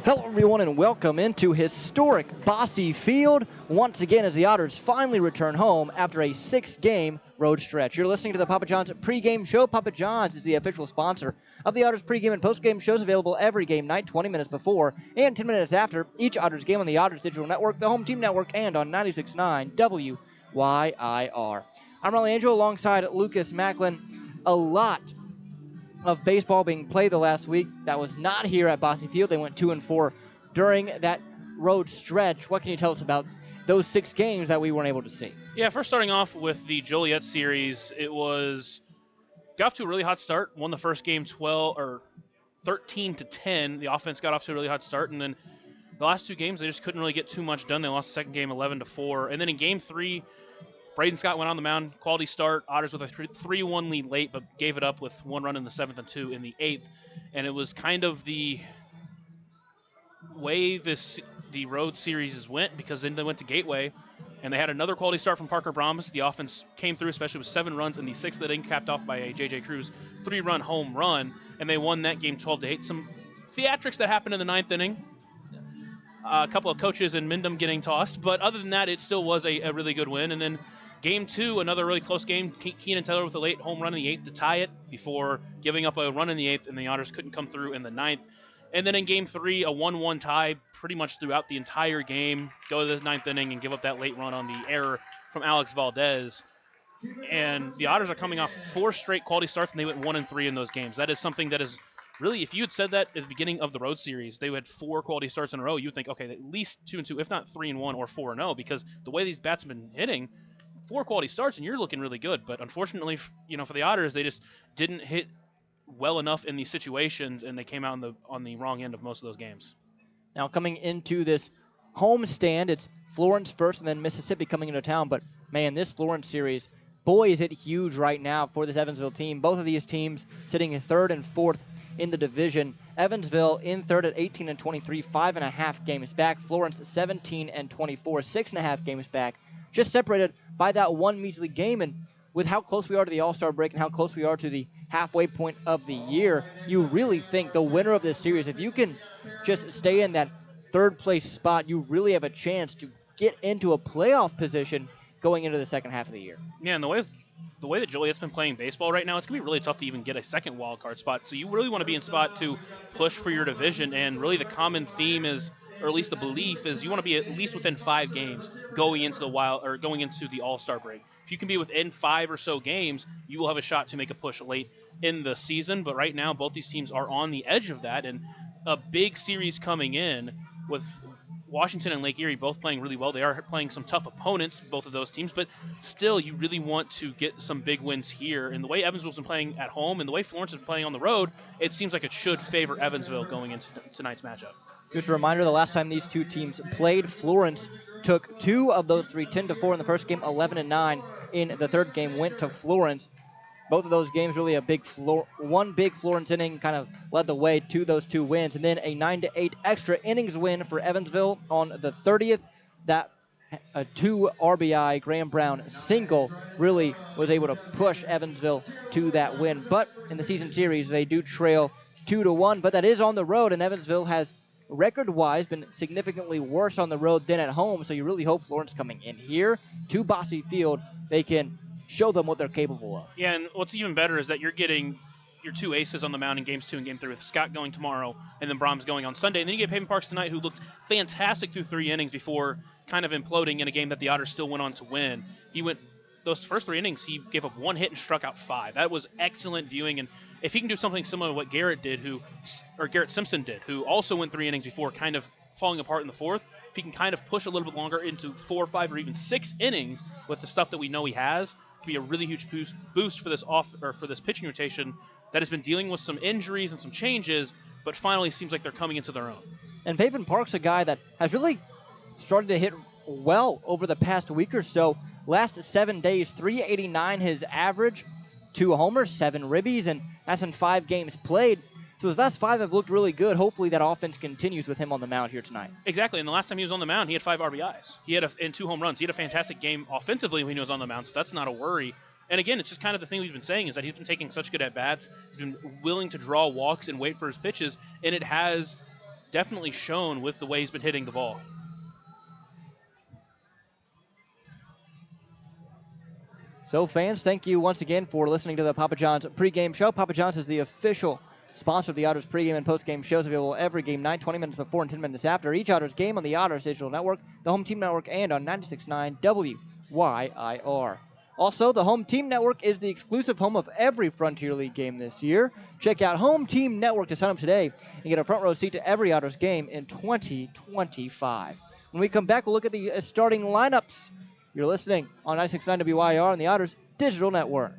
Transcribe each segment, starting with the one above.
Hello everyone and welcome into historic Bosse Field once again as the Otters finally return home after a 6-game road stretch. You're listening to the Papa John's pregame show. Papa John's is the official sponsor of the Otters pregame and postgame shows, available every game night, 20 minutes before and 10 minutes after each Otters game on the Otters Digital Network, the Home Team Network, and on 96.9 WYIR. I'm Riley Angel alongside Lucas Macklin. A lot of baseball being played the last week that was not here at Bosse Field. They went 2-4 during that road stretch. What can you tell us about those 6 games that we weren't able to see? Yeah, first starting off with the Joliet series, got off to a really hot start. Won the first game 13-10. The offense got off to a really hot start, and then the last 2 games they just couldn't really get too much done. They lost the second game 11-4, and then in game 3, Braden Scott went on the mound, quality start. Otters with a 3-1 lead late, but gave it up with 1 run in the 7th and 2 in the 8th. And it was kind of the way the road series went, because then they went to Gateway, and they had another quality start from Parker Brahms. The offense came through, especially with 7 runs in the 6th inning, capped off by a J.J. Cruz 3-run home run, and they won that game 12-8. Some theatrics that happened in the 9th inning. A couple of coaches in Mindom getting tossed, but other than that, it still was a really good win. And then Game 2, another really close game. Keenan Taylor with a late home run in the 8th to tie it before giving up a run in the 8th, and the Otters couldn't come through in the 9th. And then in Game 3, a 1-1 tie pretty much throughout the entire game. Go to the 9th inning and give up that late run on the error from Alex Valdez. And the Otters are coming off 4 straight quality starts, and they went 1-3 in those games. That is something that is really, if you had said that at the beginning of the road series, they had 4 quality starts in a row, you'd think, okay, at least 2-2, if not 3-1 or 4-0, because the way these bats have been hitting, 4 quality starts, and you're looking really good. But unfortunately, for the Otters, they just didn't hit well enough in these situations, and they came out on the wrong end of most of those games. Now coming into this homestand, it's Florence first and then Mississippi coming into town. But man, this Florence series, boy, is it huge right now for this Evansville team. Both of these teams sitting in 3rd and 4th in the division. Evansville in 3rd at 18-23, 5.5 games back. Florence 17-24, 6.5 games back. Just separated by that 1 measly game. And with how close we are to the All-Star break and how close we are to the halfway point of the year, you really think the winner of this series, if you can just stay in that 3rd place spot, you really have a chance to get into a playoff position going into the second half of the year. Yeah, and the way that Joliet's been playing baseball right now, it's going to be really tough to even get a second wild card spot. So you really want to be in spot to push for your division, and really the common theme is, or at least the belief is, you want to be at least within 5 games going into the All-Star break. If you can be within 5 or so games, you will have a shot to make a push late in the season. But right now, both these teams are on the edge of that, and a big series coming in with Washington and Lake Erie both playing really well. They are playing some tough opponents, both of those teams, but still, you really want to get some big wins here. And the way Evansville's been playing at home and the way Florence is playing on the road, it seems like it should favor Evansville going into tonight's matchup. Just a reminder, the last time these 2 teams played, Florence took 2 of those 3, 10-4 in the first game, 11-9 in the 3rd game, went to Florence. Both of those games really one big Florence inning kind of led the way to those 2 wins. And then a 9-8 extra innings win for Evansville on the 30th. That a 2 RBI Graham Brown single really was able to push Evansville to that win. But in the season series, they do trail 2-1, but that is on the road, and Evansville has record-wise been significantly worse on the road than at home. So you really hope Florence coming in here to Bosse Field, they can show them what they're capable of. Yeah, and what's even better is that you're getting your 2 aces on the mound in Games 2 and Game 3, with Scott going tomorrow and then Brahms going on Sunday. And then you get Peyton Parks tonight, who looked fantastic through 3 innings before kind of imploding in a game that the Otters still went on to win. Those first 3 innings, he gave up 1 hit and struck out 5. That was excellent viewing, and if he can do something similar to what Garrett Simpson did, who also went 3 innings before kind of falling apart in the 4th, if he can kind of push a little bit longer into 4, 5, or even 6 innings with the stuff that we know he has, it can be a really huge boost for this pitching rotation that has been dealing with some injuries and some changes, but finally seems like they're coming into their own. And Peyton Park's a guy that has really started to hit well over the past week or so. Last 7 days, 389 his average, 2 homers, 7 ribbies, and that's in 5 games played. So his last 5 have looked really good. Hopefully that offense continues with him on the mound here tonight. Exactly, and the last time he was on the mound, he had 5 RBIs. He had 2 home runs. He had a fantastic game offensively when he was on the mound, so that's not a worry. And again, it's just kind of the thing we've been saying is that he's been taking such good at-bats. He's been willing to draw walks and wait for his pitches, and it has definitely shown with the way he's been hitting the ball. So fans, thank you once again for listening to the Papa John's pregame show. Papa John's is the official sponsor of the Otters pregame and postgame shows, available every game night, 20 minutes before and 10 minutes after each Otters game on the Otters Digital Network, the Home Team Network, and on 96.9 WYIR. Also, the Home Team Network is the exclusive home of every Frontier League game this year. Check out Home Team Network to sign up today and get a front row seat to every Otters game in 2025. When we come back, we'll look at the starting lineups. You're listening on 96.9 WYR on the Otters Digital Network.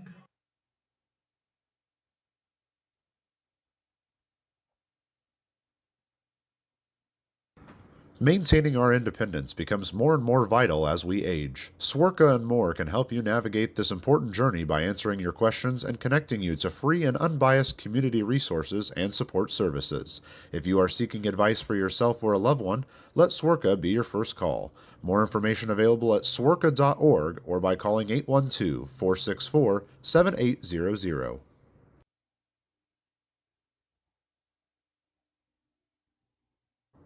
Maintaining our independence becomes more and more vital as we age. Swerka and More can help you navigate this important journey by answering your questions and connecting you to free and unbiased community resources and support services. If you are seeking advice for yourself or a loved one, let Swerka be your first call. More information available at swerka.org or by calling 812-464-7800.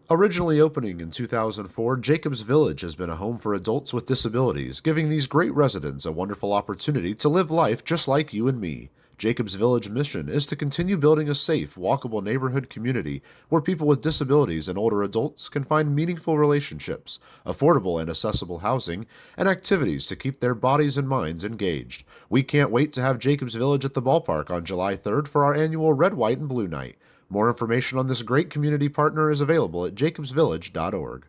Originally opening in 2004, Jacobs Village has been a home for adults with disabilities, giving these great residents a wonderful opportunity to live life just like you and me. Jacobs Village mission is to continue building a safe, walkable neighborhood community where people with disabilities and older adults can find meaningful relationships, affordable and accessible housing, and activities to keep their bodies and minds engaged. We can't wait to have Jacobs Village at the ballpark on July 3rd for our annual Red, White, and Blue Night. More information on this great community partner is available at jacobsvillage.org.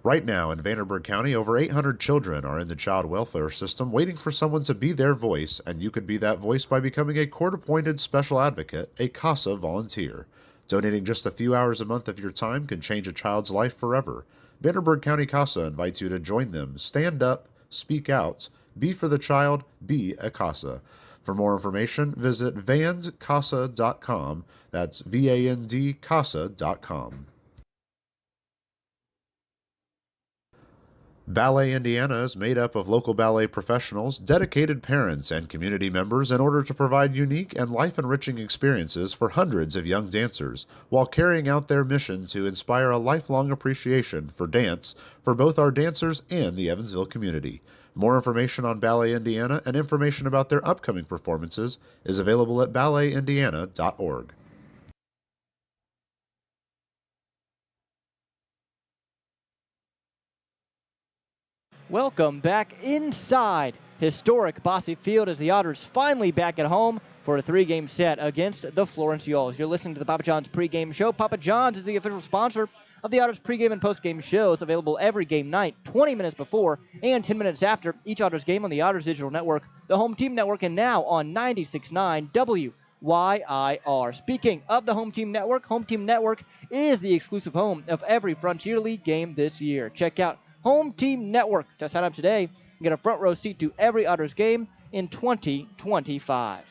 Right now in Vanderburgh County, over 800 children are in the child welfare system waiting for someone to be their voice, and you could be that voice by becoming a court-appointed special advocate, a CASA volunteer. Donating just a few hours a month of your time can change a child's life forever. Vanderburgh County CASA invites you to join them. Stand up, speak out, be for the child, be a CASA. For more information, visit vandcasa.com. That's VAND-CASA.com. Ballet Indiana is made up of local ballet professionals, dedicated parents, and community members in order to provide unique and life-enriching experiences for hundreds of young dancers, while carrying out their mission to inspire a lifelong appreciation for dance for both our dancers and the Evansville community. More information on Ballet Indiana and information about their upcoming performances is available at balletindiana.org. Welcome back inside historic Bosse Field as the Otters finally back at home for a three-game set against the Florence Yulls. You're listening to the Papa John's pregame show. Papa John's is the official sponsor of the Otters pregame and postgame shows, available every game night, 20 minutes before and 10 minutes after each Otters game on the Otters Digital Network, the Home Team Network, and now on 96.9 WYIR. Speaking of the Home Team Network is the exclusive home of every Frontier League game this year. Check out Home Team Network to sign up today and get a front row seat to every Otters game in 2025.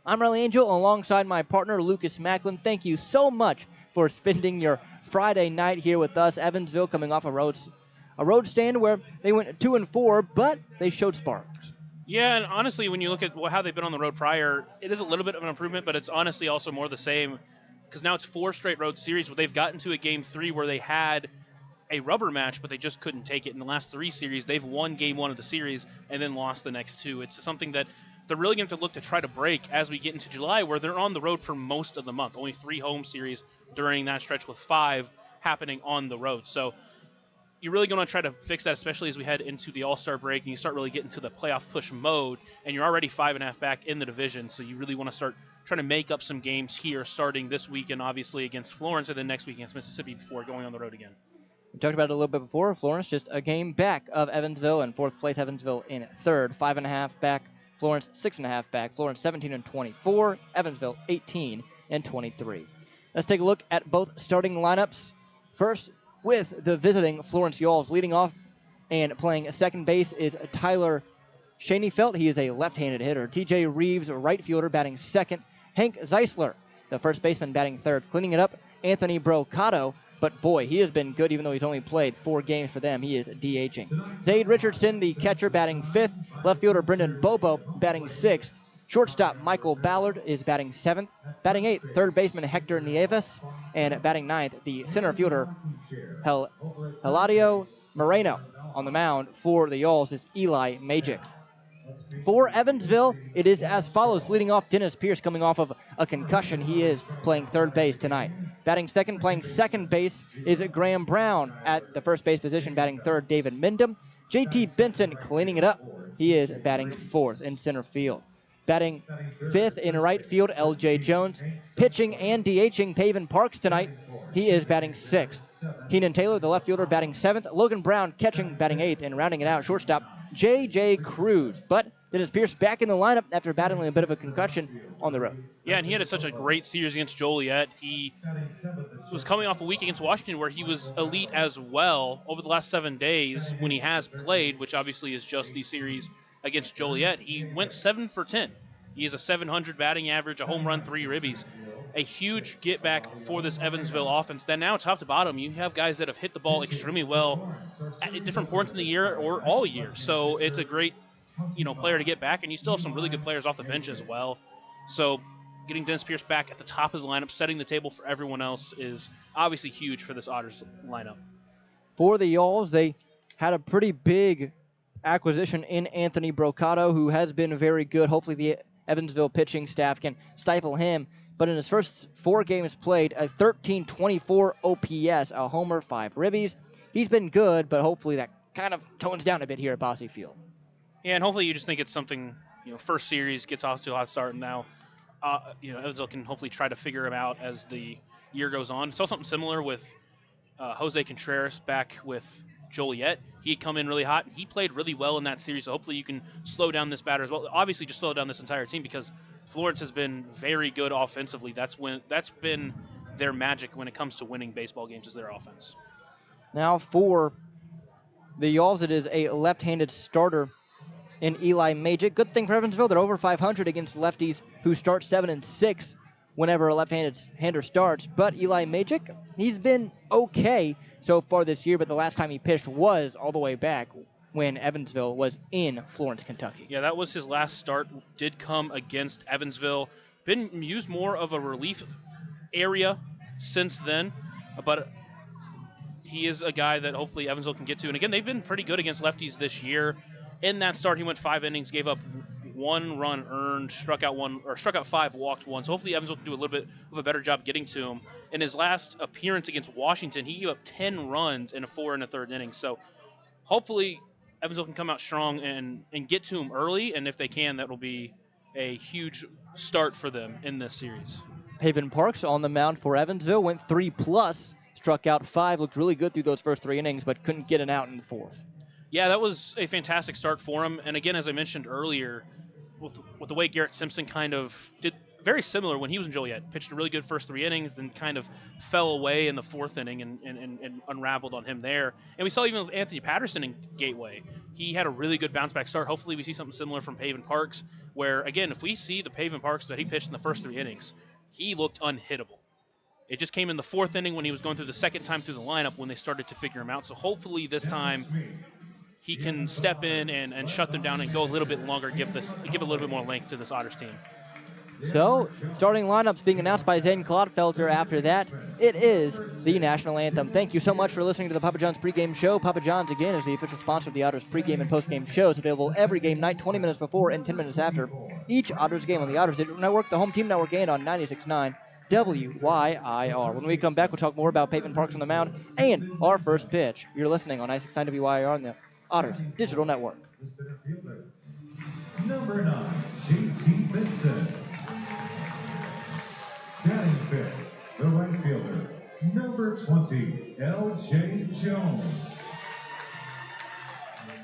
I'm Riley Angel alongside my partner Lucas Macklin. Thank you so much for spending your Friday night here with us. Evansville coming off a road stand where they went 2-4, but they showed sparks. Yeah, and honestly, when you look at how they've been on the road prior, it is a little bit of an improvement, but it's honestly also more the same because now it's 4 straight road series where they've gotten to a game 3 where they had a rubber match, but they just couldn't take it. In the last 3 series, they've won game 1 of the series and then lost the next 2. It's something that they're really going to look to try to break as we get into July, where they're on the road for most of the month. Only 3 home series during that stretch with 5 happening on the road. So you're really going to try to fix that, especially as we head into the All-Star break and you start really getting to the playoff push mode, and you're already 5.5 back in the division. So you really want to start trying to make up some games here starting this weekend, obviously, against Florence, and then next week against Mississippi before going on the road again. We talked about it a little bit before. Florence just a game back of Evansville in 4th place. Evansville in 3rd, 5.5 back. Florence 6.5 back. Florence 17-24. Evansville 18-23. Let's take a look at both starting lineups. First, with the visiting Florence Yulls, leading off and playing second base is Tyler Shaneyfelt. He is a left-handed hitter. TJ Reeves, right fielder, batting second. Hank Zeisler, the first baseman, batting third. Cleaning it up, Anthony Brocato. But boy, he has been good even though he's only played 4 games for them. He is DHing. Zade Richardson, the catcher, batting 5th. Left fielder Brendan Bobo batting 6th. Shortstop Michael Ballard is batting 7th. Batting 8th, third baseman Hector Nieves. And batting 9th, the center fielder Heladio Moreno. On the mound for the Yawls is Eli Majic. For Evansville, it is as follows. Leading off, Dennis Pierce coming off of a concussion. He is playing third base tonight. Batting second, playing second base is Graham Brown. At the first base position, batting third, David Mindham. JT Benson cleaning it up. He is batting fourth in center field. Batting fifth in right field, LJ Jones. Pitching and DHing Paven Parks tonight. He is batting sixth. Keenan Taylor, the left fielder, batting seventh. Logan Brown catching, batting eighth. And rounding it out, shortstop J.J. Cruz. But Dennis Pierce back in the lineup after battling a bit of a concussion on the road. Yeah, and he had such a great series against Joliet. He was coming off a week against Washington where he was elite as well over the last 7 days when he has played, which obviously is just the series against Joliet. He went 7 for 10. He has a 700 batting average, a home run, 3 ribbies. A huge get back for this Evansville offense. Then now, top to bottom, you have guys that have hit the ball extremely well at different points in the year or all year. So it's a great, player to get back, and you still have some really good players off the bench as well. So getting Dennis Pierce back at the top of the lineup, setting the table for everyone else is obviously huge for this Otters lineup. For the Yawls, they had a pretty big acquisition in Anthony Brocato, who has been very good. Hopefully the Evansville pitching staff can stifle him. But in his first 4 games played, a 13.24 OPS, a homer, 5 ribbies. He's been good, but hopefully that kind of tones down a bit here at Bosse Field. Yeah, and hopefully you just think it's something, first series gets off to a hot start, and now, Evansville can hopefully try to figure him out as the year goes on. Saw something similar with Jose Contreras back with Joliet. He had come in really hot, and he played really well in that series, so hopefully you can slow down this batter as well. Obviously, just slow down this entire team because Florence has been very good offensively. That's been their magic when it comes to winning baseball games, is their offense. Now for the Yawls, it is a left-handed starter in Eli Majic. Good thing for Evansville, they're over 500 against lefties who start 7-6 whenever a left-handed hander starts. But Eli Majic, he's been okay so far this year, but the last time he pitched was all the way back when Evansville was in Florence, Kentucky. Yeah, that was his last start. Did come against Evansville. Been used more of a relief area since then, but he is a guy that hopefully Evansville can get to. And again, they've been pretty good against lefties this year. In that start, he went 5 innings, gave up 1 run earned, struck out 5, walked 1. So hopefully Evansville can do a little bit of a better job getting to him. In his last appearance against Washington, he gave up 10 runs in a 4 and a third inning. So hopefully Evansville can come out strong and get to him early, and if they can, that will be a huge start for them in this series. Paven Parks on the mound for Evansville, went 3+, struck out 5, looked really good through those first 3 innings, but couldn't get an out in the 4th. Yeah, that was a fantastic start for him. And again, as I mentioned earlier, with the way Garrett Simpson kind of did very similar when he was in Joliet, pitched a really good first 3 innings, then kind of fell away in the 4th inning and unraveled on him there. And we saw even with Anthony Patterson in Gateway, he had a really good bounce-back start. Hopefully we see something similar from Paven Parks, where, again, if we see the Paven Parks that he pitched in the first 3 innings, he looked unhittable. It just came in the 4th inning when he was going through the second time through the lineup when they started to figure him out. So hopefully this time he can step in and shut them down and go a little bit longer, give a little bit more length to this Otters team. So, starting lineups being announced by Zane Clodfelter. After that, it is the national anthem. Thank you so much for listening to the Papa John's pregame show. Papa John's, again, is the official sponsor of the Otters pregame and postgame shows, available every game night, 20 minutes before and 10 minutes after each Otters game on the Otters Digital Network, the home team network, and on 96.9 WYIR. When we come back, we'll talk more about Paven Parks on the mound and our first pitch. You're listening on 96.9 WYIR on the Otters Digital Network. The center fielder, number 9, JT Benson. Batting fifth, the right fielder, number 20, LJ Jones.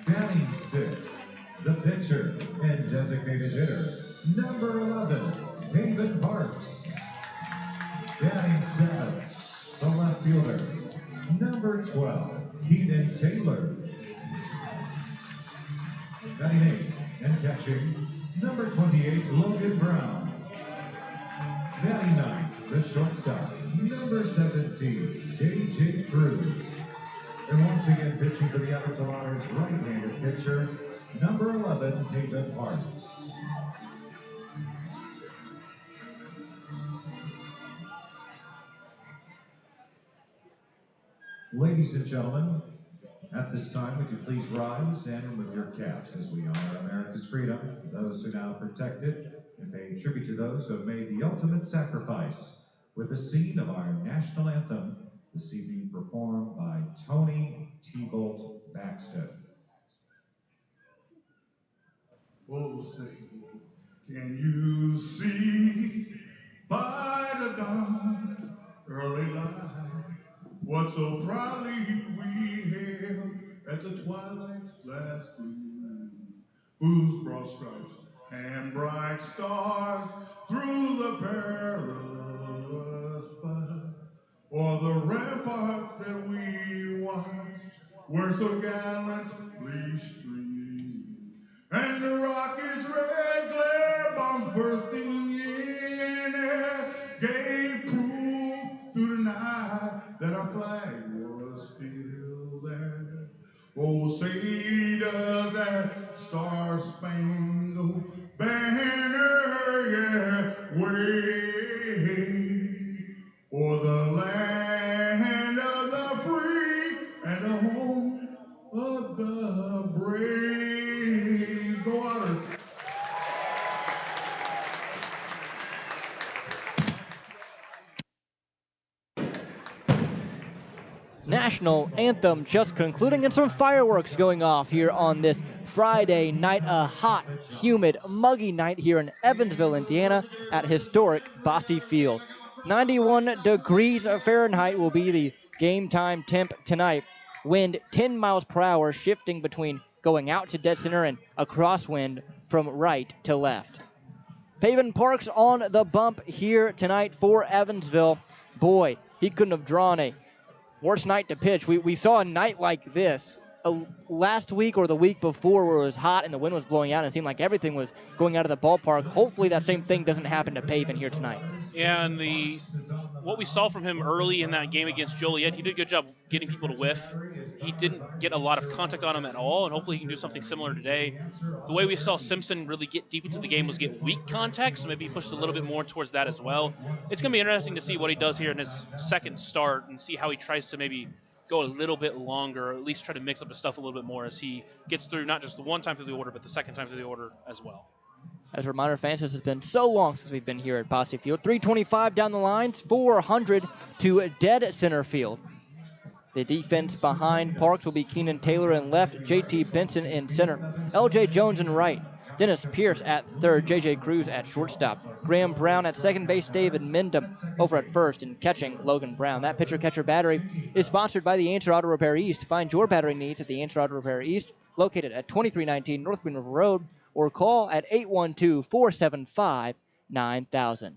Batting sixth, the pitcher and designated hitter, number 11, Paven Parks. Batting seventh, the left fielder, number 12, Keenan Taylor. Batting eighth and catching, number 28, Logan Brown. Batting ninth, the shortstop, number 17, J.J. Cruz. And once again, pitching for the Evansville Otters, right-handed pitcher, number 11, Paven Parks. Ladies and gentlemen, at this time, would you please rise and with your caps as we honor America's freedom, those who now protect it, and pay tribute to those who have made the ultimate sacrifice, with the scene of our national anthem, this evening performed by Tony T-Bolt Baxter. Oh, say, can you see by the dawn early light what so proudly we hailed at the twilight's last gleam, whose broad stripes and bright stars through the perilous fight, or the ramparts that we watched were so gallantly streamed, and the rocket's red glare bombs bursting in air gave proof through the night that our flag was still there. Oh, say does that star-spangled banner, yeah, wave o'er the land of the free and the home of the brave. Go Otters! National anthem just concluding, and some fireworks going off here on this Friday night, a hot, humid, muggy night here in Evansville, Indiana at historic Bosse Field. 91 degrees Fahrenheit will be the game time temp tonight. Wind 10 miles per hour, shifting between going out to dead center and a crosswind from right to left. Pavin Parks on the bump here tonight for Evansville. Boy, he couldn't have drawn a worst night to pitch. We saw a night like this last week or the week before where it was hot and the wind was blowing out and it seemed like everything was going out of the ballpark. Hopefully that same thing doesn't happen to Pavin here tonight. Yeah, and what we saw from him early in that game against Joliet, he did a good job getting people to whiff. He didn't get a lot of contact on him at all, and hopefully he can do something similar today. The way we saw Simpson really get deep into the game was get weak contact, so maybe he pushed a little bit more towards that as well. It's going to be interesting to see what he does here in his second start and see how he tries to maybe go a little bit longer, or at least try to mix up his stuff a little bit more as he gets through not just the one time through the order, but the second time through the order as well. As a reminder, fans, this has been so long since we've been here at Bosse Field. 325 down the lines, 400 to dead center field. The defense behind Parks will be Keenan Taylor in left, JT Benson in center, LJ Jones in right, Dennis Pierce at third, JJ Cruz at shortstop, Graham Brown at second base, David Mendham over at first, and catching Logan Brown. That pitcher-catcher battery is sponsored by the Answer Auto Repair East. Find your battery needs at the Answer Auto Repair East, located at 2319 North Green River Road, or call at 812-475-9000.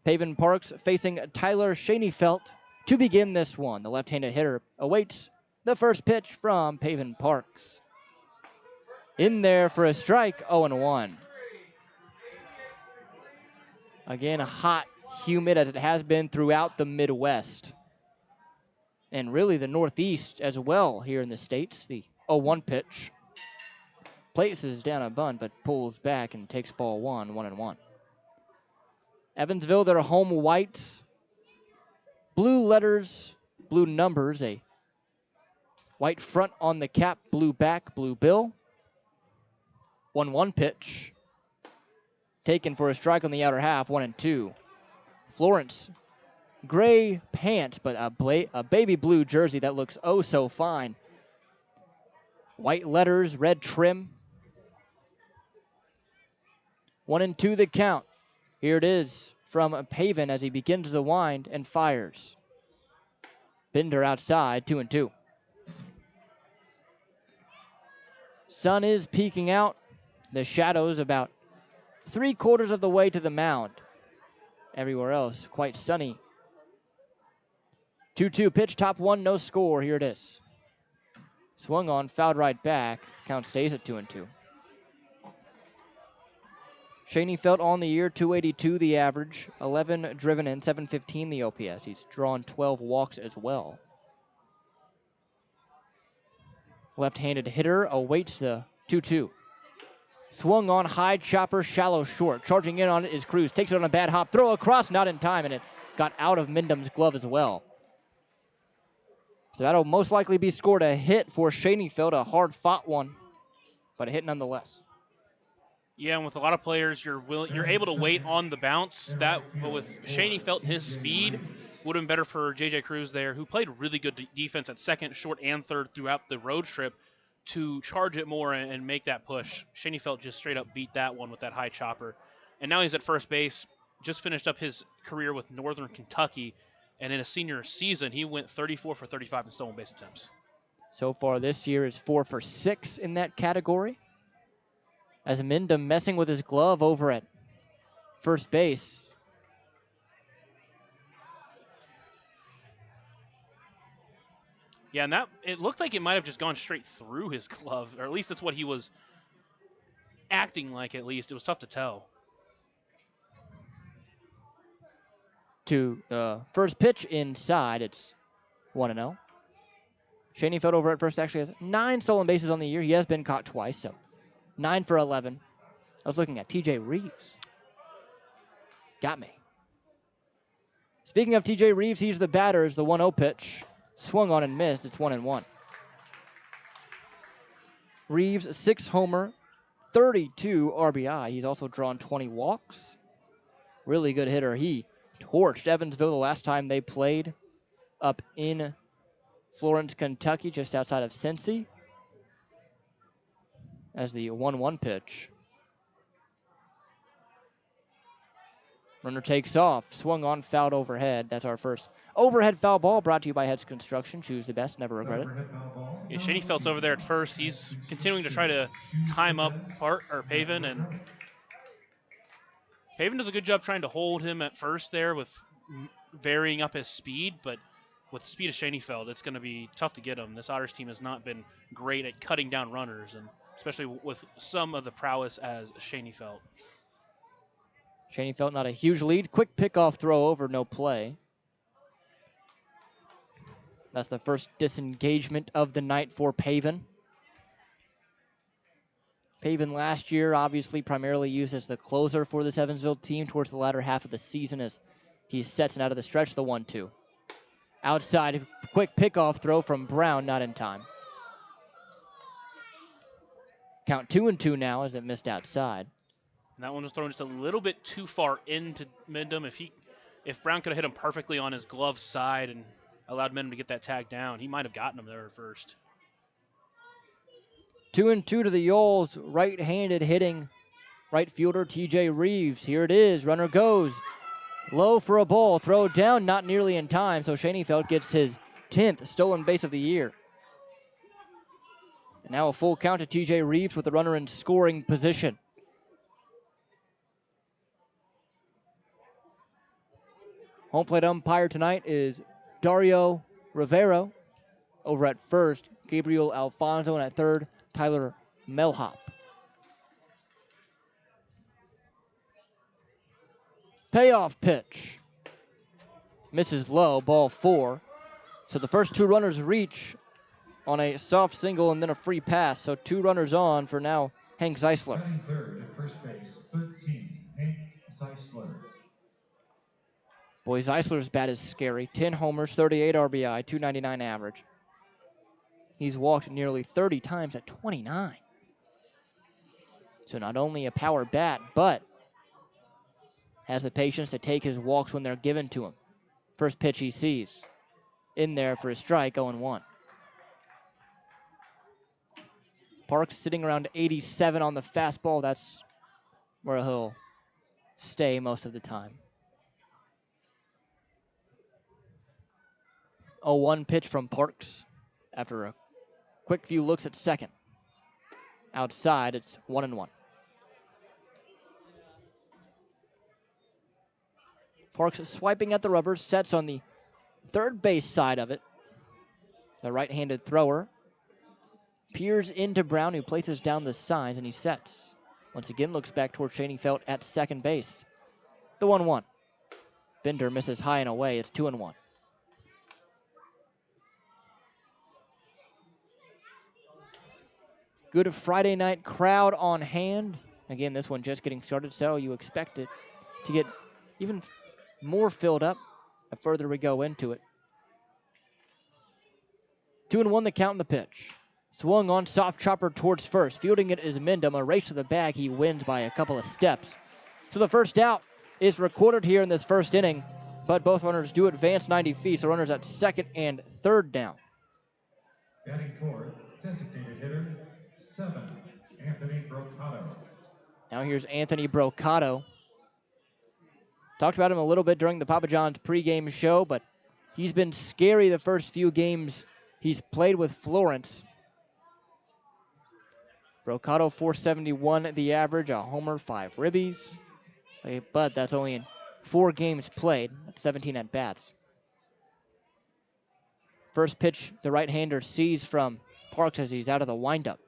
Pavin Parks facing Tyler Schoenfeld to begin this one. The left-handed hitter awaits the first pitch from Pavin Parks. In there for a strike, 0-1. Again, hot, humid as it has been throughout the Midwest. And really the Northeast as well here in the States. The 0-1 pitch. Places down a bunt, but pulls back and takes ball one, 1-1. Evansville, their home whites. Blue letters, blue numbers, a white front on the cap, blue back, blue bill. 1-1 pitch. Taken for a strike on the outer half, 1-2. Florence, gray pants, but a baby blue jersey that looks oh so fine. White letters, red trim. 1-2 the count. Here it is from Pavin as he begins the wind and fires. Bender outside, 2-2. Sun is peeking out. The shadows about 3/4 of the way to the mound. Everywhere else, quite sunny. 2-2 pitch, top one, no score. Here it is. Swung on, fouled right back. Count stays at 2-2. Schoenfeld on the year, 282 the average, 11 driven in, 715 the OPS. He's drawn 12 walks as well. Left-handed hitter awaits the 2-2. Swung on, high chopper, shallow short. Charging in on it is Cruz. Takes it on a bad hop. Throw across, not in time, and it got out of Mendham's glove as well. So that'll most likely be scored a hit for Schoenfeld, a hard-fought one, but a hit nonetheless. Yeah, and with a lot of players, you're able to wait on the bounce. But with Shaney Felt and his speed, would have been better for J.J. Cruz there, who played really good defense at second, short, and third throughout the road trip to charge it more and make that push. Shaney Felt just straight up beat that one with that high chopper. And now he's at first base, just finished up his career with Northern Kentucky, and in a senior season, he went 34 for 35 in stolen base attempts. So far this year is 4 for 6 in that category. As Minda messing with his glove over at first base. Yeah, and that it looked like it might have just gone straight through his glove, or at least that's what he was acting like, at least. It was tough to tell. To first pitch inside, it's 1-0. Schoenfeld over at first actually has 9 stolen bases on the year. He has been caught twice, so 9 for 11. I was looking at TJ Reeves. Got me. Speaking of TJ Reeves, he's the batter as the 1-0 pitch. Swung on and missed. It's 1-1. Reeves, 6 homer, 32 RBI. He's also drawn 20 walks. Really good hitter. He torched Evansville the last time they played up in Florence, Kentucky, just outside of Cincy. As the 1-1 pitch. Runner takes off, swung on, fouled overhead. That's our first overhead foul ball, brought to you by Heads Construction. Choose the best, never regret it. Yeah, Shady Felt's over there at first. He's continuing to try to time up Paven, and Paven does a good job trying to hold him at first there with varying up his speed, but with the speed of Schoenfeld, it's going to be tough to get him. This Otters team has not been great at cutting down runners, and especially with some of the prowess as Schoenfeld. Schoenfeld not a huge lead. Quick pickoff throw over, no play. That's the first disengagement of the night for Paven. Paven last year obviously primarily used as the closer for this Evansville team towards the latter half of the season as he sets it out of the stretch, the 1-2. Outside, quick pickoff throw from Brown, not in time. Count 2-2 now as it missed outside. And that one was thrown just a little bit too far into Mendham. If Brown could have hit him perfectly on his glove side and allowed Mendham to get that tag down, he might have gotten him there at first. 2-2 to the Yoles, right-handed hitting right fielder TJ Reeves. Here it is, runner goes. Low for a ball, throw down, not nearly in time, so Schoenfeld gets his 10th stolen base of the year. And now a full count to TJ Reeves with the runner in scoring position. Home plate umpire tonight is Dario Rivero. Over at first, Gabriel Alfonso, and at third, Tyler Melhop. Payoff pitch. Misses low, ball 4. So the first 2 runners reach on a soft single and then a free pass. So 2 runners on for now Hank Zeisler. Batting third at first base, 13, Hank Zeisler. Boy, Zeisler's bat is scary. 10 homers, 38 RBI, 299 average. He's walked nearly 30 times at 29. So not only a power bat, but has the patience to take his walks when they're given to him. First pitch he sees. In there for a strike, 0-1. Parks sitting around 87 on the fastball. That's where he'll stay most of the time. 0-1 pitch from Parks after a quick few looks at second. Outside, it's 1-1. Parks swiping at the rubber, sets on the third base side of it. The right-handed thrower peers into Brown, who places down the signs, and he sets. Once again, looks back towards Schoenfeld at second base. The 1-1. Bender misses high and away. It's 2-1. Good Friday night crowd on hand. Again, this one just getting started, so you expect it to get even more filled up the further we go into it. 2-1 the count in the pitch. Swung on, soft chopper towards first. Fielding it is Mindham. A race to the bag. He wins by a couple of steps. So the first out is recorded here in this first inning, but both runners do advance 90 feet, so runners at second and third down. Batting fourth, designated hitter, 7, Anthony Brocato. Now here's Anthony Brocato. Talked about him a little bit during the Papa John's pregame show, but he's been scary the first few games he's played with Florence. Brocato 471 the average, a homer, 5 ribbies. But that's only in 4 games played. That's 17 at bats. First pitch the right-hander sees from Parks as he's out of the windup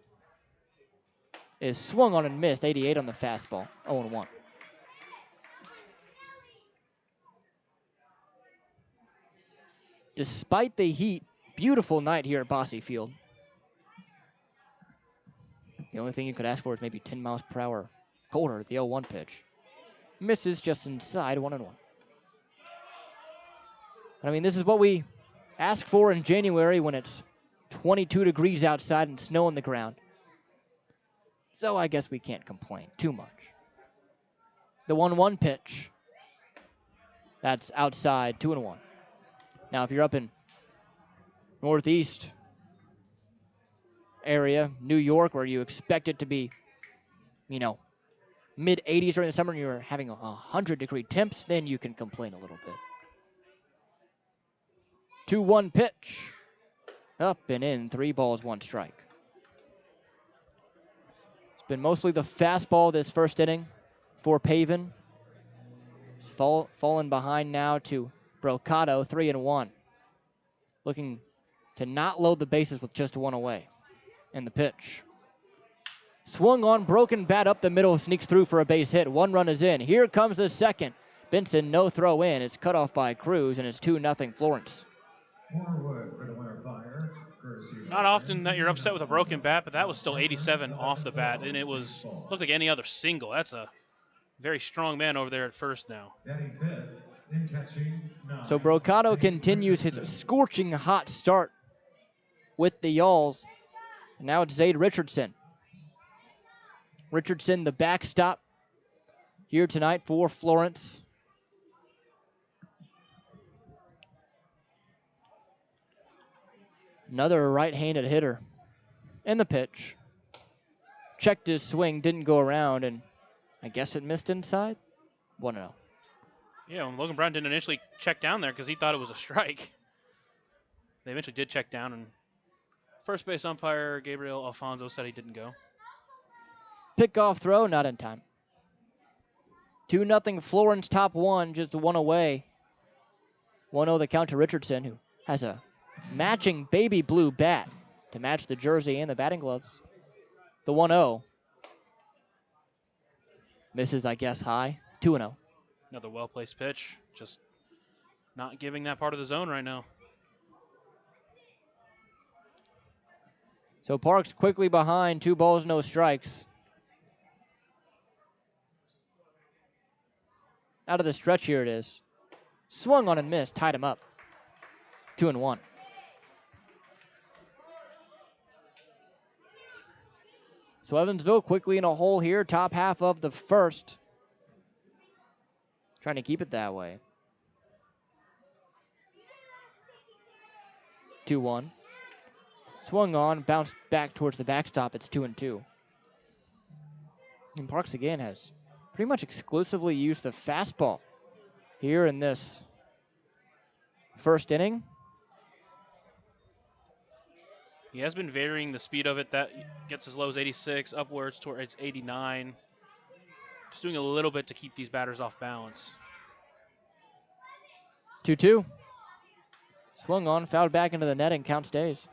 is swung on and missed. 88 on the fastball. 0-1. Despite the heat, beautiful night here at Bosse Field. The only thing you could ask for is maybe 10 miles per hour colder at the 0-1 pitch. Misses just inside, 1-1. But I mean, this is what we ask for in January when it's 22 degrees outside and snow on the ground. So I guess we can't complain too much. The 1-1 pitch. That's outside, 2-1. Now, if you're up in northeast area, New York, where you expect it to be, you know, mid-80s during the summer and you're having 100-degree temps, then you can complain a little bit. 2-1 pitch. Up and in, 3 balls, 1 strike. It's been mostly the fastball this first inning for Pavin. He's fallen behind now to Brocato, 3-1. Looking to not load the bases with just 1 away. And the pitch. Swung on, broken bat up the middle, sneaks through for a base hit. 1 run is in. Here comes the second. Benson, no throw in. It's cut off by Cruz, and it's 2-0 Florence. Not often that you're upset with a broken bat, but that was still 87 off the bat, and it looked like any other single. That's a very strong man over there at first now. So Brocato continues his scorching hot start with the Yalls. Now it's Zade Richardson. Richardson, the backstop here tonight for Florence. Another right-handed hitter. And the pitch. Checked his swing, didn't go around, and I guess it missed inside. 1-0. Yeah, when Logan Brown didn't initially check down there because he thought it was a strike. They eventually did check down, and first base umpire Gabriel Alfonso said he didn't go. Pickoff throw, not in time. 2-0 Florence, top 1, just 1 away. 1-0 the count to Richardson, who has a matching baby blue bat to match the jersey and the batting gloves. The 1-0. Misses, I guess, high. 2-0. Another well-placed pitch. Just not giving that part of the zone right now. So Parks quickly behind, 2 balls, no strikes. Out of the stretch, here it is. Swung on and missed, tied him up. 2-1. So Evansville quickly in a hole here, top half of the first. Trying to keep it that way. 2-1. Swung on, bounced back towards the backstop. It's 2-2. And Parks again has pretty much exclusively used the fastball here in this first inning. He has been varying the speed of it. That gets as low as 86, upwards towards 89. Just doing a little bit to keep these batters off balance. 2-2. Swung on, fouled back into the net, and count stays.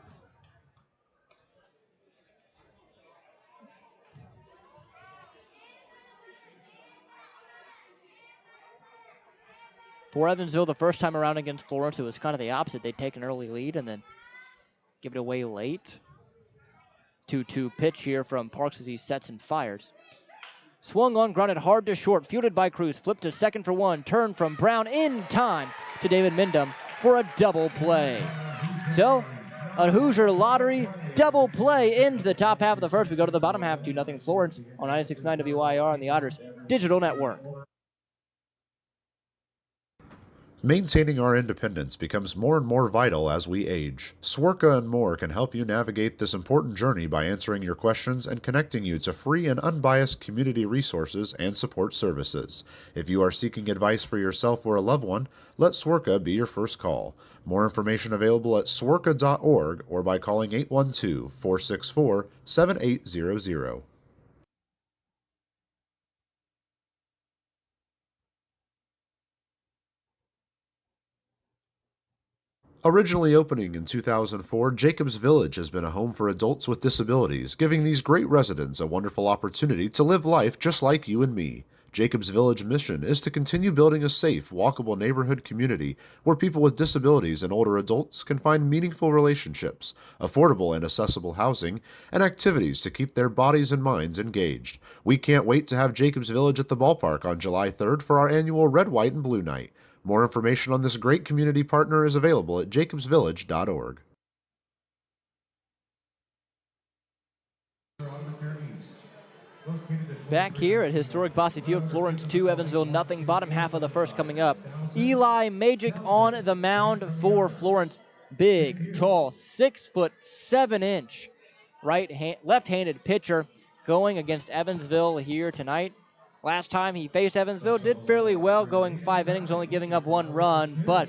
For Evansville, the first time around against Florence, it was kind of the opposite. They'd take an early lead and then give it away late. 2-2 pitch here from Parks as he sets and fires. Swung on, grounded hard to short, fielded by Cruz, flipped to second for 1, turn from Brown in time to David Mindham for a double play. So A Hoosier Lottery double play into the top half of the first. We go to the bottom half, 2-0 Florence on 96.9 WIR on the Otters Digital Network. Maintaining our independence becomes more and more vital as we age. Swerka and More can help you navigate this important journey by answering your questions and connecting you to free and unbiased community resources and support services. If you are seeking advice for yourself or a loved one, let Swerka be your first call. More information available at swerka.org or by calling 812-464-7800. Originally opening in 2004, Jacobs Village has been a home for adults with disabilities, giving these great residents a wonderful opportunity to live life just like you and me. Jacobs Village mission is to continue building a safe, walkable neighborhood community where people with disabilities and older adults can find meaningful relationships, affordable and accessible housing, and activities to keep their bodies and minds engaged. We can't wait to have Jacobs Village at the ballpark on July 3rd for our annual Red, White, and Blue Night. More information on this great community partner is available at jacobsvillage.org. Back here at historic Bosse Field, Florence 2, Evansville nothing. Bottom half of the first coming up. Eli Magic on the mound for Florence. Big, tall, 6'7" left-handed pitcher going against Evansville here tonight. Last time he faced Evansville, did fairly well, going 5 innings, only giving up 1 run, but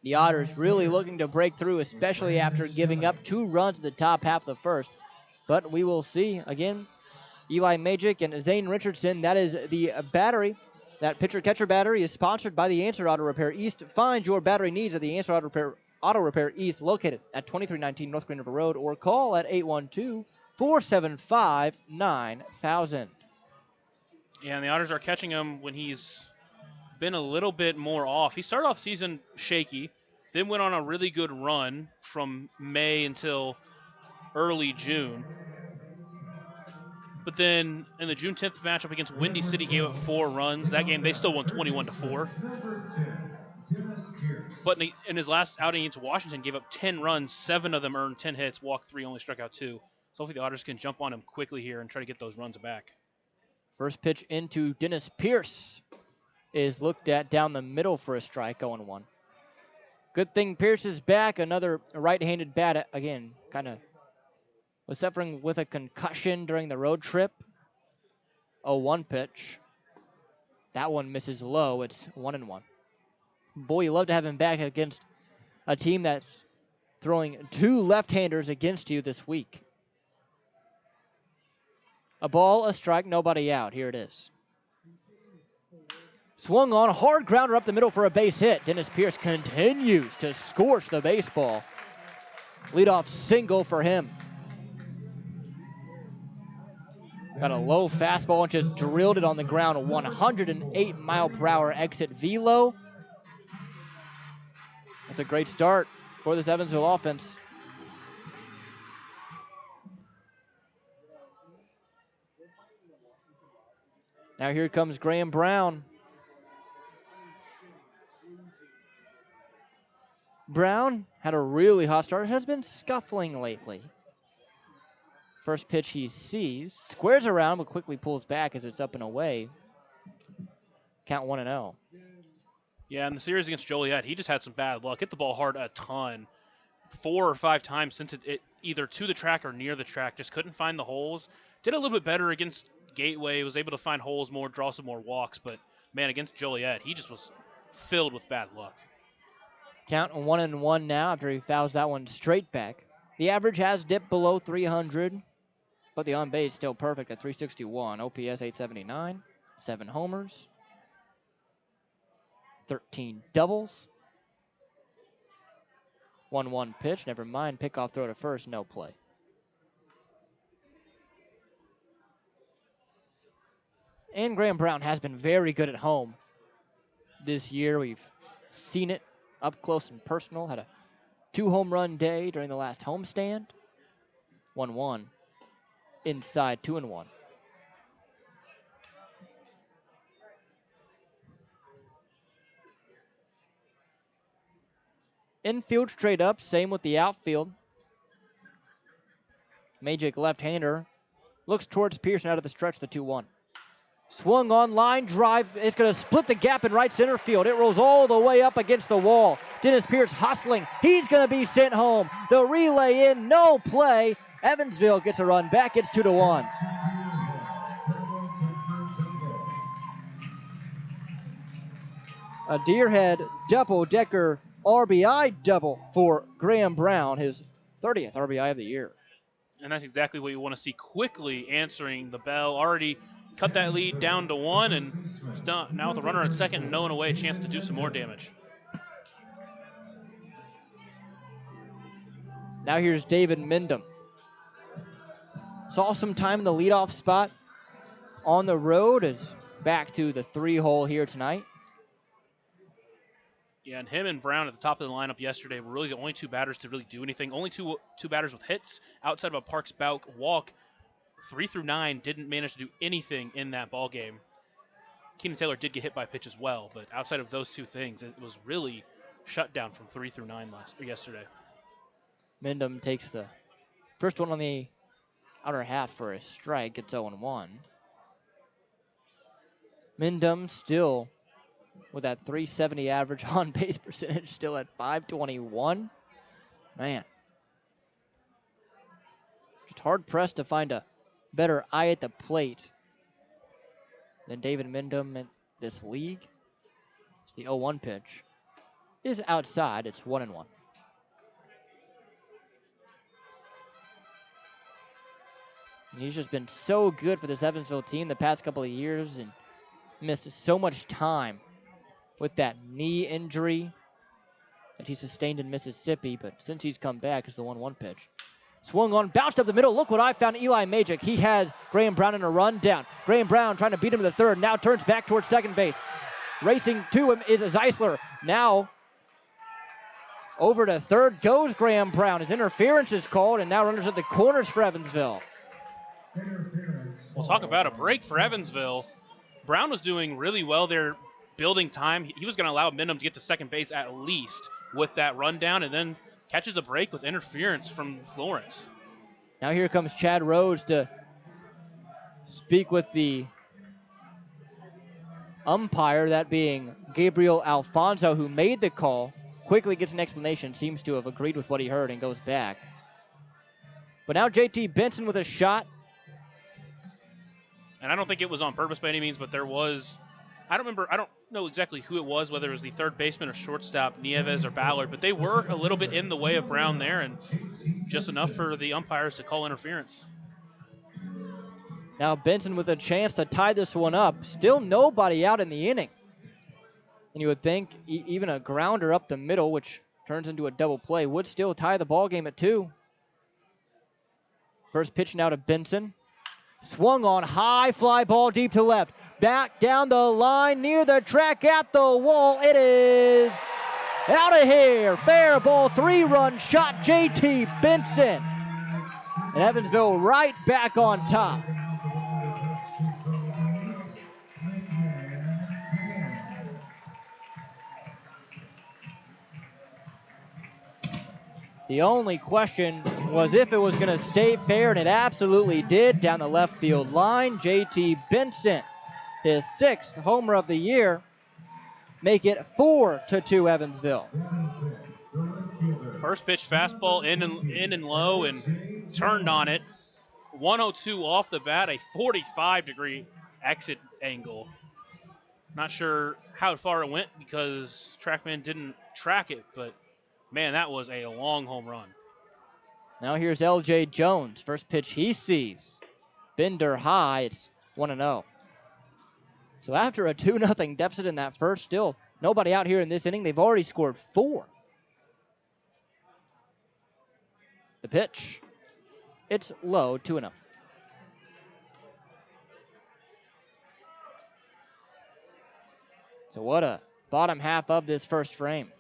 the Otters really looking to break through, especially after giving up 2 runs in the top half of the first. But we will see. Again, Eli Magic and Zane Richardson, that is the battery. That pitcher-catcher battery is sponsored by the Answer Auto Repair East. Find your battery needs at the Answer Auto Repair East, located at 2319 North Green River Road, or call at 812-475-9000. Yeah, and the Otters are catching him when he's been a little bit more off. He started off the season shaky, then went on a really good run from May until early June. But then in the June 10th matchup against Windy City, gave up 4 runs. That game, they still won 21-4. But in his last outing against Washington, gave up 10 runs. 7 of them earned 10 hits, walked 3, only struck out 2. So hopefully the Otters can jump on him quickly here and try to get those runs back. First pitch into Dennis Pierce is looked at down the middle for a strike, 0-1. Good thing Pierce is back. Another right-handed bat, again, kind of was suffering with a concussion during the road trip. 0-1 pitch. That one misses low. It's 1-1. Boy, you love to have him back against a team that's throwing 2 left-handers against you this week. A ball, a strike, nobody out. Here it is. Swung on, hard grounder up the middle for a base hit. Dennis Pierce continues to scorch the baseball. Leadoff single for him. Got a low fastball and just drilled it on the ground. A 108 mile per hour exit velo. That's a great start for this Evansville offense. Now here comes Graham Brown. Brown had a really hot start, has been scuffling lately. First pitch he sees, squares around, but quickly pulls back as it's up and away. Count 1-0. Yeah, in the series against Joliet, he just had some bad luck. Hit the ball hard a ton. 4 or 5 times sent it either to the track or near the track. Just couldn't find the holes. Did a little bit better against Gateway. Was able to find holes more, draw some more walks. But, man, against Joliet, he just was filled with bad luck. Count 1-1 now after he fouls that one straight back. The average has dipped below 300, but the on-base still perfect at 361. OPS 879, 7 homers, 13 doubles. 1-1 pitch, never mind. Pickoff throw to first, no play. And Graham Brown has been very good at home this year. We've seen it up close and personal. Had a 2-home run day during the last homestand. 1-1. Inside 2-1. Infield straight up, same with the outfield. Magic left-hander looks towards Pearson out of the stretch, the 2-1. Swung on, line drive. It's going to split the gap in right center field. It rolls all the way up against the wall. Dennis Pierce hustling. He's going to be sent home. The relay in, no play. Evansville gets a run back. It's 2-1. A Deerhead double-decker RBI double for Graham Brown, his 30th RBI of the year. And that's exactly what you want to see quickly answering the bell. Already cut that lead down to 1, and it's done. Now with a runner at second and no one away, a chance to do some more damage. Now here's David Mindham. Saw some time in the leadoff spot on the road, is back to the 3-hole here tonight. Yeah, and him and Brown at the top of the lineup yesterday were really the only two batters to really do anything. Only two batters with hits outside of a Parks Bouk walk. 3 through 9 didn't manage to do anything in that ball game. Keenan Taylor did get hit by a pitch as well, but outside of those two things, it was really shut down from 3 through 9 yesterday. Mindham takes the first one on the outer half for a strike. It's 0-1. Mindham still with that 370 average on base percentage, still at 521. Man. Just hard pressed to find a better eye at the plate than David Mindham in this league. It's the 0-1 pitch. It is outside. It's 1-1. He's just been so good for this Evansville team the past couple of years and missed so much time with that knee injury that he sustained in Mississippi, but since he's come back, it's the 1-1 pitch. Swung on, bounced up the middle. Look what I found, Eli Magic. He has Graham Brown in a run down. Graham Brown trying to beat him to the third, now turns back towards second base. Racing to him is Zeisler. Now over to third goes Graham Brown. His interference is called, and now runners at the corners for Evansville. We'll talk about a break for Evansville. Brown was doing really well there, building time. He was going to allow Mindham to get to second base at least with that rundown, and then catches a break with interference from Florence. Now here comes Chad Rhodes to speak with the umpire, that being Gabriel Alfonso, who made the call. Quickly gets an explanation, seems to have agreed with what he heard and goes back. But now JT Benson with a shot. And I don't think it was on purpose by any means, but there was, I don't know exactly who it was, whether it was the third baseman or shortstop, Nieves or Ballard, but they were a little bit in the way of Brown there, and just enough for the umpires to call interference. Now Benson with a chance to tie this one up. Still nobody out in the inning. And you would think even a grounder up the middle, which turns into a double play, would still tie the ball game at 2. First pitch now to Benson. Swung on, high fly ball deep to left. Back down the line, near the track, at the wall. It is out of here. Fair ball, 3-run shot, JT Benson. And Evansville right back on top. The only question was if it was going to stay fair, and it absolutely did down the left field line. JT Benson, his 6th homer of the year, make it 4-2 Evansville. First pitch fastball in and low and turned on it. 102 off the bat, a 45-degree exit angle. Not sure how far it went because TrackMan didn't track it, but man, that was a long home run. Now here's LJ Jones. First pitch he sees. Bender high. It's 1-0. So after a 2-0 deficit in that first, still nobody out here in this inning. They've already scored 4. The pitch. It's low, 2-0. So what a bottom half of this first frame.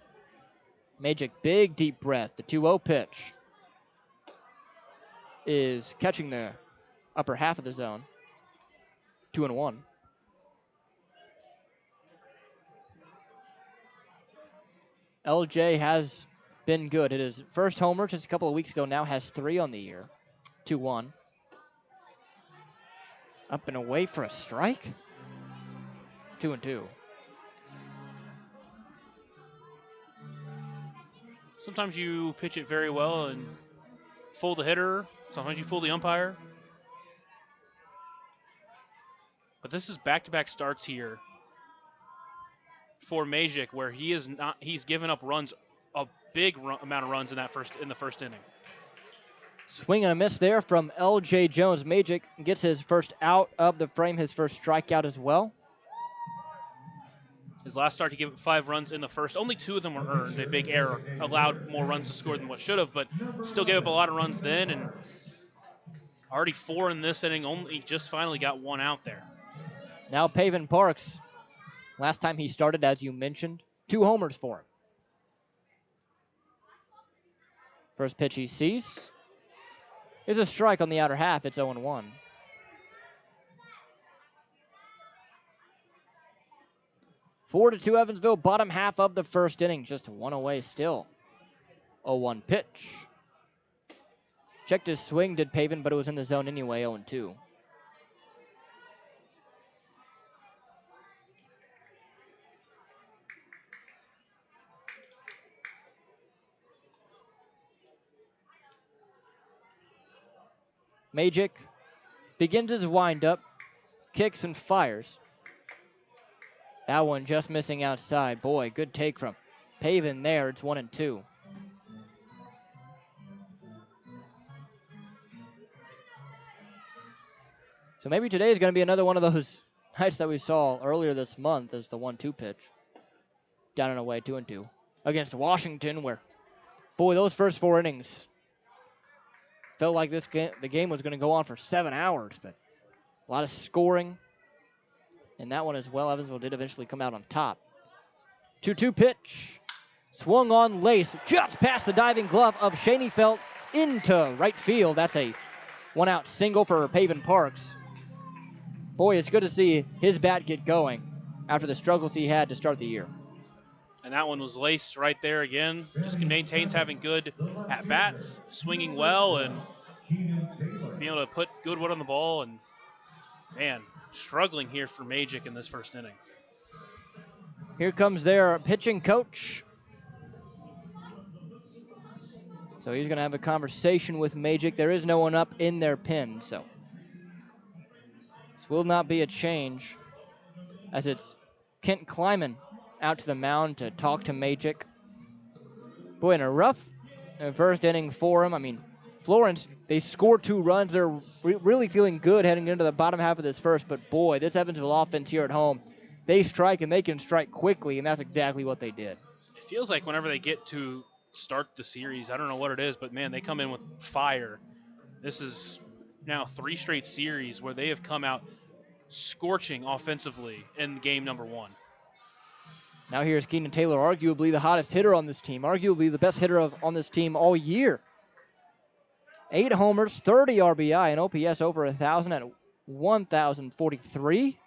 Magic, big deep breath. The 2-0 pitch is catching the upper half of the zone. 2-1. LJ has been good. Hit his first homer just a couple of weeks ago, now has 3 on the year. 2-1. Up and away for a strike. 2-2. Sometimes you pitch it very well and fool the hitter. Sometimes you fool the umpire. But this is back-to-back starts here for Majic, where he's given up runs, a big amount of runs in the first inning. Swing and a miss there from L.J. Jones. Majic gets his first out of the frame, his first strikeout as well. His last start, he gave up 5 runs in the first. Only 2 of them were earned. A big error allowed more runs to score than what should have, but still gave up a lot of runs then, and already 4 in this inning. Only just finally got 1 out there. Now Pavin Parks. Last time he started, as you mentioned, 2 homers for him. First pitch he sees is a strike on the outer half. It's 0-1. Four to 2 Evansville, bottom half of the first inning. Just 1 away still. 0-1 pitch. Checked his swing, did Pavin, but it was in the zone anyway, 0-2. Majic begins his windup, kicks and fires. That one just missing outside. Boy, good take from Pavin there. It's 1-2. So maybe today is going to be another one of those nights that we saw earlier this month as the 1-2 pitch. Down and away, 2-2. Against Washington, where, boy, those first 4 innings felt like the game was going to go on for 7 hours, but a lot of scoring. And that one as well, Evansville did eventually come out on top. 2-2 pitch. Swung on Lace, just past the diving glove of Schoenfeld into right field. That's a 1-out single for Pavin Parks. Boy, it's good to see his bat get going after the struggles he had to start the year. And that one was laced right there again. Just maintains having good at-bats, swinging well, and being able to put good wood on the ball. And, man, struggling here for Majic in this first inning. Here comes their pitching coach. So he's going to have a conversation with Majic. There is no one up in their pen, so this will not be a change, as it's Kent Kleiman out to the mound to talk to Majic. Boy, in a rough first inning for him. I mean, Florence, they scored 2 runs. They're really feeling good heading into the bottom half of this first, but boy, this Evansville offense here at home, they strike and they can strike quickly, and that's exactly what they did. It feels like whenever they get to start the series, I don't know what it is, but man, they come in with fire. This is now 3 straight series where they have come out scorching offensively in game number 1. Now here's Keenan Taylor, arguably the hottest hitter on this team, arguably the best hitter on this team all year. 8 homers, 30 RBI, and OPS over 1,000 at 1,043.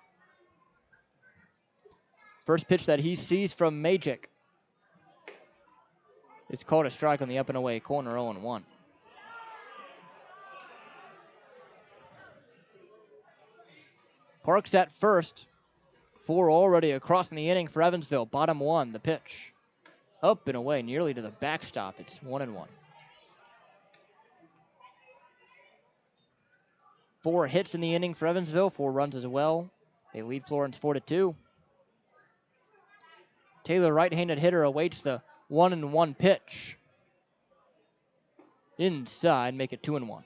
First pitch that he sees from Majic. It's called a strike on the up and away corner, 0-1. Parks at first. 4 already across in the inning for Evansville. Bottom 1, the pitch. Up and away, nearly to the backstop. It's 1-1. 4 hits in the inning for Evansville, 4 runs as well. They lead Florence 4-2. Taylor, right-handed hitter, awaits the 1-1 pitch. Inside, make it 2-1.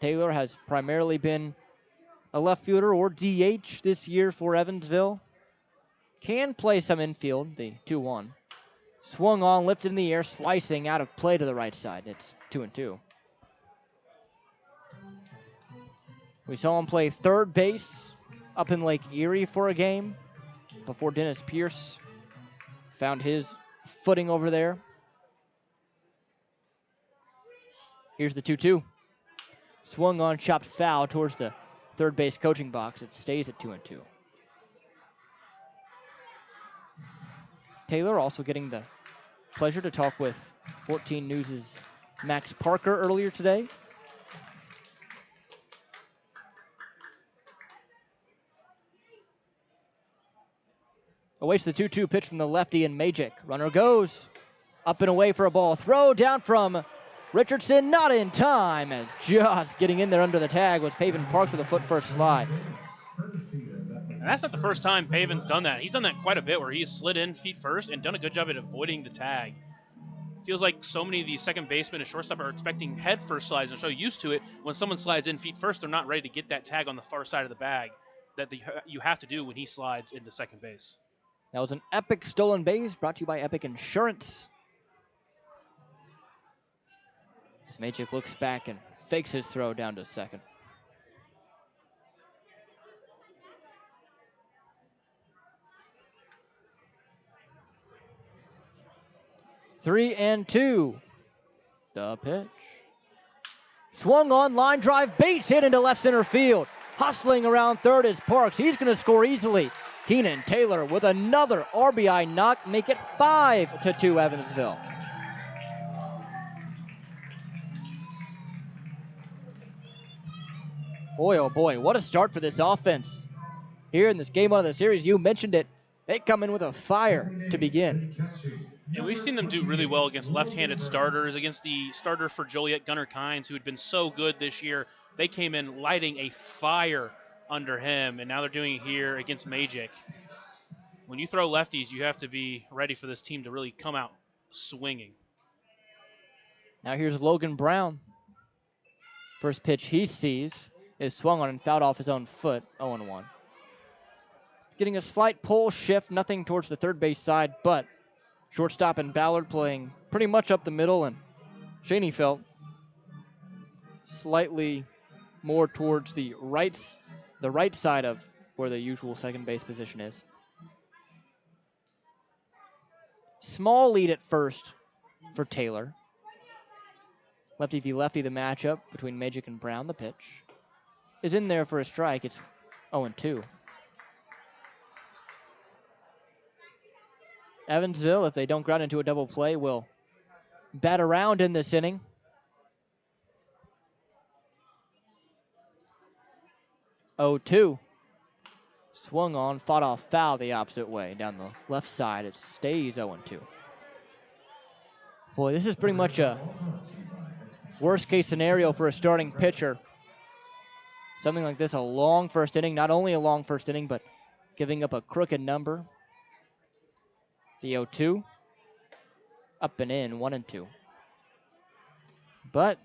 Taylor has primarily been a left fielder or DH this year for Evansville. Can play some infield, the 2-1. Swung on, lifted in the air, slicing out of play to the right side. It's 2-2. We saw him play third base up in Lake Erie for a game before Dennis Pierce found his footing over there. Here's the 2-2. Swung on, chopped foul towards the third base coaching box. It stays at 2-2. Taylor also getting the pleasure to talk with 14 News' Max Parker earlier today. Awaits the 2-2 pitch from the lefty and Magic. Runner goes up and away for a ball. Throw down from Richardson, not in time, as just getting in there under the tag was Paven Parks with a foot first slide. And that's not the first time Paven's done that. He's done that quite a bit where he's slid in feet first and done a good job at avoiding the tag. Feels like so many of these second basemen and shortstop are expecting head first slides and so used to it. When someone slides in feet first, they're not ready to get that tag on the far side of the bag that you have to do when he slides into second base. That was an epic stolen base brought to you by Epic Insurance. As Magic looks back and fakes his throw down to second. Three and two. The pitch. Swung on, line drive, base hit into left center field. Hustling around third is Parks. He's going to score easily. Keenan Taylor with another RBI knock, make it 5-2 Evansville. Boy, oh boy, what a start for this offense. Here in this game one of the series, you mentioned it. They come in with a fire to begin. And we've seen them do really well against left-handed starters, against the starter for Joliet, Gunnar Kynes, who had been so good this year. They came in lighting a fire under him, and now they're doing it here against Magic. When you throw lefties, you have to be ready for this team to really come out swinging. Now here's Logan Brown. First pitch he sees is swung on and fouled off his own foot, 0-1. Getting a slight pull shift, nothing towards the third base side, but shortstop and Ballard playing pretty much up the middle, and Shaney felt slightly more towards the right side of where the usual second base position is. Small lead at first for Taylor. Lefty v lefty, the matchup between Magic and Brown. The pitch is in there for a strike. It's 0-2. Evansville, if they don't ground into a double play, will bat around in this inning. Oh-2. Swung on, fought off foul the opposite way. Down the left side, it stays 0-2. Boy, this is pretty much a worst-case scenario for a starting pitcher. Something like this, a long first inning. Not only a long first inning, but giving up a crooked number. The 0-2. Up and in, 1-2. But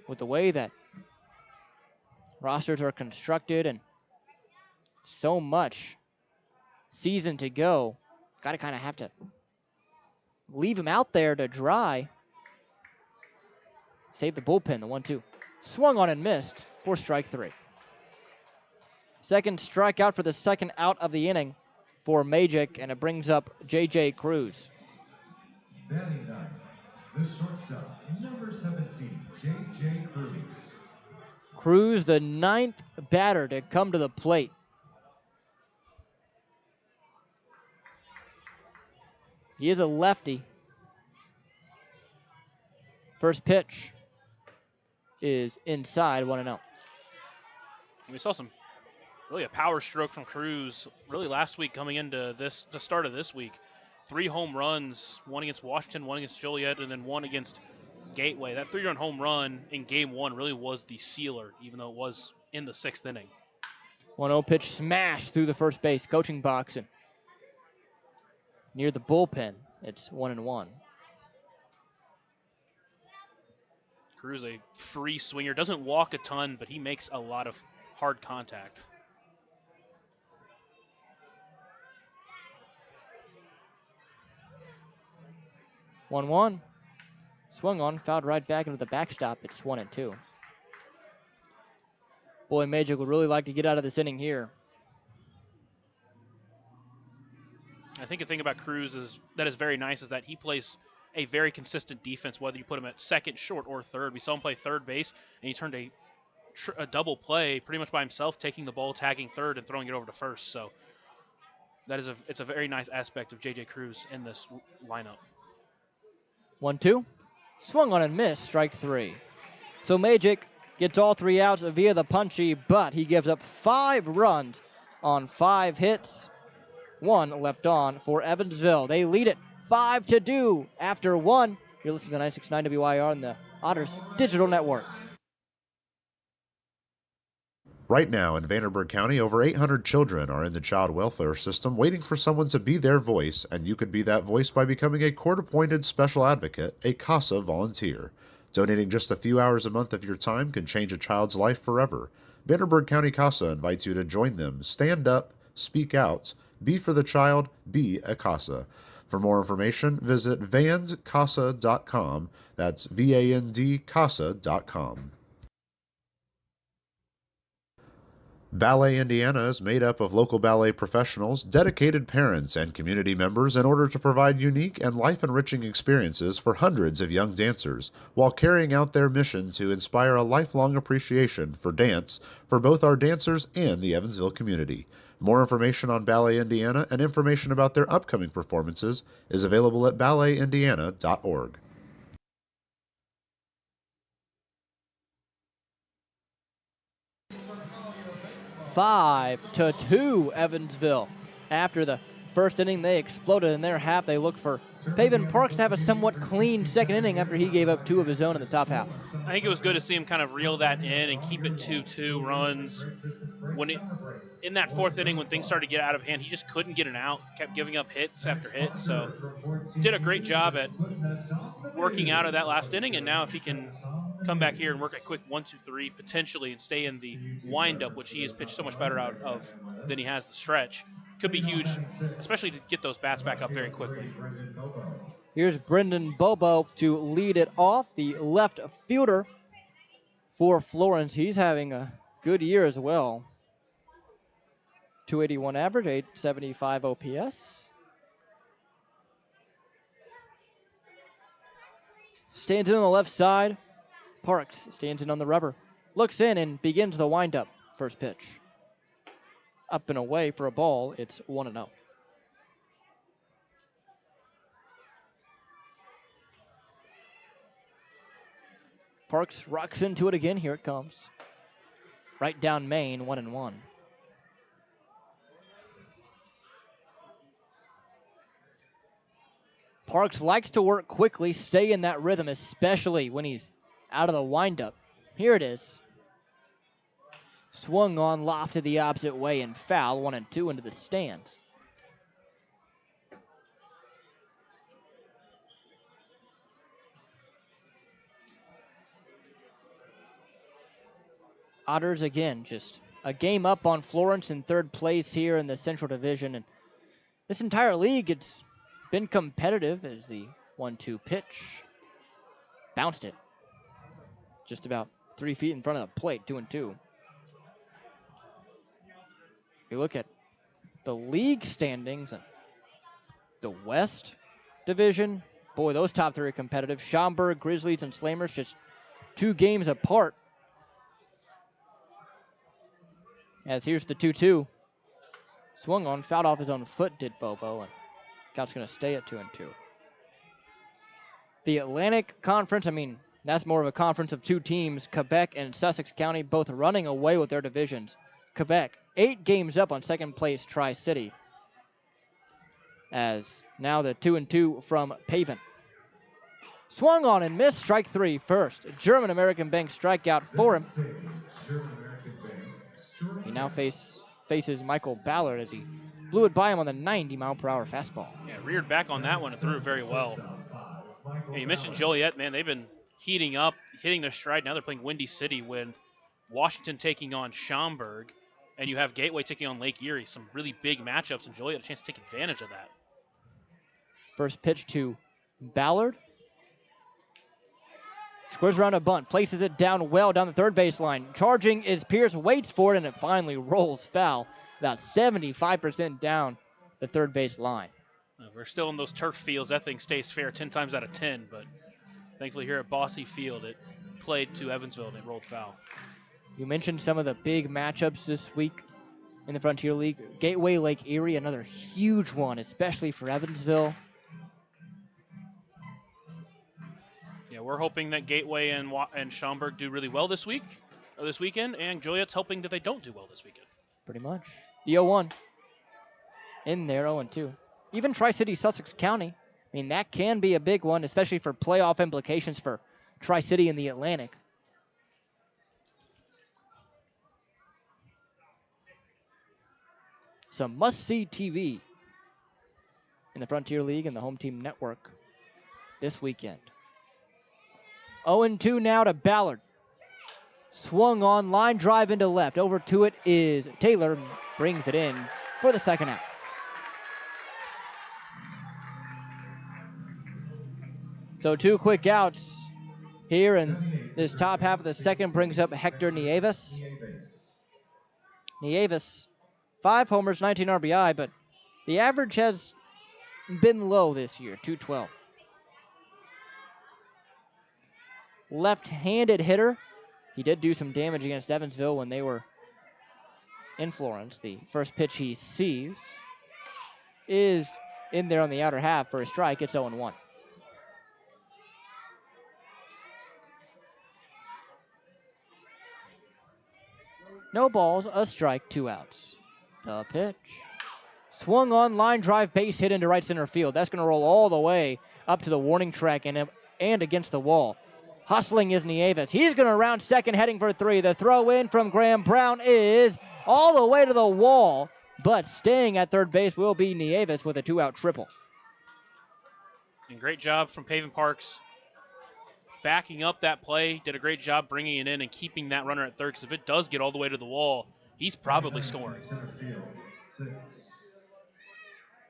with the way that rosters are constructed and so much season to go, got to kind of have to leave him out there to dry. Save the bullpen, the 1-2. Swung on and missed for strike three. Second strikeout for the second out of the inning for Magic, and it brings up J.J. Cruz. Batting ninth, the shortstop, number 17, J.J. Cruz. Cruz, the ninth batter to come to the plate. He is a lefty. First pitch is inside, 1-0. We saw really a power stroke from Cruz really last week coming into the start of this week. 3 home runs, one against Washington, one against Joliet, and then one against Gateway. That 3-run home run in game one really was the sealer, even though it was in the 6th inning. 1-0 pitch smash through the first base coaching box and near the bullpen. It's 1-1. Cruz, a free swinger, doesn't walk a ton, but he makes a lot of hard contact. One. Swung on, fouled right back into the backstop. It's 1-2. Boy, Magic would really like to get out of this inning here. I think the thing about Cruz that is very nice is that he plays a very consistent defense, whether you put him at second, short, or third. We saw him play third base, and he turned a double play pretty much by himself, taking the ball, tagging third, and throwing it over to first. So it's a very nice aspect of J.J. Cruz in this lineup. 1-2. Swung on and missed. Strike 3. So Magic gets all 3 outs via the punchy, but he gives up 5 runs on 5 hits. 1 left on for Evansville. They lead it 5-2 after 1. You're listening to 969 WIR on the Otters Digital Network. Right now in Vanderburgh County, over 800 children are in the child welfare system waiting for someone to be their voice, and you could be that voice by becoming a court-appointed special advocate, a CASA volunteer. Donating just a few hours a month of your time can change a child's life forever. Vanderburgh County CASA invites you to join them. Stand up, speak out, be for the child, be a CASA. For more information, visit vandcasa.com. That's VAND-CASA.com. Ballet Indiana is made up of local ballet professionals, dedicated parents, and community members in order to provide unique and life-enriching experiences for hundreds of young dancers, while carrying out their mission to inspire a lifelong appreciation for dance for both our dancers and the Evansville community. More information on Ballet Indiana and information about their upcoming performances is available at balletindiana.org. 5-2 Evansville. After the first inning, they exploded in their half. They looked for Pavin Parks to have a somewhat clean second inning after he gave up 2 of his own in the top half. I think it was good to see him kind of reel that in and keep it 2-2 runs. In that 4th inning, when things started to get out of hand, he just couldn't get an out, kept giving up hits after hits. So did a great job at working out of that last inning, and now if he can come back here and work a quick 1-2-3 potentially and stay in the windup, which he has pitched so much better out of than he has the stretch, could be huge, especially to get those bats back up very quickly. Here's Brendan Bobo to lead it off, the left fielder for Florence. He's having a good year as well. 281 average, 875 OPS. Stands in on the left side. Parks stands in on the rubber. Looks in and begins the windup. First pitch. Up and away for a ball. It's 1-0. Parks rocks into it again. Here it comes. Right down Main, 1-1. Parks likes to work quickly, stay in that rhythm, especially when he's out of the windup. Here it is. Swung on, lofted the opposite way, and foul. 1-2 into the stands. Otters again, just a game up on Florence in 3rd place here in the Central Division. And this entire league, it's been competitive as the 1-2 pitch. Bounced it. Just about 3 feet in front of the plate, 2-2. You look at the league standings and the West Division. Boy, those top 3 are competitive. Schaumburg, Grizzlies, and Slammers just 2 games apart. As here's the 2-2. Swung on, fouled off his own foot, did Bobo, and Scott's going to stay at 2-2. The Atlantic Conference, I mean, that's more of a conference of 2 teams. Quebec and Sussex County both running away with their divisions. Quebec, 8 games up on 2nd place Tri-City. As now the 2-2 from Pavin. Swung on and missed. Strike 3 first. German American Bank strikeout for him. He now faces Michael Ballard as he blew it by him on the 90-mile-per-hour fastball. Yeah, reared back on that one and threw it very well. Yeah, you mentioned Joliet, man. They've been heating up, hitting their stride. Now they're playing Windy City with Washington taking on Schaumburg, and you have Gateway taking on Lake Erie. Some really big matchups, and Joliet had a chance to take advantage of that. First pitch to Ballard. Squares around a bunt, places it down well down the 3rd baseline. Charging is Pierce, waits for it, and it finally rolls foul. About 75% down the 3rd base line. If we're still in those turf fields, that thing stays fair 10 times out of 10, but thankfully here at Bossy Field, it played to Evansville and it rolled foul. You mentioned some of the big matchups this week. in the Frontier League. Gateway Lake Erie, another huge one, especially for Evansville. Yeah, we're hoping that Gateway and Schaumburg do really well this weekend, and Joliet's hoping that they don't do well this weekend. Pretty much. The 0-1 in there, 0-2. Even Tri-City Sussex County, I mean, that can be a big one, especially for playoff implications for Tri-City in the Atlantic. Some must-see TV in the Frontier League and the Home Team Network this weekend. 0-2 now to Ballard. Swung on, line drive into left. Over to it is Taylor, brings it in for the second out. So 2 quick outs here, and this top half of the second brings up Hector Nieves. Nieves, 5 homers, 19 RBI, but the average has been low this year, 212. Left-handed hitter. He did do some damage against Evansville when they were in Florence. The first pitch he sees is in there on the outer half for a strike. It's 0-1. No balls, a strike, 2 outs. The pitch. Swung on, line drive, base hit into right center field. That's going to roll all the way up to the warning track and against the wall. Hustling is Nieves. He's going to round second, heading for 3. The throw in from Graham Brown is all the way to the wall, but staying at third base will be Nieves with a 2-out triple. And great job from Pavin Parks backing up that play. Did a great job bringing it in and keeping that runner at third, because if it does get all the way to the wall, he's probably scoring. Center field, 6.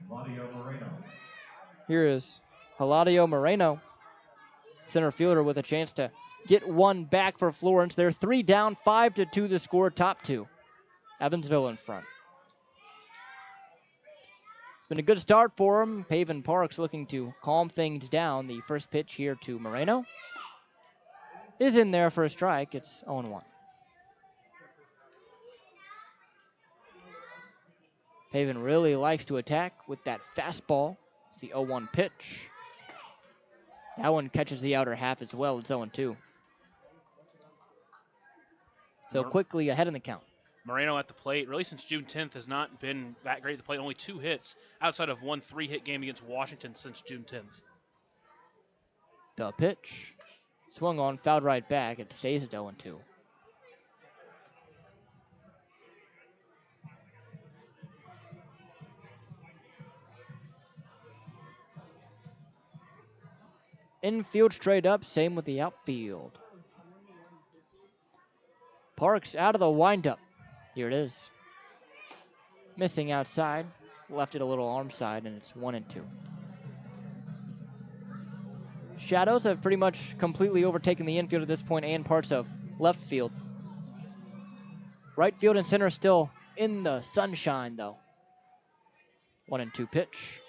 Mario Moreno. Here is Heladio Moreno, center fielder, with a chance to get one back for Florence. They're 3 down, 5-2 the score, top 2. Evansville in front. Been a good start for him. Pavin Parks looking to calm things down. The first pitch here to Moreno is in there for a strike. It's 0-1. Pavin really likes to attack with that fastball. It's the 0-1 pitch. That one catches the outer half as well. It's 0-2. So quickly ahead in the count. Moreno at the plate, really since June 10th, has not been that great at the plate. Only 2 hits outside of one 3-hit game against Washington since June 10th. The pitch. Swung on, fouled right back. It stays at 0-2. Infield straight up, same with the outfield. Parks out of the windup. Here it is. Missing outside. Left it a little arm side, and it's 1-2. Shadows have pretty much completely overtaken the infield at this point and parts of left field. Right field and center still in the sunshine, though. 1-2 pitch.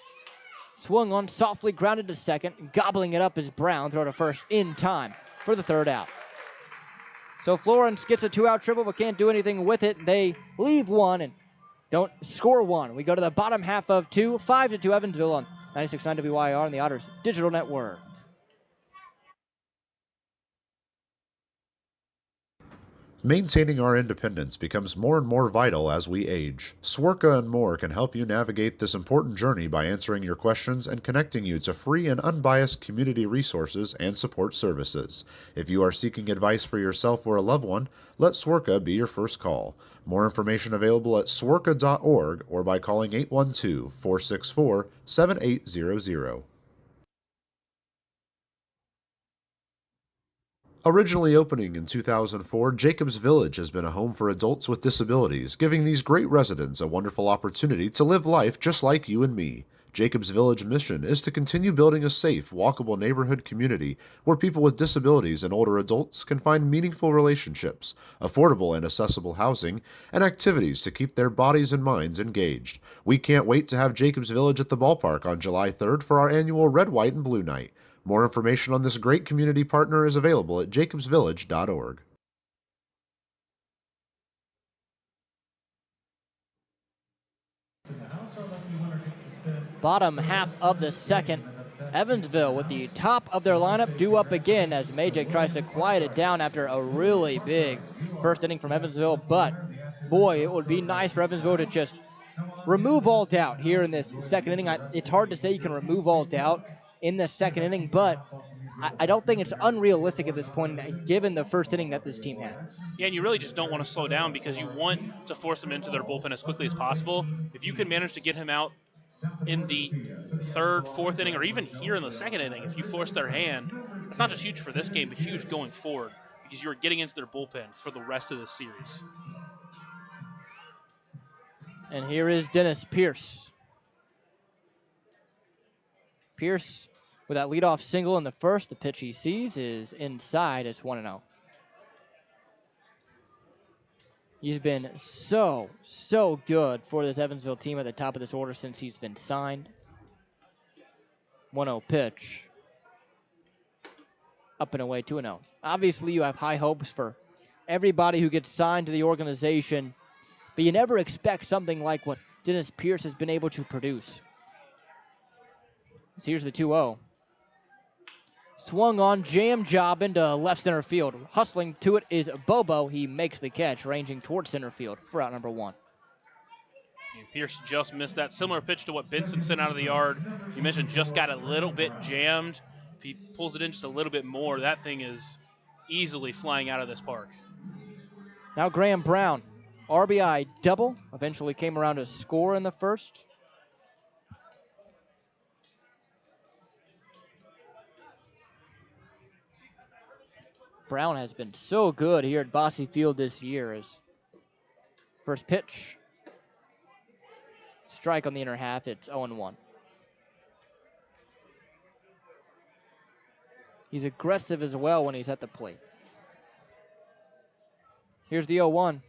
Swung on, softly grounded to second. Gobbling it up is Brown. Throw to first in time for the 3rd out. So Florence gets a 2-out triple but can't do anything with it. They leave 1 and don't score 1. We go to the bottom half of 2. 5-2 Evansville on 96.9 WYR and the Otters Digital Network. Maintaining our independence becomes more and more vital as we age. Swerka and more can help you navigate this important journey by answering your questions and connecting you to free and unbiased community resources and support services. If you are seeking advice for yourself or a loved one, let Swerka be your first call. More information available at swerka.org or by calling 812-464-7800. Originally opening in 2004, Jacobs Village has been a home for adults with disabilities, giving these great residents a wonderful opportunity to live life just like you and me. Jacobs Village mission is to continue building a safe, walkable neighborhood community where people with disabilities and older adults can find meaningful relationships, affordable and accessible housing, and activities to keep their bodies and minds engaged. We can't wait to have Jacobs Village at the ballpark on July 3rd for our annual Red, White, and Blue Night. More information on this great community partner is available at jacobsvillage.org. Bottom half of the second, Evansville with the top of their lineup due up again as Majik tries to quiet it down after a really big first inning from Evansville. But boy, it would be nice for Evansville to just remove all doubt here in this second inning. It's hard to say you can remove all doubt in the second inning, but I don't think it's unrealistic at this point, given the first inning that this team had. Yeah, and you really just don't want to slow down because you want to force them into their bullpen as quickly as possible. If you can manage to get him out in the third, fourth inning, or even here in the second inning, if you force their hand, it's not just huge for this game, but huge going forward because you're getting into their bullpen for the rest of the series. And here is Dennis Pierce. Pierce with that leadoff single in the first. The pitch he sees is inside. It's 1-0. He's been so good for this Evansville team at the top of this order since he's been signed. 1-0 pitch. Up and away, 2-0. Obviously, you have high hopes for everybody who gets signed to the organization, but you never expect something like what Dennis Pierce has been able to produce. So here's the 2-0. Swung on, jam job into left center field. Hustling to it is Bobo. He makes the catch, ranging towards center field for out number 1. And Pierce just missed that similar pitch to what Benson sent out of the yard. You mentioned just got a little bit jammed. If he pulls it in just a little bit more, that thing is easily flying out of this park. Now Graham Brown, RBI double. Eventually came around to score in the first. Brown has been so good here at Bosse Field this year. As first pitch, strike on the inner half, it's 0-1. He's aggressive as well when he's at the plate. Here's the 0-1.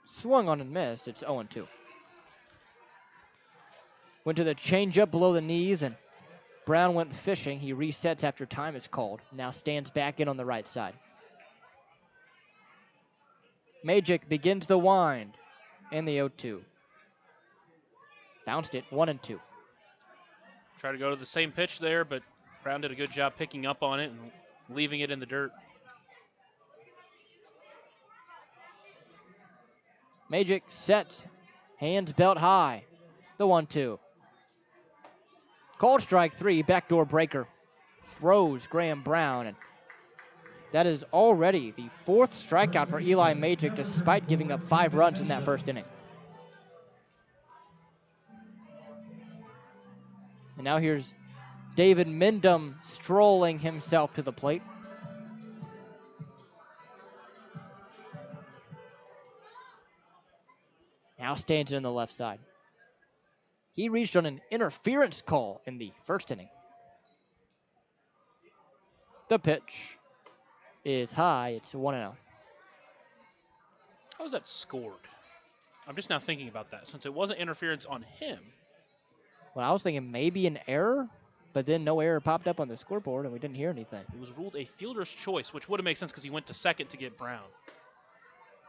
Swung on and missed, it's 0-2. Went to the changeup below the knees, and Brown went fishing. He resets after time is called. Now stands back in on the right side. Majik begins the wind and the 0-2. Bounced it, 1-2. Try to go to the same pitch there, but Brown did a good job picking up on it and leaving it in the dirt. Majik sets, hands belt high. The 1-2. Called strike 3, backdoor breaker. Throws Graham Brown, and that is already the 4th strikeout for Eli Majik, despite giving up 5 runs in that first inning. And now here's David Mindom strolling himself to the plate. Now stands in the left side. He reached on an interference call in the first inning. The pitch is high. It's 1-0. How was that scored? I'm just now thinking about that, since it wasn't interference on him. Well, I was thinking maybe an error, but then no error popped up on the scoreboard, and we didn't hear anything. It was ruled a fielder's choice, which would have made sense because he went to second to get Brown.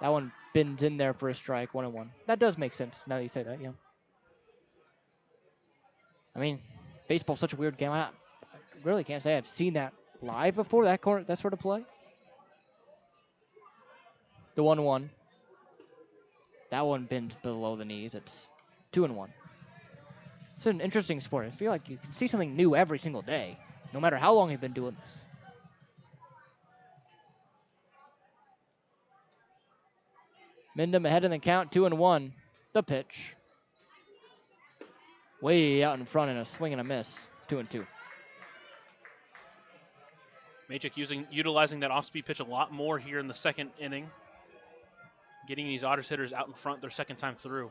That one bends in there for a strike, 1-1. That does make sense now that you say that, yeah. I mean, baseball's such a weird game. I really can't say I've seen that live before, that sort of play. The 1-1. That one bends below the knees. It's 2-1. It's an interesting sport. I feel like you can see something new every single day, no matter how long you've been doing this. Mindom ahead in the count, 2-1. The pitch. Way out in front and a swing and a miss, 2-2. Majik utilizing that off-speed pitch a lot more here in the second inning, getting these Otters hitters out in front their second time through.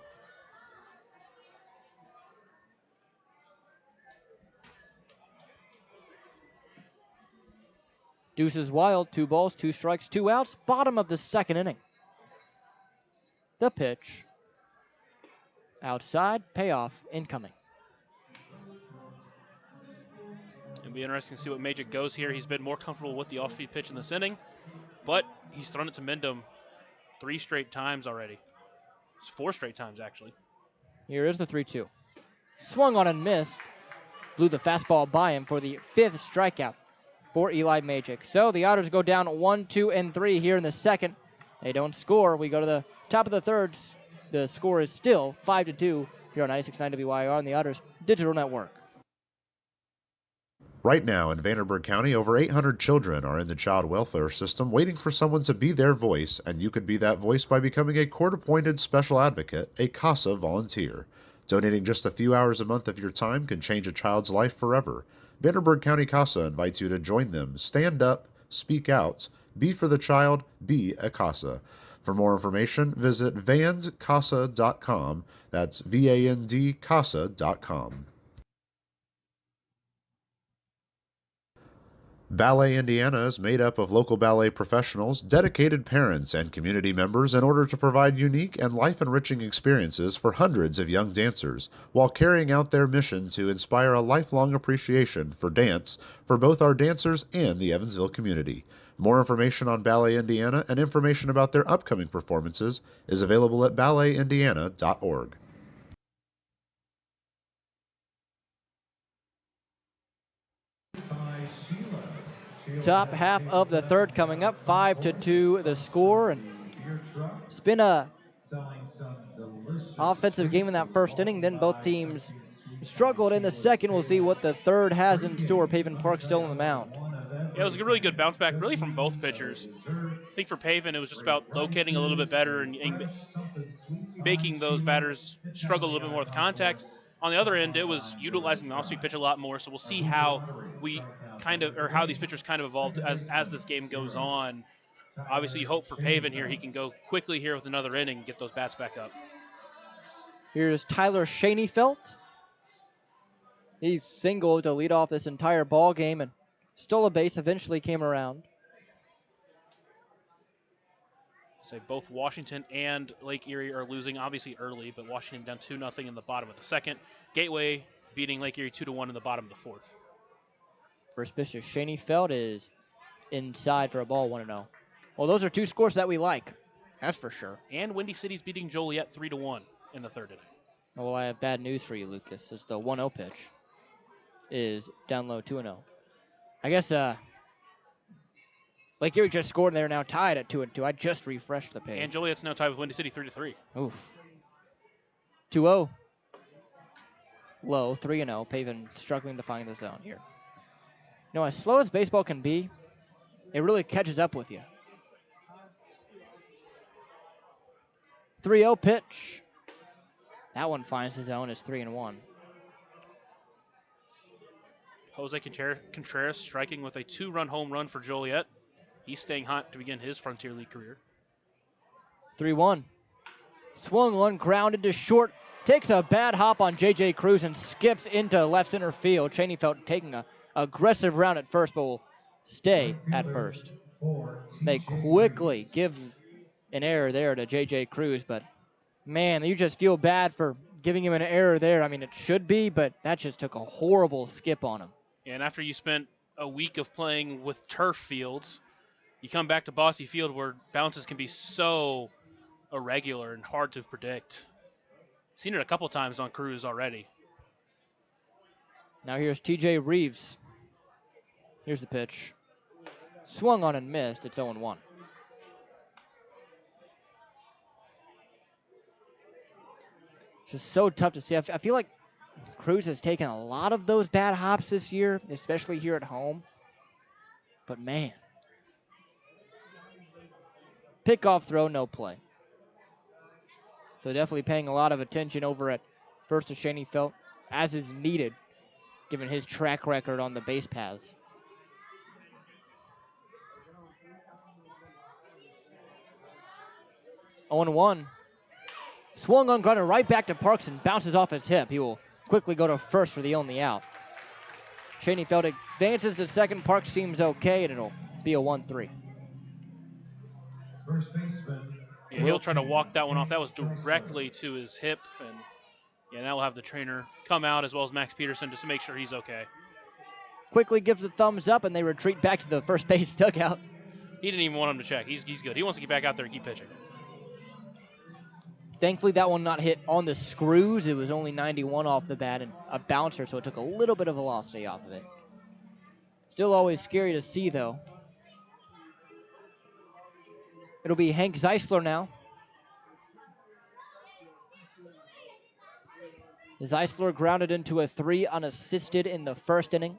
Deuces wild, 2 balls, 2 strikes, 2 outs, bottom of the second inning. The pitch. Outside, payoff, incoming. It'll be interesting to see what Majik goes here. He's been more comfortable with the off-speed pitch in this inning, but he's thrown it to Mindom 3 straight times already. It's 4 straight times, actually. Here is the 3-2. Swung on and missed. Flew the fastball by him for the 5th strikeout for Eli Majik. So the Otters go down 1, 2, and 3 here in the second. They don't score. We go to the top of the third. The score is still 5-2 here on 96.9 WYR on the Otters Digital Network. Right now in Vanderburgh County, over 800 children are in the child welfare system waiting for someone to be their voice, and you could be that voice by becoming a court-appointed special advocate, a CASA volunteer. Donating just a few hours a month of your time can change a child's life forever. Vanderburgh County CASA invites you to join them. Stand up, speak out, be for the child, be a CASA. For more information, visit vandcasa.com. That's VAND CASA.com. Ballet Indiana is made up of local ballet professionals, dedicated parents, and community members in order to provide unique and life-enriching experiences for hundreds of young dancers, while carrying out their mission to inspire a lifelong appreciation for dance for both our dancers and the Evansville community. More information on Ballet Indiana and information about their upcoming performances is available at balletindiana.org. Top half of the third coming up, 5-2 the score, and it's been a offensive game in that first inning. Then both teams struggled in the second. We'll see what the third has in store. Pavin Park still on the mound. Yeah, it was a really good bounce back, really from both pitchers. I think for Pavin, it was just about locating a little bit better and making those batters struggle a little bit more with contact. On the other end, it was utilizing the off-speed pitch a lot more. So we'll see how how these pitchers kind of evolved as this game goes on. Obviously, you hope for Pavin here. He can go quickly here with another inning and get those bats back up. Here's Tyler Schoenfeld. He's singled to lead off this entire ball game and stole a base, eventually came around. Say both Washington and Lake Erie are losing, obviously early, but Washington down 2-0 in the bottom of the second. Gateway beating Lake Erie 2-1 in the bottom of the fourth. First pitch to Schoenfeld is inside for a ball, 1-0. Well, those are two scores that we like. That's for sure. And Windy City's beating Joliet 3-1 in the third inning. Well, I have bad news for you, Lucas. It's the 1-0 pitch is down low, 2-0. I guess Lake Erie just scored and they're now tied at 2-2. I just refreshed the page. And Joliet's now tied with Windy City 3-3. Oof. 2-0. Low, 3-0. Pavin struggling to find the zone here. You know, as slow as baseball can be, it really catches up with you. 3-0 pitch. That one finds the zone. It's 3-1. Jose Contreras striking with a 2-run home run for Joliet. He's staying hot to begin his Frontier League career. 3-1. Swung one, grounded to short. Takes a bad hop on J.J. Cruz and skips into left center field. Schoenfeld taking a aggressive round at first, but will stay at first. They quickly give an error there to J.J. Cruz, but man, you just feel bad for giving him an error there. I mean, it should be, but that just took a horrible skip on him. And after you spent a week of playing with turf fields, you come back to Bossy Field where bounces can be so irregular and hard to predict. Seen it a couple times on Cruz already. Now here's T.J. Reeves. Here's the pitch. Swung on and missed. It's 0-1. Just so tough to see. I feel like Cruz has taken a lot of those bad hops this year, especially here at home. But man. Pickoff throw, no play. So definitely paying a lot of attention over at first to Schoenfeld, as is needed, given his track record on the base paths. Oh, 0-1. Swung on, grounded right back to Parks and bounces off his hip. He will quickly go to first for the only out. Schoenfeld advances to second. Parks seems okay, and it'll be a 1-3. First baseman. Yeah, he'll try to walk that one off. That was directly to his hip, and now we'll have the trainer come out as well as Max Peterson just to make sure he's okay. Quickly gives the thumbs up, and they retreat back to the first base dugout. He didn't even want him to check. He's good. He wants to get back out there and keep pitching. Thankfully, that one not hit on the screws. It was only 91 off the bat and a bouncer, so it took a little bit of velocity off of it. Still always scary to see, though. It'll be Hank Zeisler now. Zeisler grounded into a 3 unassisted in the first inning.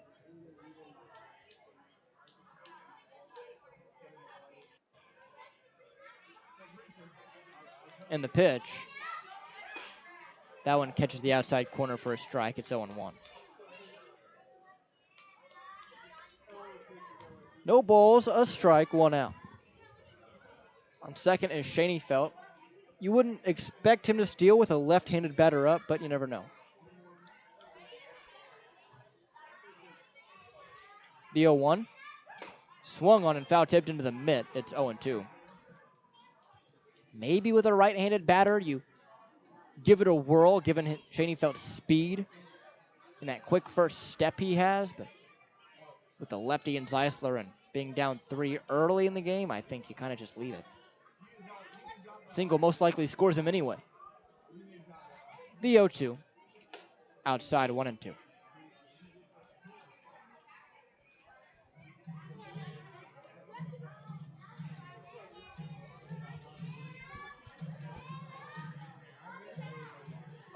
And the pitch. That one catches the outside corner for a strike. It's 0-1. No balls, a strike, 1 out. On second is Schoenfeld. You wouldn't expect him to steal with a left-handed batter up, but you never know. The 0-1. Swung on and foul tipped into the mitt. It's 0-2. Maybe with a right-handed batter, you give it a whirl, given Schoenfeld's speed and that quick first step he has. But with the lefty and Zeisler and being down 3 early in the game, I think you kind of just leave it. Single most likely scores him anyway. The 0-2. Outside 1-2.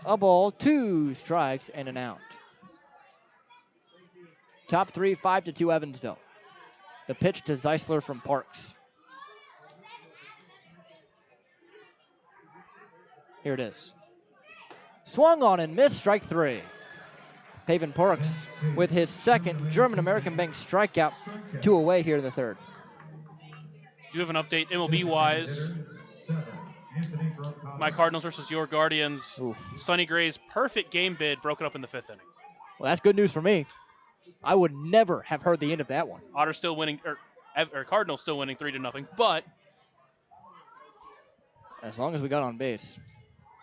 A ball, 2 strikes, and an out. Top 3, 5-2 Evansville. The pitch to Zeisler from Parks. Here it is. Swung on and missed, strike 3. Paven Parks with his second German-American Bank strikeout, 2 away here in the third. Do you have an update MLB-wise? My Cardinals versus your Guardians. Oof. Sonny Gray's perfect game bid broken up in the 5th inning. Well, that's good news for me. I would never have heard the end of that one. Otters still winning, or Cardinals still winning 3-0, but As long as we got on base,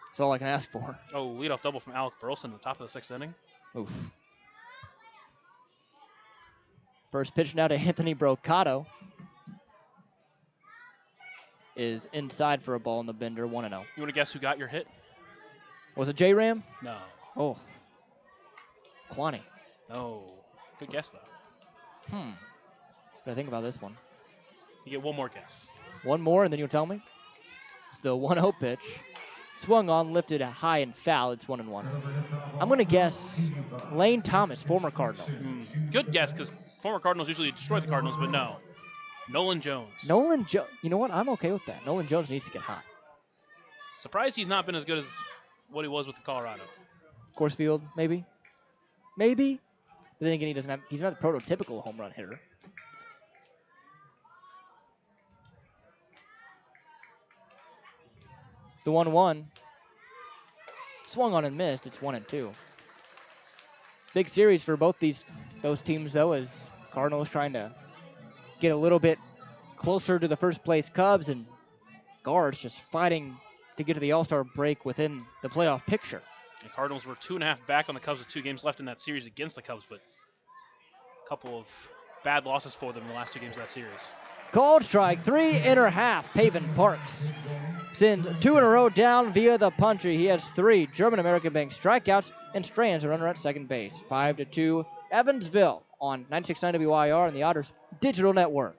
that's all I can ask for. oh, leadoff double from Alec Burleson at the top of the 6th inning. Oof. First pitch now to Anthony Brocato is inside for a ball in the bender, 1-0. You want to guess who got your hit? Was it J-Ram? No. Oh. Kwani. No. Good guess, though. What do I think about this one? You get one more guess. One more, and then you'll tell me? It's the 1-0 pitch. Swung on, lifted high and foul. It's 1-1. I'm going to guess Lane Thomas, former Cardinal. Good guess, because former Cardinals usually destroy the Cardinals, but no. Nolan Jones. Nolan Jones. You know what? I'm okay with that. Nolan Jones needs to get hot. Surprised he's not been as good as what he was with Colorado. Coors Field, maybe? Maybe? But then again, he's not the prototypical home run hitter. The 1-1. Swung on and missed. It's 1-2. Big series for both those teams, though, as Cardinals trying to get a little bit closer to the first place Cubs, and Guards just fighting to get to the All-Star break within the playoff picture. The Cardinals were 2.5 back on the Cubs with 2 games left in that series against the Cubs, but a couple of bad losses for them in the last 2 games of that series. Called strike, 3.5. Paven Parks sends 2 in a row down via the puncher. He has 3 German-American Bank strikeouts and strands a runner at second base. 5-2 Evansville on 96.9 WIR and the Otters Digital Network.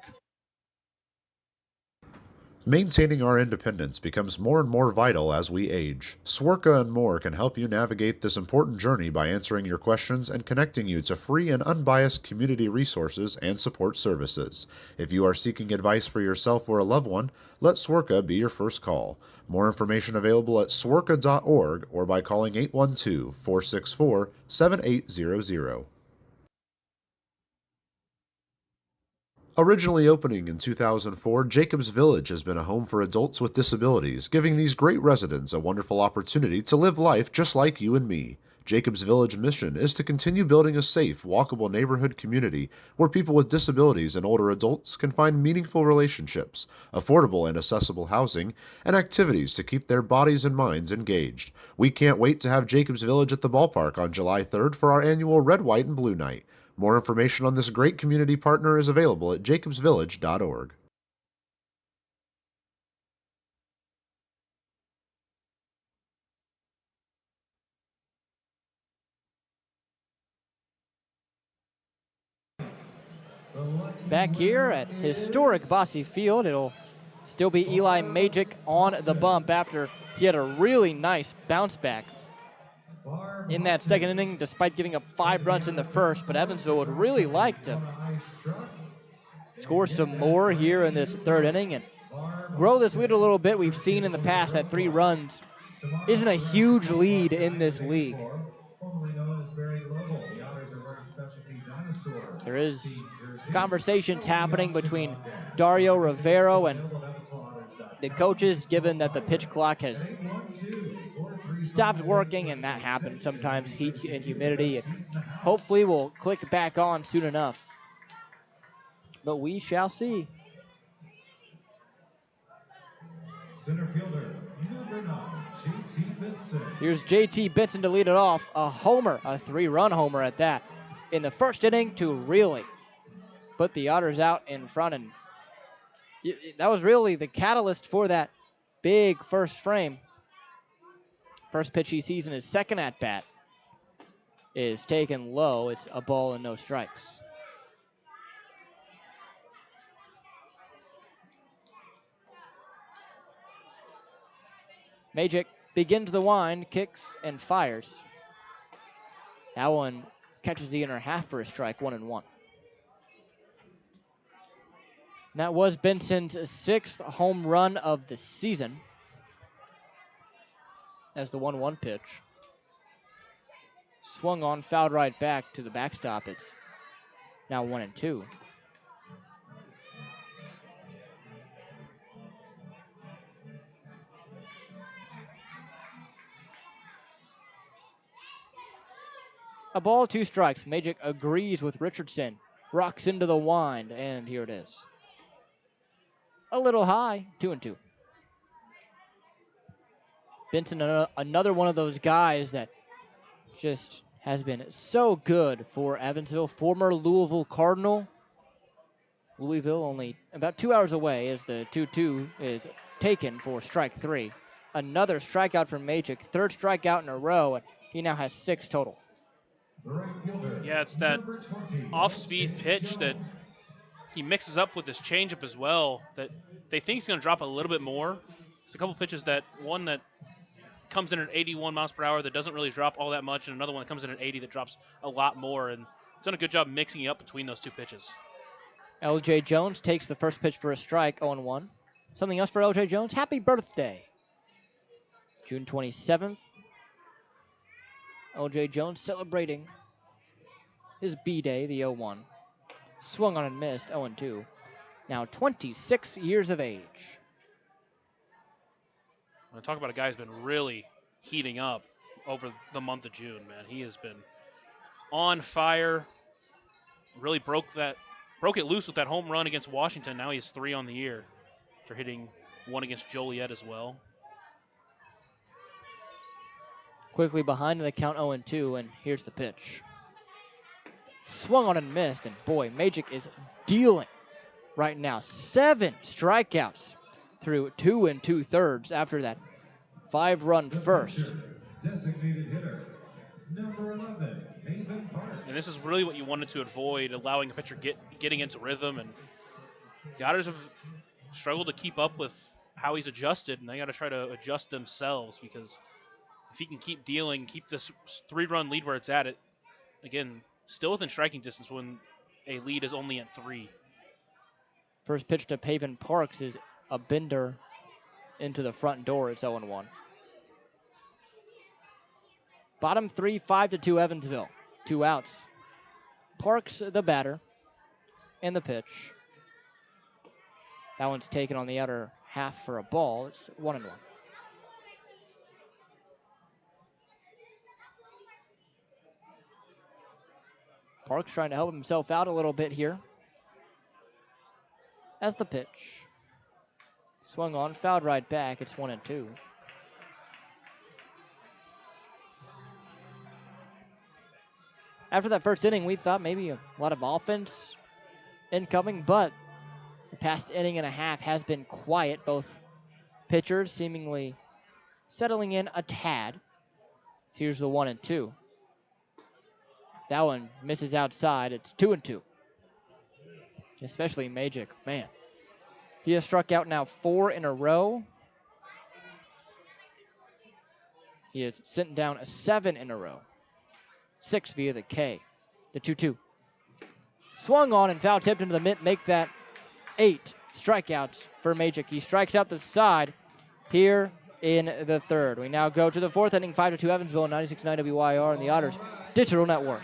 Maintaining our independence becomes more and more vital as we age. Swerka and More can help you navigate this important journey by answering your questions and connecting you to free and unbiased community resources and support services. If you are seeking advice for yourself or a loved one, let Swerka be your first call. More information available at swerka.org or by calling 812-464-7800. Originally opening in 2004, Jacobs Village has been a home for adults with disabilities, giving these great residents a wonderful opportunity to live life just like you and me. Jacobs Village mission is to continue building a safe, walkable neighborhood community where people with disabilities and older adults can find meaningful relationships, affordable and accessible housing, and activities to keep their bodies and minds engaged. We can't wait to have Jacobs Village at the ballpark on July 3rd for our annual Red, White, and Blue Night. More information on this great community partner is available at jacobsvillage.org. Back here at historic Bossy Field, it'll still be Eli Majic on the bump after he had a really nice bounce back in that second inning, despite giving up 5 runs in the first. But Evansville would really like to score some more here in this third inning and grow this lead a little bit. We've seen in the past that 3 runs isn't a huge lead in this league. There is conversations happening between Dario Rivero and the coaches, given that the pitch clock has stopped working, and that happens sometimes, heat and humidity. And hopefully we'll click back on soon enough. But we shall see. Center fielder, number 9, J.T. Benson. Here's J.T. Benson to lead it off. A homer, a 3-run homer at that, in the first inning to really put the Otters out in front. And that was really the catalyst for that big first frame. First pitch he sees in his second at-bat is taken low. It's a ball and no strikes. Majic begins the wind, kicks and fires. That one catches the inner half for a strike, 1-1. That was Benson's 6th home run of the season. As the 1-1 pitch. Swung on, fouled right back to the backstop. It's now 1-2. A ball, 2 strikes. Majic agrees with Richardson. Rocks into the wind, and here it is. A little high, 2-2. Benson, another one of those guys that just has been so good for Evansville. Former Louisville Cardinal. Louisville only about 2 hours away as the 2-2 is taken for strike 3. Another strikeout from Majic, 3rd strikeout in a row, and he now has 6 total. Yeah, it's that off-speed pitch that he mixes up with his changeup as well that they think he's going to drop a little bit more. There's a couple pitches one that comes in at 81 miles per hour that doesn't really drop all that much, and another one that comes in at 80 that drops a lot more, and he's done a good job mixing up between those 2 pitches. L.J. Jones takes the first pitch for a strike, 0-1. Something else for L.J. Jones? Happy birthday. June 27th. L.J. Jones celebrating his B-Day, the 0-1. Swung on and missed, 0-2. Now 26 years of age. I'm going to talk about a guy who's been really heating up over the month of June, man. He has been on fire. Really broke it loose with that home run against Washington. Now he has 3 on the year after hitting 1 against Joliet as well. Quickly behind in the count, 0-2, and here's the pitch. Swung on and missed, and boy, Majic is dealing right now. 7 strikeouts through 2 2/3 after that 5-run first. Designated hitter, number 11, Haven Park. And this is really what you wanted to avoid, allowing a pitcher getting into rhythm. And the Otters have struggled to keep up with how he's adjusted, and they got to try to adjust themselves, because if he can keep dealing, keep this 3-run lead where it's at, it again still within striking distance when a lead is only at 3. First pitch to Paven Parks is a bender into the front door. It's 0-1. Bottom 3, 5-2 Evansville. 2 outs. Parks the batter and the pitch. That one's taken on the outer half for a ball. It's 1-1. Parks trying to help himself out a little bit here. As the pitch. Swung on, fouled right back. It's 1-2. After that first inning, we thought maybe a lot of offense incoming, but the past inning and a half has been quiet. Both pitchers seemingly settling in a tad. So here's the 1-2. That one misses outside. It's 2-2. especially Magic. Man, he has struck out now 4 in a row. He has sent down 7 in a row. 6 via the K. The 2-2. Swung on and foul tipped into the mitt, make that 8 strikeouts for Magic. He strikes out the side here in the third. We now go to the fourth inning, 5-2 Evansville, 96.9 WYR and the Otters Digital Network.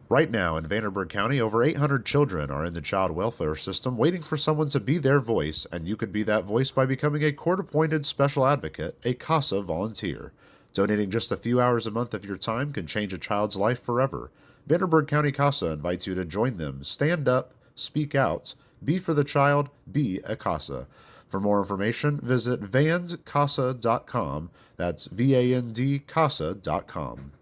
Right now in Vanderburgh County, over 800 children are in the child welfare system waiting for someone to be their voice, and you could be that voice by becoming a court-appointed special advocate, a CASA volunteer. Donating just a few hours a month of your time can change a child's life forever. Vanderburgh County CASA invites you to join them. Stand up, speak out, be for the child, be a CASA. For more information, visit vandcasa.com. That's VAND CASA.com.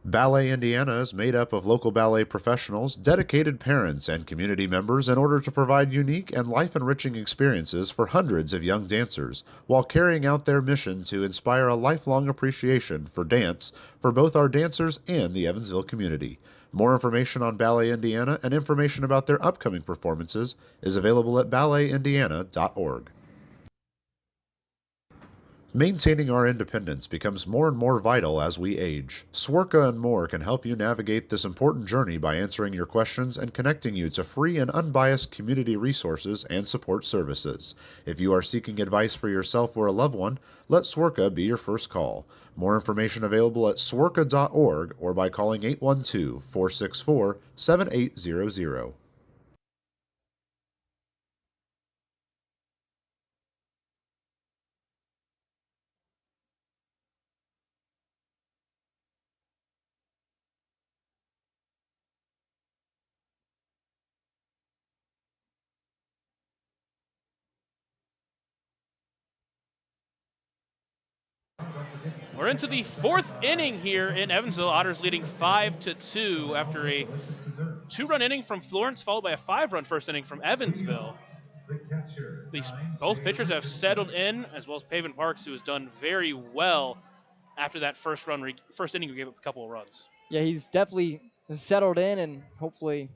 Ballet Indiana is made up of local ballet professionals, dedicated parents, and community members in order to provide unique and life-enriching experiences for hundreds of young dancers, while carrying out their mission to inspire a lifelong appreciation for dance for both our dancers and the Evansville community. More information on Ballet Indiana and information about their upcoming performances is available at balletindiana.org. Maintaining our independence becomes more and more vital as we age. Swerka and More can help you navigate this important journey by answering your questions and connecting you to free and unbiased community resources and support services. If you are seeking advice for yourself or a loved one, let Swerka be your first call. More information available at swerka.org or by calling 812-464-7800. We're into the fourth inning here in Evansville. Otters leading 5-2 after a 2-run inning from Florence, followed by a 5-run first inning from Evansville. Both pitchers have settled in, as well as Pavin Parks, who has done very well after that first inning. We gave up a couple of runs. Yeah, he's definitely settled in, and hopefully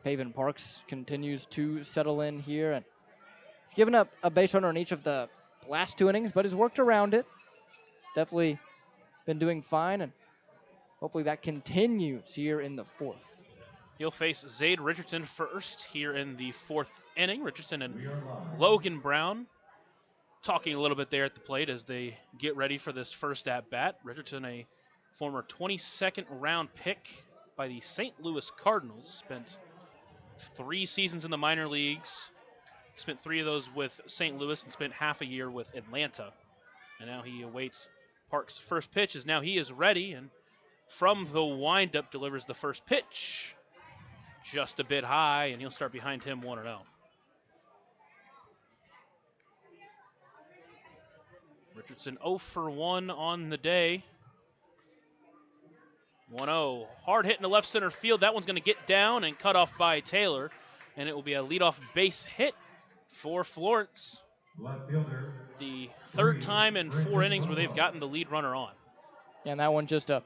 Pavin Parks continues to settle in here. And he's given up a base runner in each of the last 2 innings, but has worked around it. He's definitely been doing fine, and hopefully that continues here in the fourth. He'll face Zade Richardson first here in the fourth inning. Richardson and Logan Brown talking a little bit there at the plate as they get ready for this first at-bat. Richardson, a former 22nd round pick by the St. Louis Cardinals, spent 3 seasons in the minor leagues, spent 3 of those with St. Louis, and spent half a year with Atlanta. And now he awaits Parks' first pitch, as now he is ready, and from the windup delivers the first pitch. Just a bit high, and he'll start behind him 1-0. Richardson 0 for 1 on the day. 1-0. Hard hit in the left center field. That one's going to get down and cut off by Taylor, and it will be a leadoff base hit for Florence. The third time in 4 innings where they've gotten the lead runner on. Yeah, and that one just a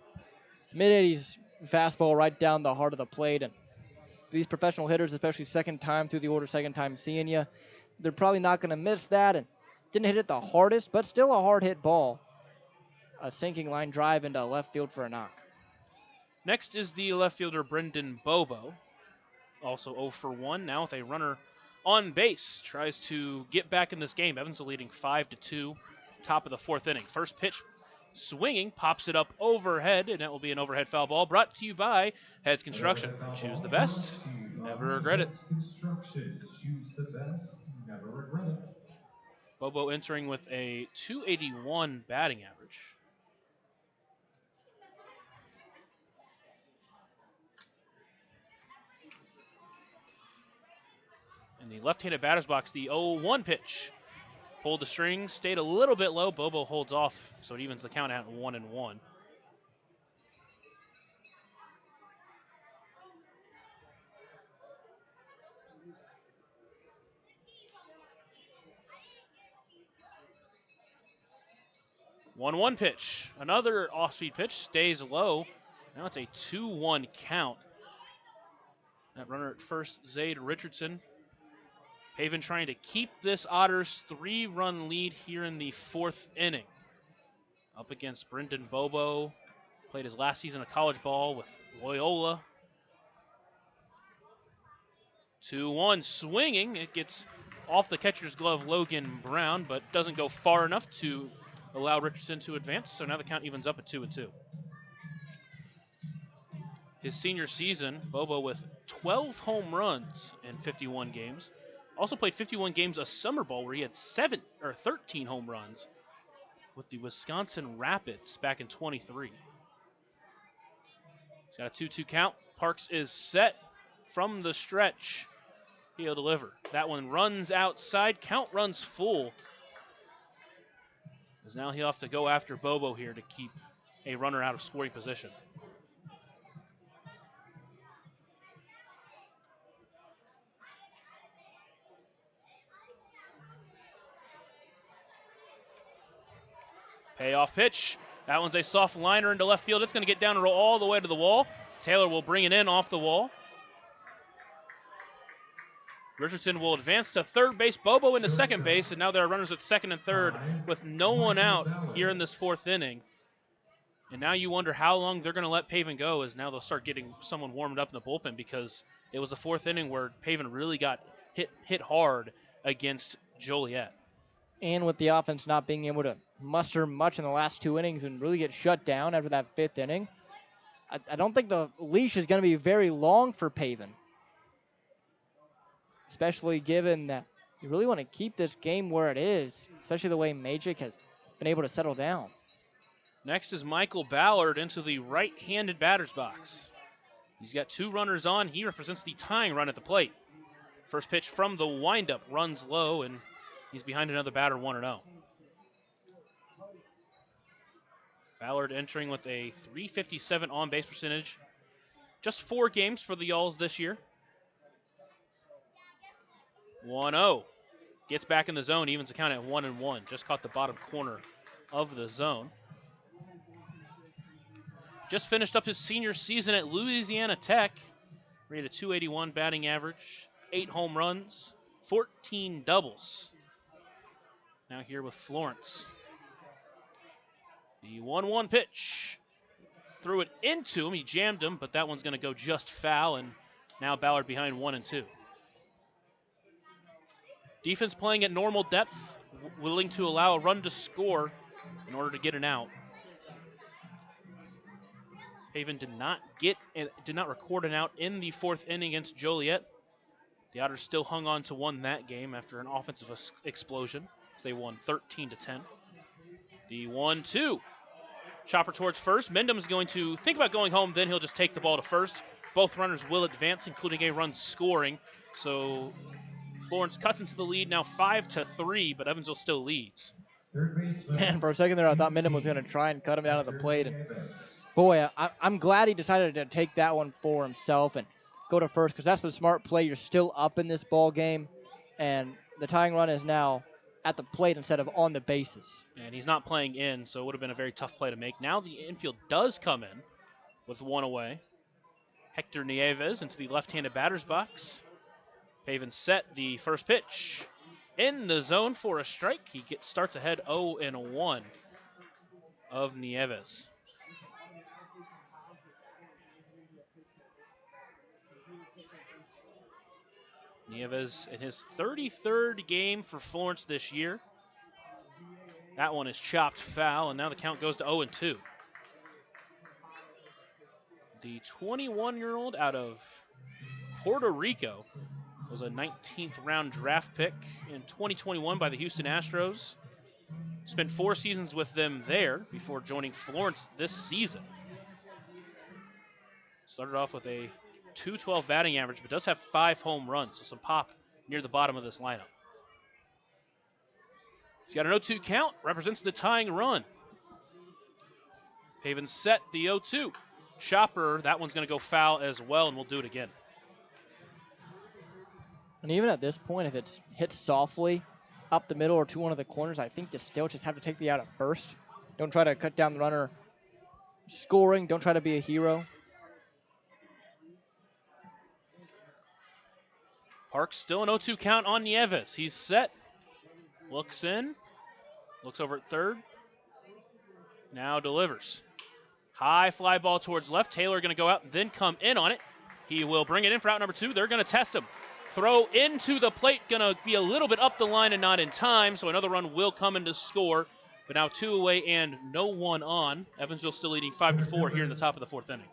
mid-80s fastball right down the heart of the plate. And these professional hitters, especially second time through the order, second time seeing you, they're probably not going to miss that. And didn't hit it the hardest, but still a hard hit ball. A sinking line drive into left field for a knock. Next is the left fielder Brendan Bobo, also 0 for 1, now with a runner on base. Tries to get back in this game. Evansville leading 5-2, top of the fourth inning. First pitch swinging, pops it up overhead, and it will be an overhead foul ball. Brought to you by Heads Construction. Choose the best, never regret it. Choose the best, never regret it. Bobo entering with a .281 batting average. In the left-handed batter's box, the 0-1 pitch. Pulled the string, stayed a little bit low. Bobo holds off, so it evens the count at 1-1. 1-1 pitch. Another off-speed pitch, stays low. Now it's a 2-1 count. That runner at first, Zayd Richardson. Paven trying to keep this Otters 3-run lead here in the 4th inning. Up against Brendan Bobo. Played his last season of college ball with Loyola. 2-1 swinging. It gets off the catcher's glove, Logan Brown, but doesn't go far enough to allow Richardson to advance. So now the count evens up at 2-2. His senior season, Bobo with 12 home runs in 51 games. Also played 51 games of summer ball where he had 13 home runs with the Wisconsin Rapids back in 23. He's got a 2-2 count. Parks is set from the stretch. He'll deliver. That one runs outside. Count runs full. As now he'll have to go after Bobo here to keep a runner out of scoring position. Payoff pitch. That one's a soft liner into left field. It's going to get down and roll all the way to the wall. Taylor will bring it in off the wall. Richardson will advance to third base, Bobo into second base, and now there are runners at second and third with no one out here in this 4th inning. And now you wonder how long they're going to let Paven go, as now they'll start getting someone warmed up in the bullpen, because it was the 4th inning where Paven really got hit hard against Joliet. And with the offense not being able to muster much in the last 2 innings and really get shut down after that 5th inning, I don't think the leash is going to be very long for Paven. Especially given that you really want to keep this game where it is, especially the way Magic has been able to settle down. Next is Michael Ballard into the right-handed batter's box. He's got 2 runners on. He represents the tying run at the plate. First pitch from the windup runs low, and he's behind another batter 1-0. Ballard entering with a .357 on-base percentage. Just 4 games for the Y'alls this year. 1-0. Gets back in the zone, evens the count at 1-1. Just caught the bottom corner of the zone. Just finished up his senior season at Louisiana Tech. Rated .281 batting average, 8 home runs, 14 doubles. Now here with Florence. The 1-1 pitch. Threw it into him, he jammed him, but that one's going to go just foul, and now Ballard behind 1-2. Defense playing at normal depth, willing to allow a run to score in order to get an out. Paven did not record an out in the 4th inning against Joliet. The Otters still hung on to win that game after an offensive explosion. So they won 13-10. The 1-2. Chopper towards first. Mendham is going to think about going home, then he'll just take the ball to first. Both runners will advance, including a run scoring. So Florence cuts into the lead now 5-3, but Evansville still leads. Man, for a second there, I thought Mendham was going to try and cut him down at the plate. And boy, I'm glad he decided to take that one for himself and go to first, because that's the smart play. You're still up in this ball game, and the tying run is now at the plate instead of on the bases. And he's not playing in, so it would have been a very tough play to make. Now the infield does come in with 1 away. Hector Nieves into the left-handed batter's box. Paven set the first pitch in the zone for a strike. He starts ahead 0-1 of Nieves. Nieves in his 33rd game for Florence this year. That one is chopped foul, and now the count goes to 0-2. The 21-year-old out of Puerto Rico was a 19th round draft pick in 2021 by the Houston Astros. Spent 4 seasons with them there before joining Florence this season. Started off with a .212 batting average, but does have 5 home runs, so some pop near the bottom of this lineup. He's got an 0-2 count, represents the tying run. Paven set the 0-2. Chopper, that one's going to go foul as well, and we'll do it again. And even at this point, if it's hit softly up the middle or to one of the corners, I think you still just have to take the out at first. Don't try to cut down the runner scoring. Don't try to be a hero. Parks still an 0-2 count on Nieves. He's set. Looks in. Looks over at third. Now delivers. High fly ball towards left. Taylor going to go out, then come in on it. He will bring it in for out number 2. They're going to test him. Throw into the plate. Going to be a little bit up the line and not in time, so another run will come in to score. But now 2 away and no one on. Evansville still leading 5-4 here in the top of the 4th inning.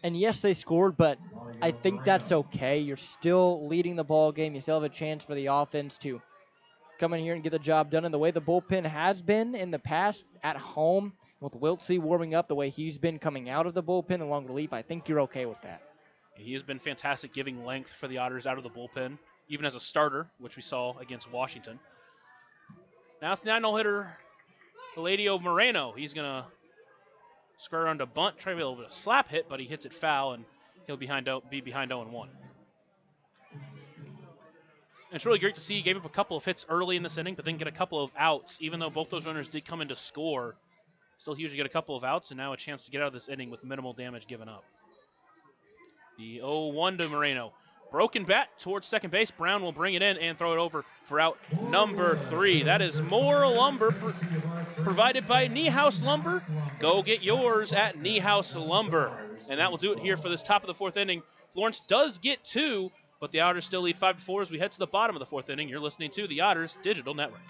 And yes, they scored, but I think that's okay. You're still leading the ball game. You still have a chance for the offense to come in here and get the job done. And the way the bullpen has been in the past at home, with Wiltsey warming up the way he's been coming out of the bullpen along relief, I think you're okay with that. He has been fantastic giving length for the Otters out of the bullpen, even as a starter, which we saw against Washington. Now it's the 9-0 hitter, Eladio Moreno. He's going to square around a bunt, try to be a little bit of slap hit, but he hits it foul, and he'll be behind 0-1. And it's really great to see he gave up a couple of hits early in this inning, but then get a couple of outs. Even though both those runners did come in to score, still he usually get a couple of outs, and now a chance to get out of this inning with minimal damage given up. The 0-1 to Moreno. Broken bat towards second base. Brown will bring it in and throw it over for out number 3. That is more lumber provided by Niehaus Lumber. Go get yours at Niehaus Lumber. And that will do it here for this top of the 4th inning. Florence does get 2, but the Otters still lead 5-4 as we head to the bottom of the 4th inning. You're listening to the Otters Digital Network.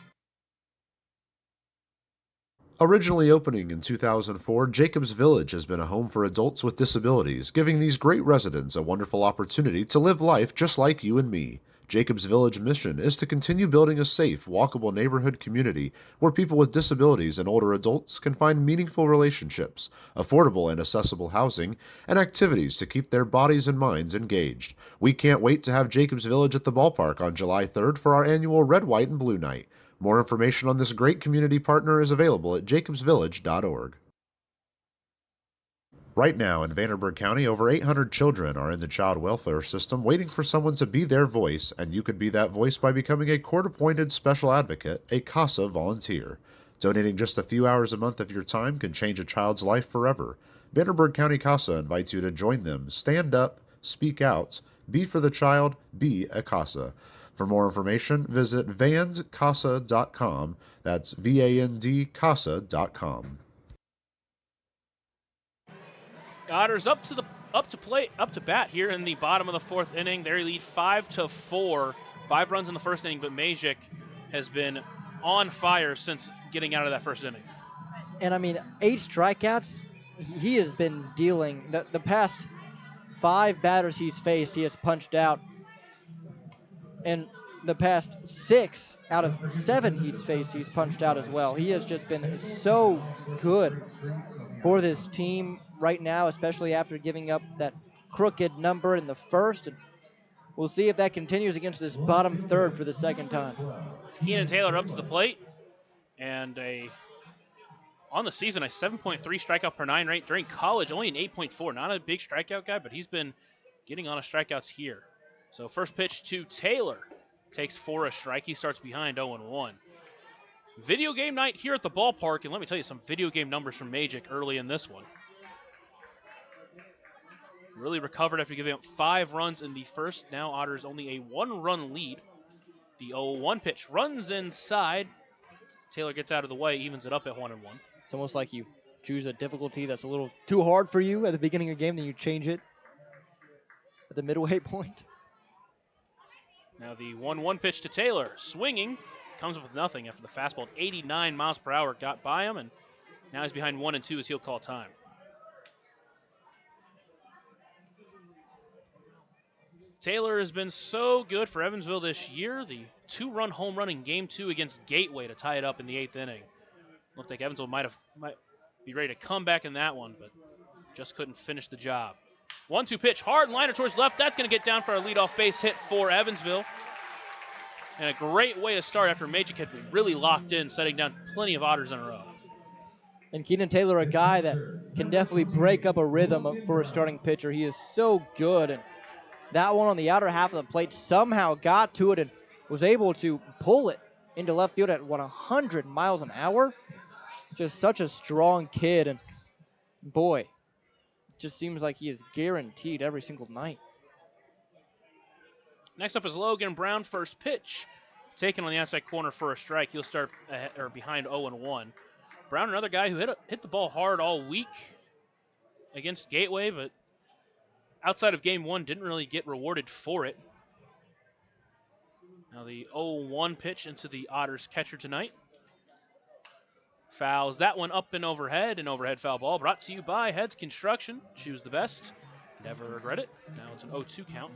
Originally opening in 2004, Jacobs Village has been a home for adults with disabilities, giving these great residents a wonderful opportunity to live life just like you and me. Jacobs Village mission is to continue building a safe, walkable neighborhood community where people with disabilities and older adults can find meaningful relationships, affordable and accessible housing, and activities to keep their bodies and minds engaged. We can't wait to have Jacobs Village at the ballpark on July 3rd for our annual Red, White, and Blue Night. More information on this great community partner is available at jacobsvillage.org. Right now in Vanderburgh County, over 800 children are in the child welfare system waiting for someone to be their voice, and you could be that voice by becoming a court-appointed special advocate, a CASA volunteer. Donating just a few hours a month of your time can change a child's life forever. Vanderburgh County CASA invites you to join them. Stand up, speak out, be for the child, be a CASA. For more information, visit vandcasa.com. That's VAND-CASA.com. Otters up to bat here in the bottom of the 4th inning. They lead 5-4. 5 runs in the first inning, but Majik has been on fire since getting out of that first inning. And I mean, 8 strikeouts. He has been dealing the past 5 batters he's faced. He has punched out. And the past 6 out of 7 he's faced, he's punched out as well. He has just been so good for this team right now, especially after giving up that crooked number in the first. And we'll see if that continues against this bottom third for the second time. Keenan Taylor up to the plate, and on the season, a 7.3 strikeout per 9 rate. During college, only an 8.4. Not a big strikeout guy, but he's been getting on a strikeouts here. So first pitch to Taylor. Takes 4 a strike. He starts behind 0-1. Video game night here at the ballpark, and let me tell you some video game numbers from Majik early in this one. Really recovered after giving up 5 runs in the first. Now Otters only a 1-run lead. The 0-1 pitch runs inside. Taylor gets out of the way, evens it up at 1-1. It's almost like you choose a difficulty that's a little too hard for you at the beginning of the game, then you change it at the midway point. Now the 1-1 pitch to Taylor. Swinging. Comes up with nothing after the fastball at 89 miles per hour got by him, and now he's behind 1-2 as he'll call time. Taylor has been so good for Evansville this year. The 2-run home run in Game 2 against Gateway to tie it up in the 8th inning. Looked like Evansville might be ready to come back in that one, but just couldn't finish the job. 1-2 pitch, hard liner towards left. That's going to get down for a leadoff base hit for Evansville. And a great way to start after Majik had been really locked in, setting down plenty of Otters in a row. And Keenan Taylor, a guy that can definitely break up a rhythm for a starting pitcher. He is so good. And that one on the outer half of the plate somehow got to it and was able to pull it into left field at 100 miles an hour. Just such a strong kid, and boy, it just seems like he is guaranteed every single night. Next up is Logan Brown, first pitch. Taken on the outside corner for a strike. He'll start behind 0-1. Brown, another guy who hit the ball hard all week against Gateway, but outside of game one, didn't really get rewarded for it. Now the 0-1 pitch into the Otters catcher tonight. Fouls that one up and overhead. An overhead foul ball brought to you by Heads Construction. Choose the best. Never regret it. Now it's an 0-2 count.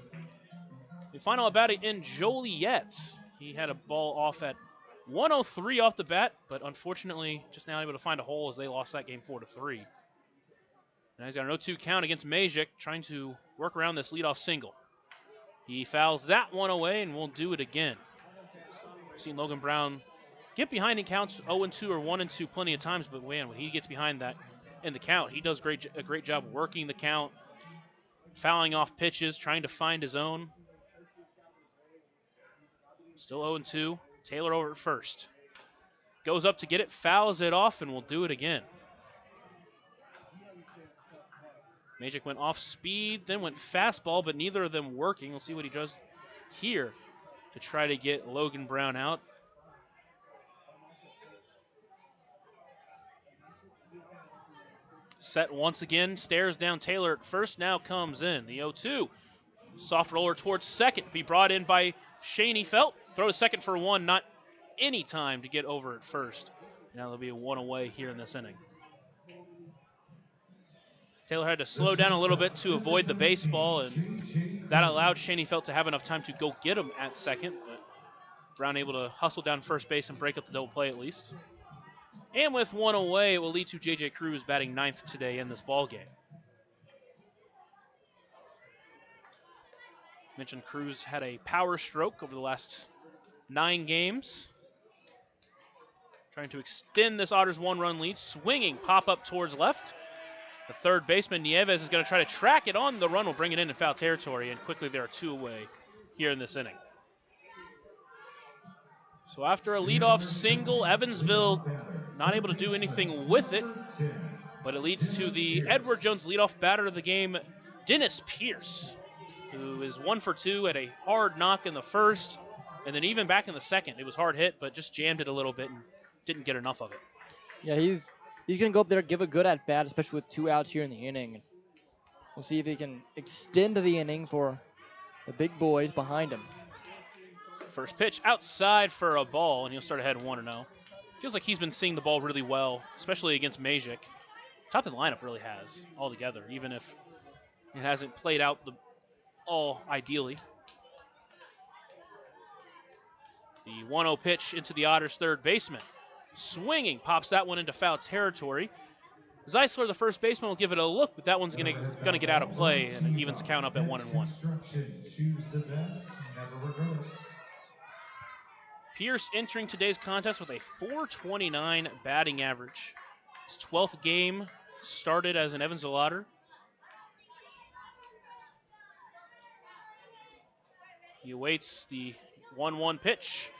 The final at bat in Joliet. He had a ball off at 103 off the bat, but unfortunately just now able to find a hole as they lost that game 4-3. Now he's got an 0-2 count against Majic, trying to work around this leadoff single. He fouls that one away and will do it again. We've seen Logan Brown get behind in counts 0-2 or 1-2 plenty of times, but man, when he gets behind that in the count, he does a great job working the count, fouling off pitches, trying to find his own. Still 0-2. Taylor over at first. Goes up to get it, fouls it off, and will do it again. Majic went off speed, then went fastball, but neither of them working. We'll see what he does here to try to get Logan Brown out. Set once again, stares down Taylor at first, now comes in. The 0-2. Soft roller towards second, be brought in by Shaney Felt. Throws second for one, not any time to get over at first. Now there'll be a one away here in this inning. Taylor had to slow down a little bit to avoid the baseball, and that allowed Shaney Felt to have enough time to go get him at second. But Brown able to hustle down first base and break up the double play at least. And with one away, it will lead to J.J. Cruz batting ninth today in this ball game. Mentioned Cruz had a power stroke over the last 9 games. Trying to extend this Otters one-run lead. Swinging pop-up towards left. The third baseman, Nieves, is going to try to track it on the run. Will bring it into foul territory, and quickly there are 2 away here in this inning. So after a leadoff single, Evansville not able to do anything with it, but it leads to the Edward Jones leadoff batter of the game, Dennis Pierce, who is 1 for 2 at a hard knock in the first, and then even back in the second. It was hard hit, but just jammed it a little bit and didn't get enough of it. Yeah, he's going to go up there, give a good at-bat, especially with 2 outs here in the inning. We'll see if he can extend the inning for the big boys behind him. First pitch outside for a ball, and he'll start ahead 1-0. Feels like he's been seeing the ball really well, especially against Majic. Top of the lineup really has altogether, even if it hasn't played out all ideally. The 1-0 pitch into the Otters' third baseman. Swinging, pops that one into foul territory. Zeisler, the first baseman, will give it a look, but that one's gonna get out of play, and it evens the count up at 1-1. Pierce entering today's contest with a .429 batting average. His 12th game started as an Evansville Otter. He awaits the 1-1 pitch.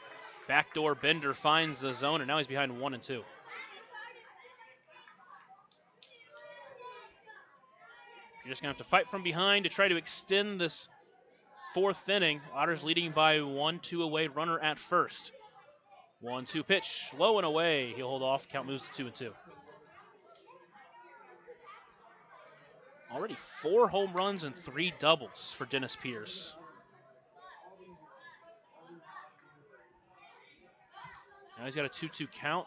Backdoor bender finds the zone, and now he's behind 1-2. You're just going to have to fight from behind to try to extend this 4th inning. Otters leading by 1-2 away, runner at first. 1-2 pitch, low and away. He'll hold off, count moves to 2-2. Already 4 home runs and 3 doubles for Dennis Pierce. Now he's got a 2-2 count.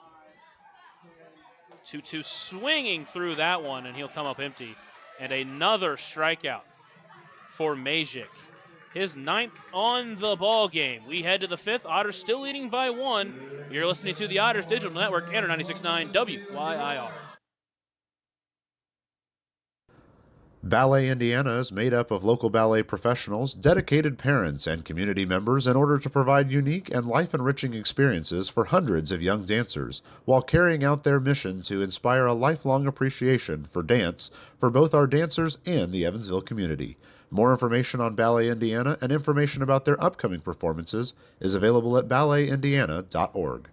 2-2 swinging through that one, and he'll come up empty. And another strikeout for Majic. His 9th on the ball game. We head to the 5th. Otters still leading by 1. You're listening to the Otters Digital Network and 96.9 WYIR. Ballet Indiana is made up of local ballet professionals, dedicated parents, and community members in order to provide unique and life-enriching experiences for hundreds of young dancers, while carrying out their mission to inspire a lifelong appreciation for dance for both our dancers and the Evansville community. More information on Ballet Indiana and information about their upcoming performances is available at balletindiana.org.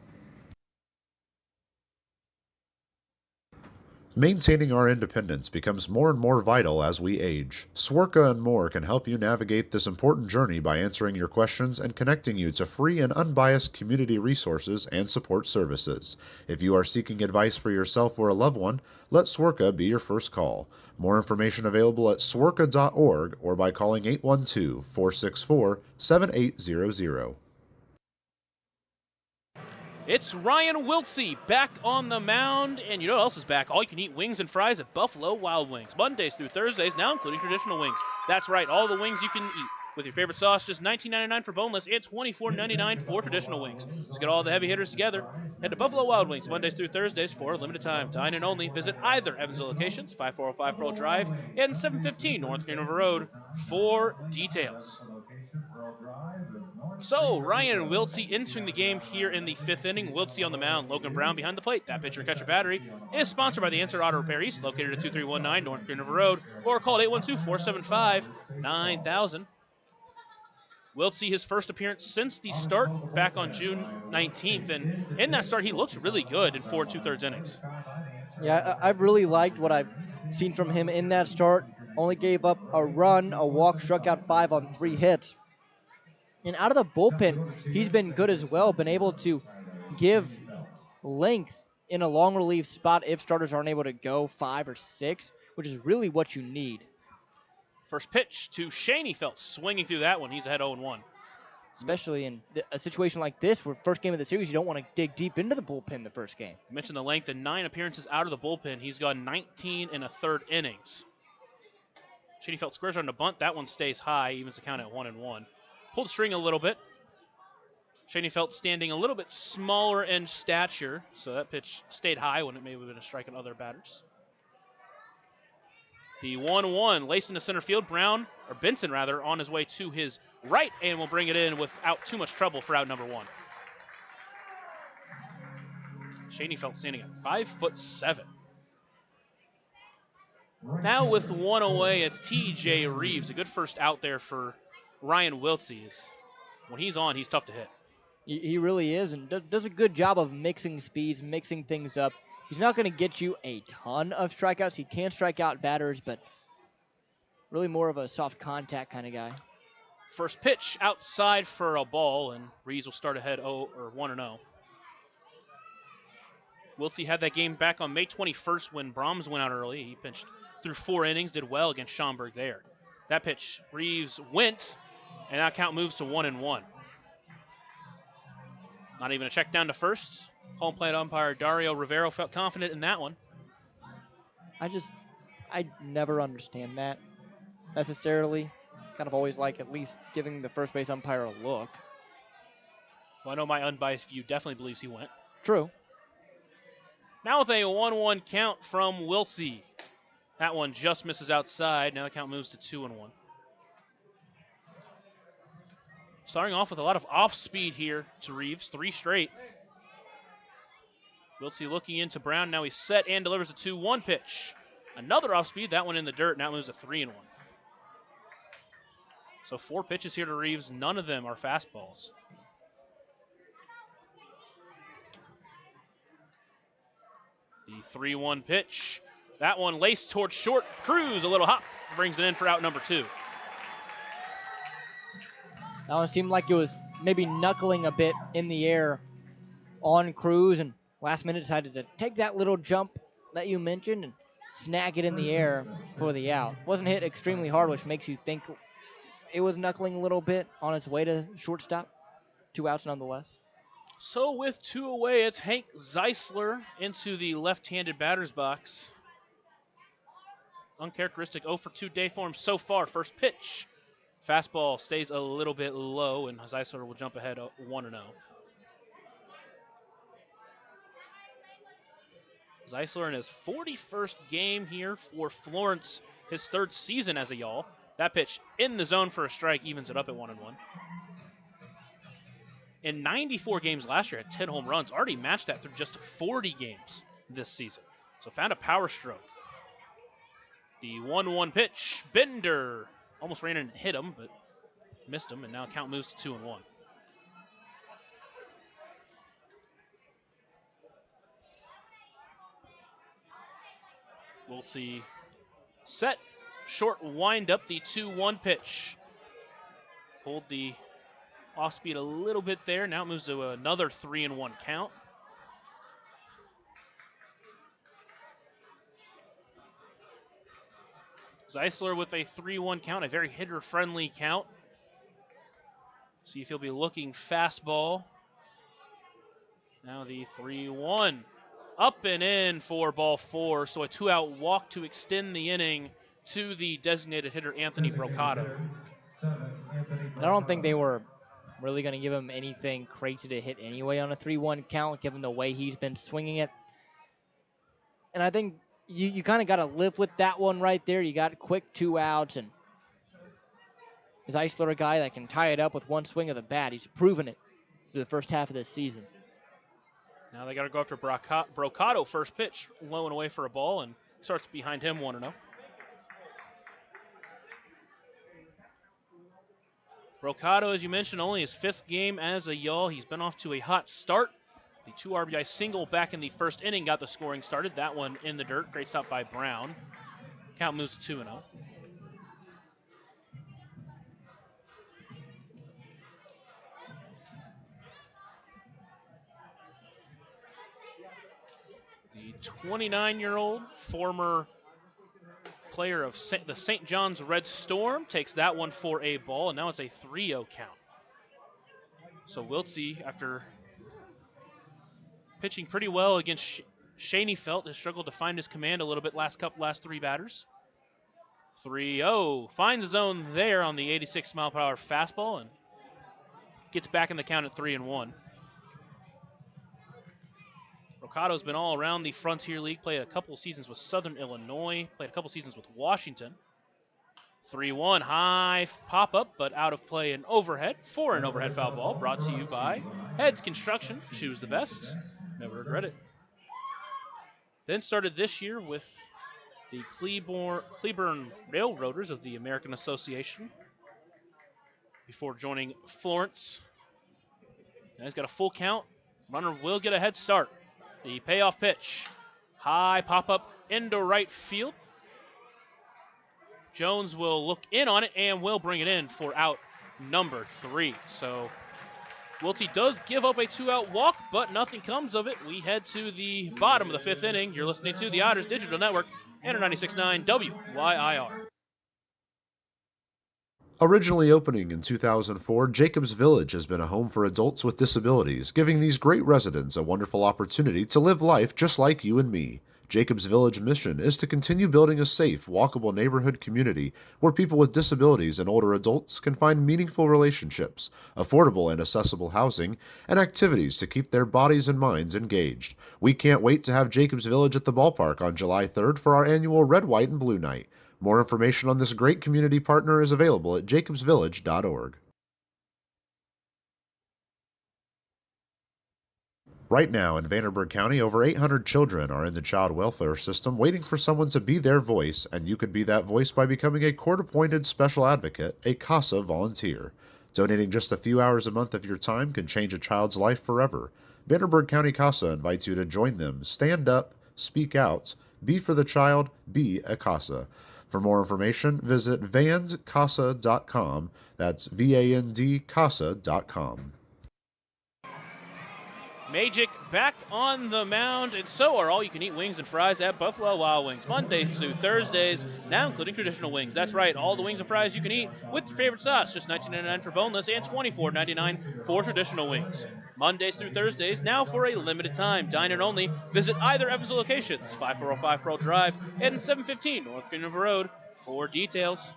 Maintaining our independence becomes more and more vital as we age. Swerka and more can help you navigate this important journey by answering your questions and connecting you to free and unbiased community resources and support services. If you are seeking advice for yourself or a loved one, let Swerka be your first call. More information available at swerka.org or by calling 812-464-7800. It's Ryan Wiltsey back on the mound, and you know what else is back? All you can eat wings and fries at Buffalo Wild Wings, Mondays through Thursdays, now including traditional wings. That's right, all the wings you can eat. With your favorite sauce, just $19.99 for boneless and $24.99 for traditional wings. So get all the heavy hitters together. Head to Buffalo Wild Wings Mondays through Thursdays for a limited time. Dine in only. Visit either Evansville locations, 5405 Pearl Drive and 715 North Green River Road for details. So Ryan Wiltsey entering the game here in the fifth inning. Wiltsey on the mound. Logan Brown behind the plate. That pitcher catcher battery is sponsored by the Answer Auto Repair East, located at 2319 North Green River Road, or call 812-475-9000. Wiltsey, his first appearance since the start back on June 19th, and in that start, he looks really good in 4 2/3 innings. Yeah, I've really liked what I've seen from him in that start. Only gave up a run, a walk, struck out 5 on 3 hits. And out of the bullpen, he's been good as well, been able to give length in a long relief spot if starters aren't able to go 5 or 6, which is really what you need. First pitch to Shaney Phelps, swinging through that one. He's ahead 0-1. Especially in a situation like this, where first game of the series, you don't want to dig deep into the bullpen the first game. You mentioned the length and 9 appearances out of the bullpen. He's gone 19 1/3 innings. Shaney Phelps squares on the bunt. That one stays high, evens the count at 1-1. Pulled the string a little bit. Shaney Phelps standing a little bit smaller in stature, so that pitch stayed high when it may have been a strike on other batters. The 1-1 laced into center field. Benson on his way to his right, and will bring it in without too much trouble for out number 1. Shaney Phelps standing at 5'7". Now with 1 away, it's TJ Reeves. A good first out there for Ryan Wiltsey. When he's on, he's tough to hit. He really is, and does a good job of mixing speeds, mixing things up. He's not going to get you a ton of strikeouts. He can strike out batters, but really more of a soft contact kind of guy. First pitch outside for a ball, and Reeves will start ahead 1-0. Wiltsey had that game back on May 21st when Brahms went out early. He pitched through 4 innings, did well against Schaumburg there. That pitch, Reeves went, and that count moves to 1-1. Not even a check down to first. Home plate umpire Dario Rivero felt confident in that one. I never understand that necessarily. Kind of always like at least giving the first base umpire a look. Well, I know my unbiased view definitely believes he went. True. Now with a 1-1 count from Wiltsey. That one just misses outside. Now the count moves to 2-1. Starting off with a lot of off-speed here to Reeves, 3 straight. Wiltsey looking into Brown. Now he's set and delivers a 2-1 pitch. Another off-speed, that one in the dirt. Now moves to 3-1. So 4 pitches here to Reeves. None of them are fastballs. The 3-1 pitch. That one laced towards short. Cruz, a little hop, brings it in for out number 2. That one seemed like it was maybe knuckling a bit in the air on Cruz, and last minute decided to take that little jump that you mentioned and snag it in the air for the out. Wasn't hit extremely hard, which makes you think it was knuckling a little bit on its way to shortstop. 2 outs nonetheless. So with 2 away, it's Hank Zeisler into the left-handed batter's box. Uncharacteristic 0 for 2 day for him so far. First pitch. Fastball stays a little bit low, and Zeisler will jump ahead 1-0. Zeisler in his 41st game here for Florence, his 3rd season as a Y'all. That pitch in the zone for a strike evens it up at 1-1. In 94 games last year, had 10 home runs. Already matched that through just 40 games this season. So found a power stroke. The 1-1 pitch. Bender almost ran in and hit him, but missed him, and now count moves to 2-1. We'll see. Set, short wind up, the 2-1 pitch. Pulled the off speed a little bit there. Now it moves to another 3-1 count. Zeisler with a 3-1 count, a very hitter-friendly count. See if he'll be looking fastball. Now the 3-1. Up and in for ball 4, so a 2-out walk to extend the inning to the designated hitter, Anthony Brocato. I don't think they were really going to give him anything crazy to hit anyway on a 3-1 count, given the way he's been swinging it. And I think you kind of got to live with that one right there. You got quick 2 outs, and is Eisler a guy that can tie it up with one swing of the bat? He's proven it through the first half of this season. Now they got to go after Brocato first pitch, low and away for a ball, and starts behind him 1-0. Brocato, as you mentioned, only his 5th game as a Yawl. He's been off to a hot start. The 2 RBI single back in the first inning got the scoring started. That one in the dirt. Great stop by Brown. Count moves to 2-0. The 29-year-old former player of the St. John's Red Storm takes that one for a ball, and now it's a 3-0 count. So Wiltsey, after pitching pretty well against Shaney Felt, has struggled to find his command a little bit last 3 batters. 3-0, finds his zone there on the 86-mile-per-hour fastball and gets back in the count at 3-1. Brocato's been all around the Frontier League, played a couple seasons with Southern Illinois, played a couple seasons with Washington. 3-1, high pop-up, but out of play and overhead for an overhead foul ball, brought to you by Heads Construction. Choose the best, never regret it. Then started this year with the Cleburne Railroaders of the American Association before joining Florence. Now he's got a full count. Runner will get a head start. The payoff pitch. High pop-up into right field. Jones will look in on it and will bring it in for out number 3. So Wiltsey does give up a 2-out walk, but nothing comes of it. We head to the bottom of the 5th inning. You're listening to the Otters Digital Network and 96.9 WYIR. Originally opening in 2004, Jacobs Village has been a home for adults with disabilities, giving these great residents a wonderful opportunity to live life just like you and me. Jacobs Village mission is to continue building a safe, walkable neighborhood community where people with disabilities and older adults can find meaningful relationships, affordable and accessible housing, and activities to keep their bodies and minds engaged. We can't wait to have Jacobs Village at the ballpark on July 3rd for our annual Red, White, and Blue Night. More information on this great community partner is available at jacobsvillage.org. Right now in Vanderburgh County, over 800 children are in the child welfare system waiting for someone to be their voice, and you could be that voice by becoming a court-appointed special advocate, a CASA volunteer. Donating just a few hours a month of your time can change a child's life forever. Vanderburgh County CASA invites you to join them. Stand up, speak out, be for the child, be a CASA. For more information, visit vandcasa.com. That's VAND-CASA.com. Magic back on the mound, and so are all-you-can-eat wings and fries at Buffalo Wild Wings. Mondays through Thursdays, now including traditional wings. That's right, all the wings and fries you can eat with your favorite sauce. Just $19.99 for boneless and $24.99 for traditional wings. Mondays through Thursdays, now for a limited time. Dine-in only. Visit either Evansville locations, 5405 Pearl Drive and 715 North Green River Road for details.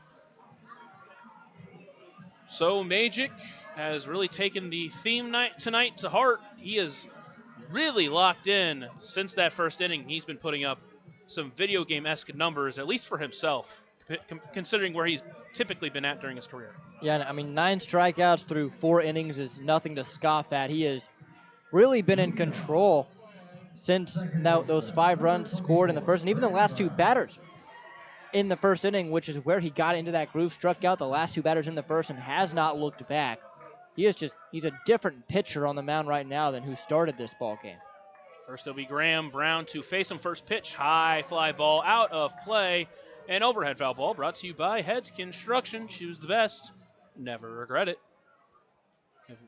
So Magic has really taken the theme night tonight to heart. He is really locked in since that first inning. He's been putting up some video game-esque numbers, at least for himself, considering where he's typically been at during his career. Yeah, I mean, 9 strikeouts through 4 innings is nothing to scoff at. He has really been in control since those 5 runs scored in the first, and even the last 2 batters in the first inning, which is where he got into that groove, struck out the last 2 batters in the first and has not looked back. He's a different pitcher on the mound right now than who started this ball game. First it'll be Graham Brown to face him. First pitch, high fly ball out of play. An overhead foul ball brought to you by Heads Construction. Choose the best. Never regret it.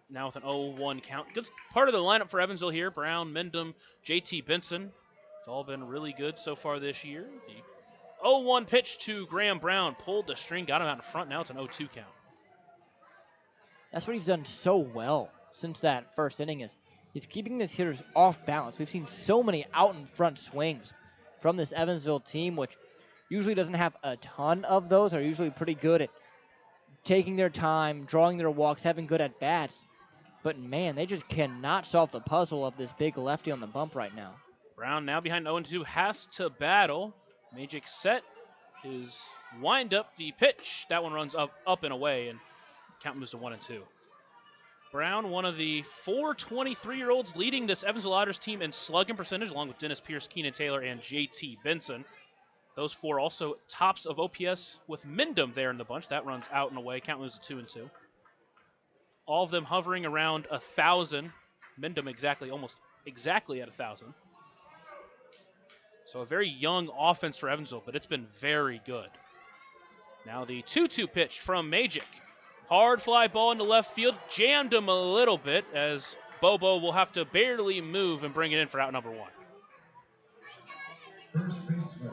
Now with an 0-1 count. Good part of the lineup for Evansville here. Brown, Mendham, JT Benson. It's all been really good so far this year. The 0-1 pitch to Graham Brown. Pulled the string, got him out in front. Now it's an 0-2 count. That's what he's done so well since that first inning is he's keeping his hitters off balance. We've seen so many out in front swings from this Evansville team, which usually doesn't have a ton of those. Are usually pretty good at taking their time, drawing their walks, having good at-bats. But, man, they just cannot solve the puzzle of this big lefty on the bump right now. Brown now behind 0-2 has to battle. Magic set his wind-up. The pitch, that one runs up and away, and count moves to 1-2. Brown, one of the 4 23-year-olds leading this Evansville Otters team in slugging percentage, along with Dennis Pierce, Keenan Taylor, and JT Benson. Those 4 also tops of OPS with Mendham there in the bunch. That runs out and away. Count moves to 2-2. All of them hovering around 1,000. Mendham almost exactly at 1,000. So a very young offense for Evansville, but it's been very good. Now the 2-2 pitch from Magic. Hard fly ball into left field. Jammed him a little bit as Bobo will have to barely move and bring it in for out number 1. First baseman.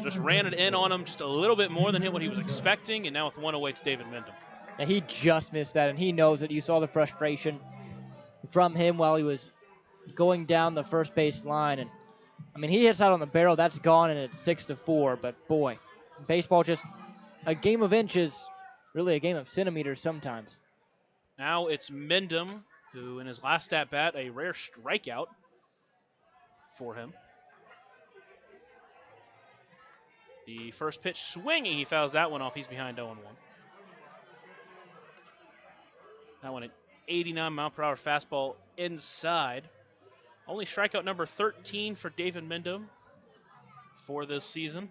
Just ran it in on him just a little bit more than what he was expecting, and now with 1 away, it's David Mendham. And he just missed that, and he knows it. You saw the frustration from him while he was going down the first base line. And I mean, he hits out on the barrel. That's gone, and it's 6-4. But, boy, baseball just a game of inches, really a game of centimeters sometimes. Now it's Mendham, who in his last at-bat, a rare strikeout for him. The first pitch swinging, he fouls that one off. He's behind 0-1. That one, an 89-mile-per-hour fastball inside. Only strikeout number 13 for David Mendham for this season.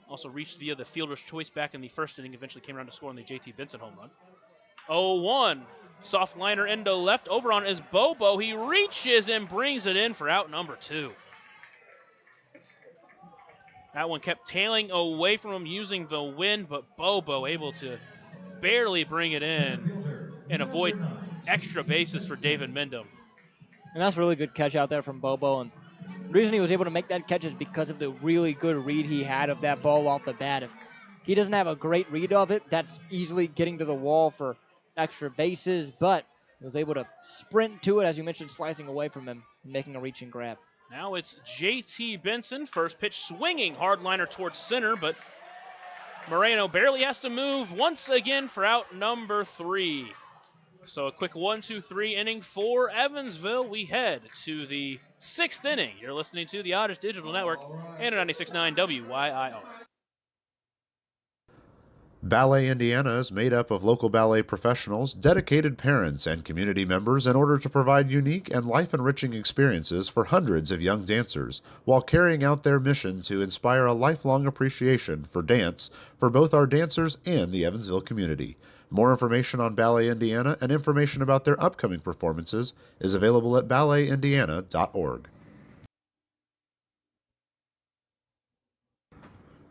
Also reached via the fielder's choice back in the first inning. Eventually came around to score on the JT Benson home run. 0-1. Soft liner into left. Over on is Bobo. He reaches and brings it in for out number 2. That one kept tailing away from him using the wind, but Bobo able to barely bring it in and avoid extra bases for David Mendham. And that's a really good catch out there from Bobo. And the reason he was able to make that catch is because of the really good read he had of that ball off the bat. If he doesn't have a great read of it, that's easily getting to the wall for extra bases, but he was able to sprint to it, as you mentioned, slicing away from him, making a reach and grab. Now it's JT Benson. First pitch swinging, hard liner towards center, but Moreno barely has to move once again for out number 3. So a quick 1-2-3 inning for Evansville. We head to the 6th inning. You're listening to the Otters Digital Network and 96.9 WYIR. Ballet Indiana is made up of local ballet professionals, dedicated parents, and community members in order to provide unique and life-enriching experiences for hundreds of young dancers, while carrying out their mission to inspire a lifelong appreciation for dance for both our dancers and the Evansville community. More information on Ballet Indiana and information about their upcoming performances is available at balletindiana.org.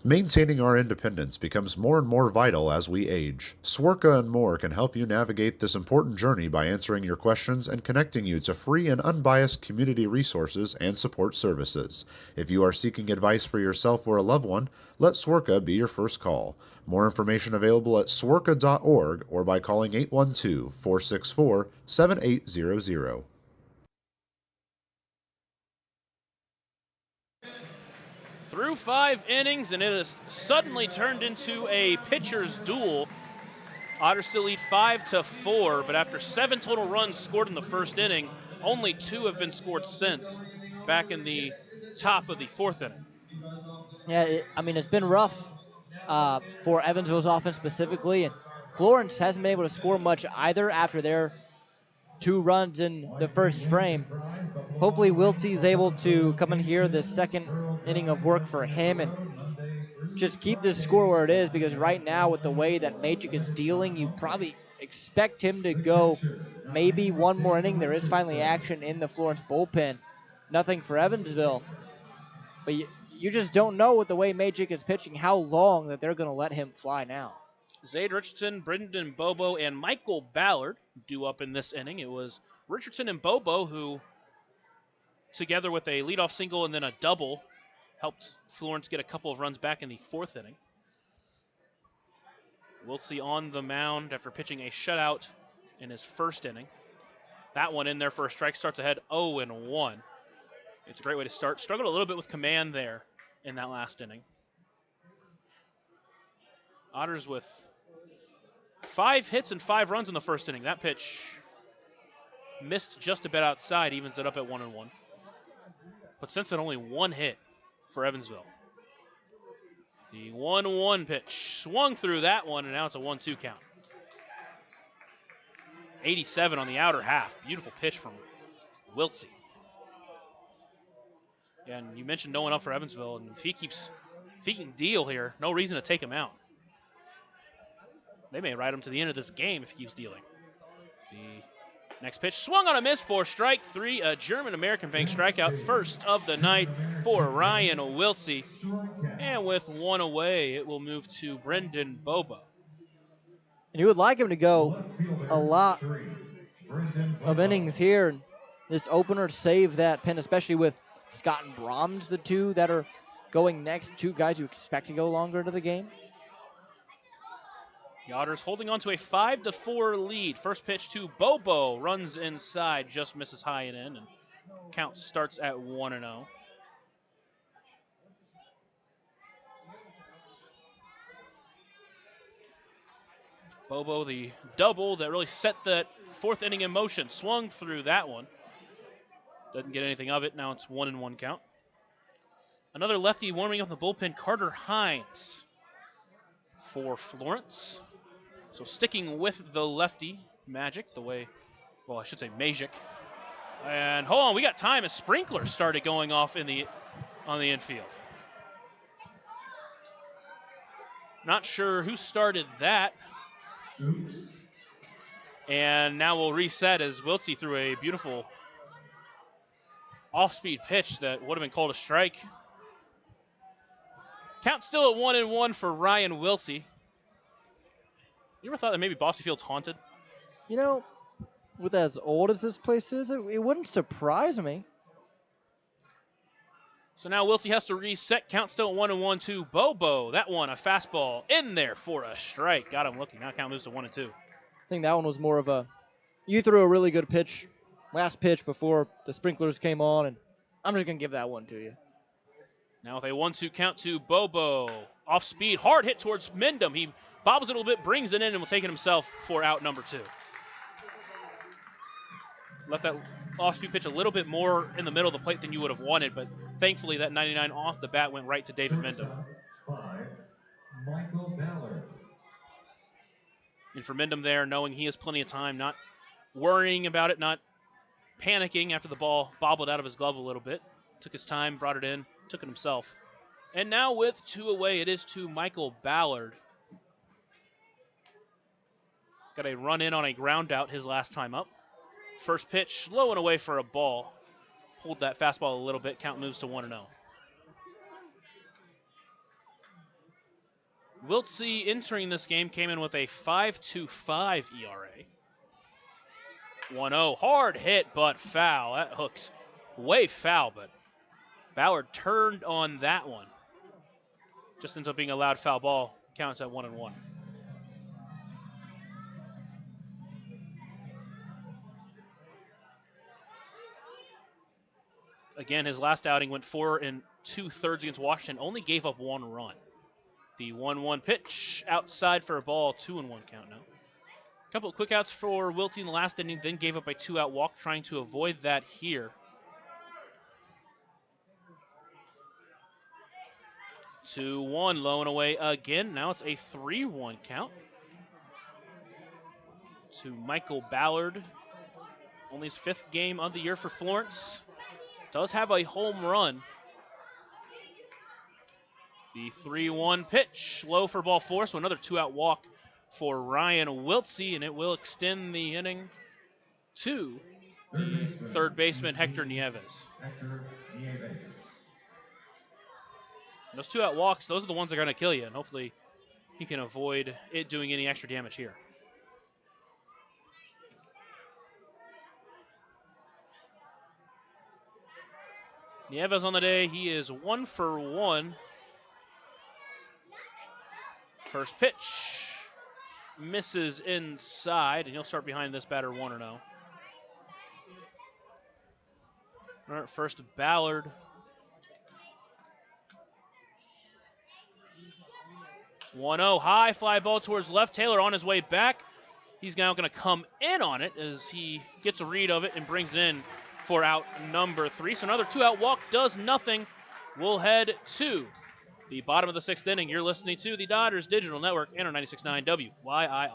Maintaining our independence becomes more and more vital as we age. Swerka and More can help you navigate this important journey by answering your questions and connecting you to free and unbiased community resources and support services. If you are seeking advice for yourself or a loved one, let Swerka be your first call. More information available at swerka.org or by calling 812-464-7800. Through 5 innings, and it has suddenly turned into a pitcher's duel. Otters still lead 5-4, but after 7 total runs scored in the first inning, only 2 have been scored since, back in the top of the 4th inning. Yeah, it's been rough for Evansville's offense specifically, and Florence hasn't been able to score much either after their 2 runs in the first frame. Hopefully Wiltie's able to come in here the second inning of work for him and just keep this score where it is, because right now with the way that Magic is dealing, you probably expect him to go maybe one more inning. There is finally action in the Florence bullpen. Nothing for Evansville. But you just don't know with the way Magic is pitching how long that they're going to let him fly now. Zade Richardson, Brendan Bobo, and Michael Ballard due up in this inning. It was Richardson and Bobo who, together with a leadoff single and then a double, helped Florence get a couple of runs back in the 4th inning. Wiltsey on the mound after pitching a shutout in his 1st inning. That one in there for a strike, starts ahead 0-1. It's a great way to start. Struggled a little bit with command there in that last inning. Otters with 5 hits and 5 runs in the 1st inning. That pitch missed just a bit outside, evens it up at 1-1. But since then, only 1 hit for Evansville. The 1-1 pitch swung through that one, and now it's a 1-2 count. 87 on the outer half. Beautiful pitch from Wiltsey. And you mentioned no one up for Evansville, and if he can deal here, no reason to take him out. They may ride him to the end of this game if he keeps dealing. The next pitch swung on a miss for strike 3, a German-American bank strikeout, first of the night for Ryan Wiltsey. And with 1 away, it will move to Brendan Bobo. And you would like him to go a lot of innings here. And this opener save that pin, especially with Scott and Brahms, the two that are going next, 2 guys you expect to go longer into the game. The Otters holding on to a 5-4 lead. First pitch to Bobo, runs inside, just misses high and in, and count starts at 1-0. Bobo, the double that really set that 4th inning in motion, swung through that one. Doesn't get anything of it. Now it's 1-1 count. Another lefty warming up the bullpen, Carter Hines for Florence. So sticking with the lefty, Magic, the way, well, I should say Magic. And hold on, we got time as sprinklers started going off on the infield. Not sure who started that. Oops. And now we'll reset as Wiltsey threw a beautiful off-speed pitch that would have been called a strike. Count still at 1-1 for Ryan Wiltsey. You ever thought that maybe Bossy Field's haunted? You know, with as old as this place is, it wouldn't surprise me. So now Wiltsey has to reset. Count still at 1-1 to Bobo. That one, a fastball in there for a strike. Got him looking. Now count moves to 1-2. I think that one was more of a, you threw a really good pitch, last pitch before the sprinklers came on, and I'm just going to give that one to you. Now with a 1-2 count to Bobo. Off speed, hard hit towards Mendham. He bobbles it a little bit, brings it in, and will take it himself for out number 2. Left that off-speed pitch a little bit more in the middle of the plate than you would have wanted, but thankfully that 99 off the bat went right to David Mendham. 5, Michael Ballard. And for Mendham there, knowing he has plenty of time, not worrying about it, not panicking after the ball bobbled out of his glove a little bit. Took his time, brought it in, took it himself. And now with 2 away, it is to Michael Ballard. Got a run in on a ground out his last time up. First pitch, low and away for a ball. Pulled that fastball a little bit. Count moves to 1-0. Wiltsey entering this game came in with a 5.25 ERA. 1-0. Hard hit, but foul. That hook's way foul, but Ballard turned on that one. Just ends up being a loud foul ball. Counts at 1-1. Again, his last outing went 4 2/3 against Washington, only gave up 1 run. The 1-1 pitch outside for a ball, 2-1 count now. A couple of quick outs for Wiltsey in the last inning, then gave up a 2-out walk, trying to avoid that here. 2-1, low and away again. Now it's a 3-1 count to Michael Ballard. Only his 5th game of the year for Florence. Does have a home run. The 3-1 pitch, low for ball 4, so another 2-out walk for Ryan Wiltsey, and it will extend the inning to the third baseman, Hector Nieves. Hector Nieves. Those 2-out walks, those are the ones that are going to kill you, and hopefully he can avoid it doing any extra damage here. Nieves on the day, he is 1 for 1. First pitch misses inside, and he'll start behind this batter 1-0. All right, first Ballard. 1-0, high fly ball towards left. Taylor on his way back. He's now going to come in on it as he gets a read of it and brings it in for out number 3. So another 2-out walk does nothing. We'll head to the bottom of the 6th inning. You're listening to the Dodgers Digital Network and our 96.9 WYIR.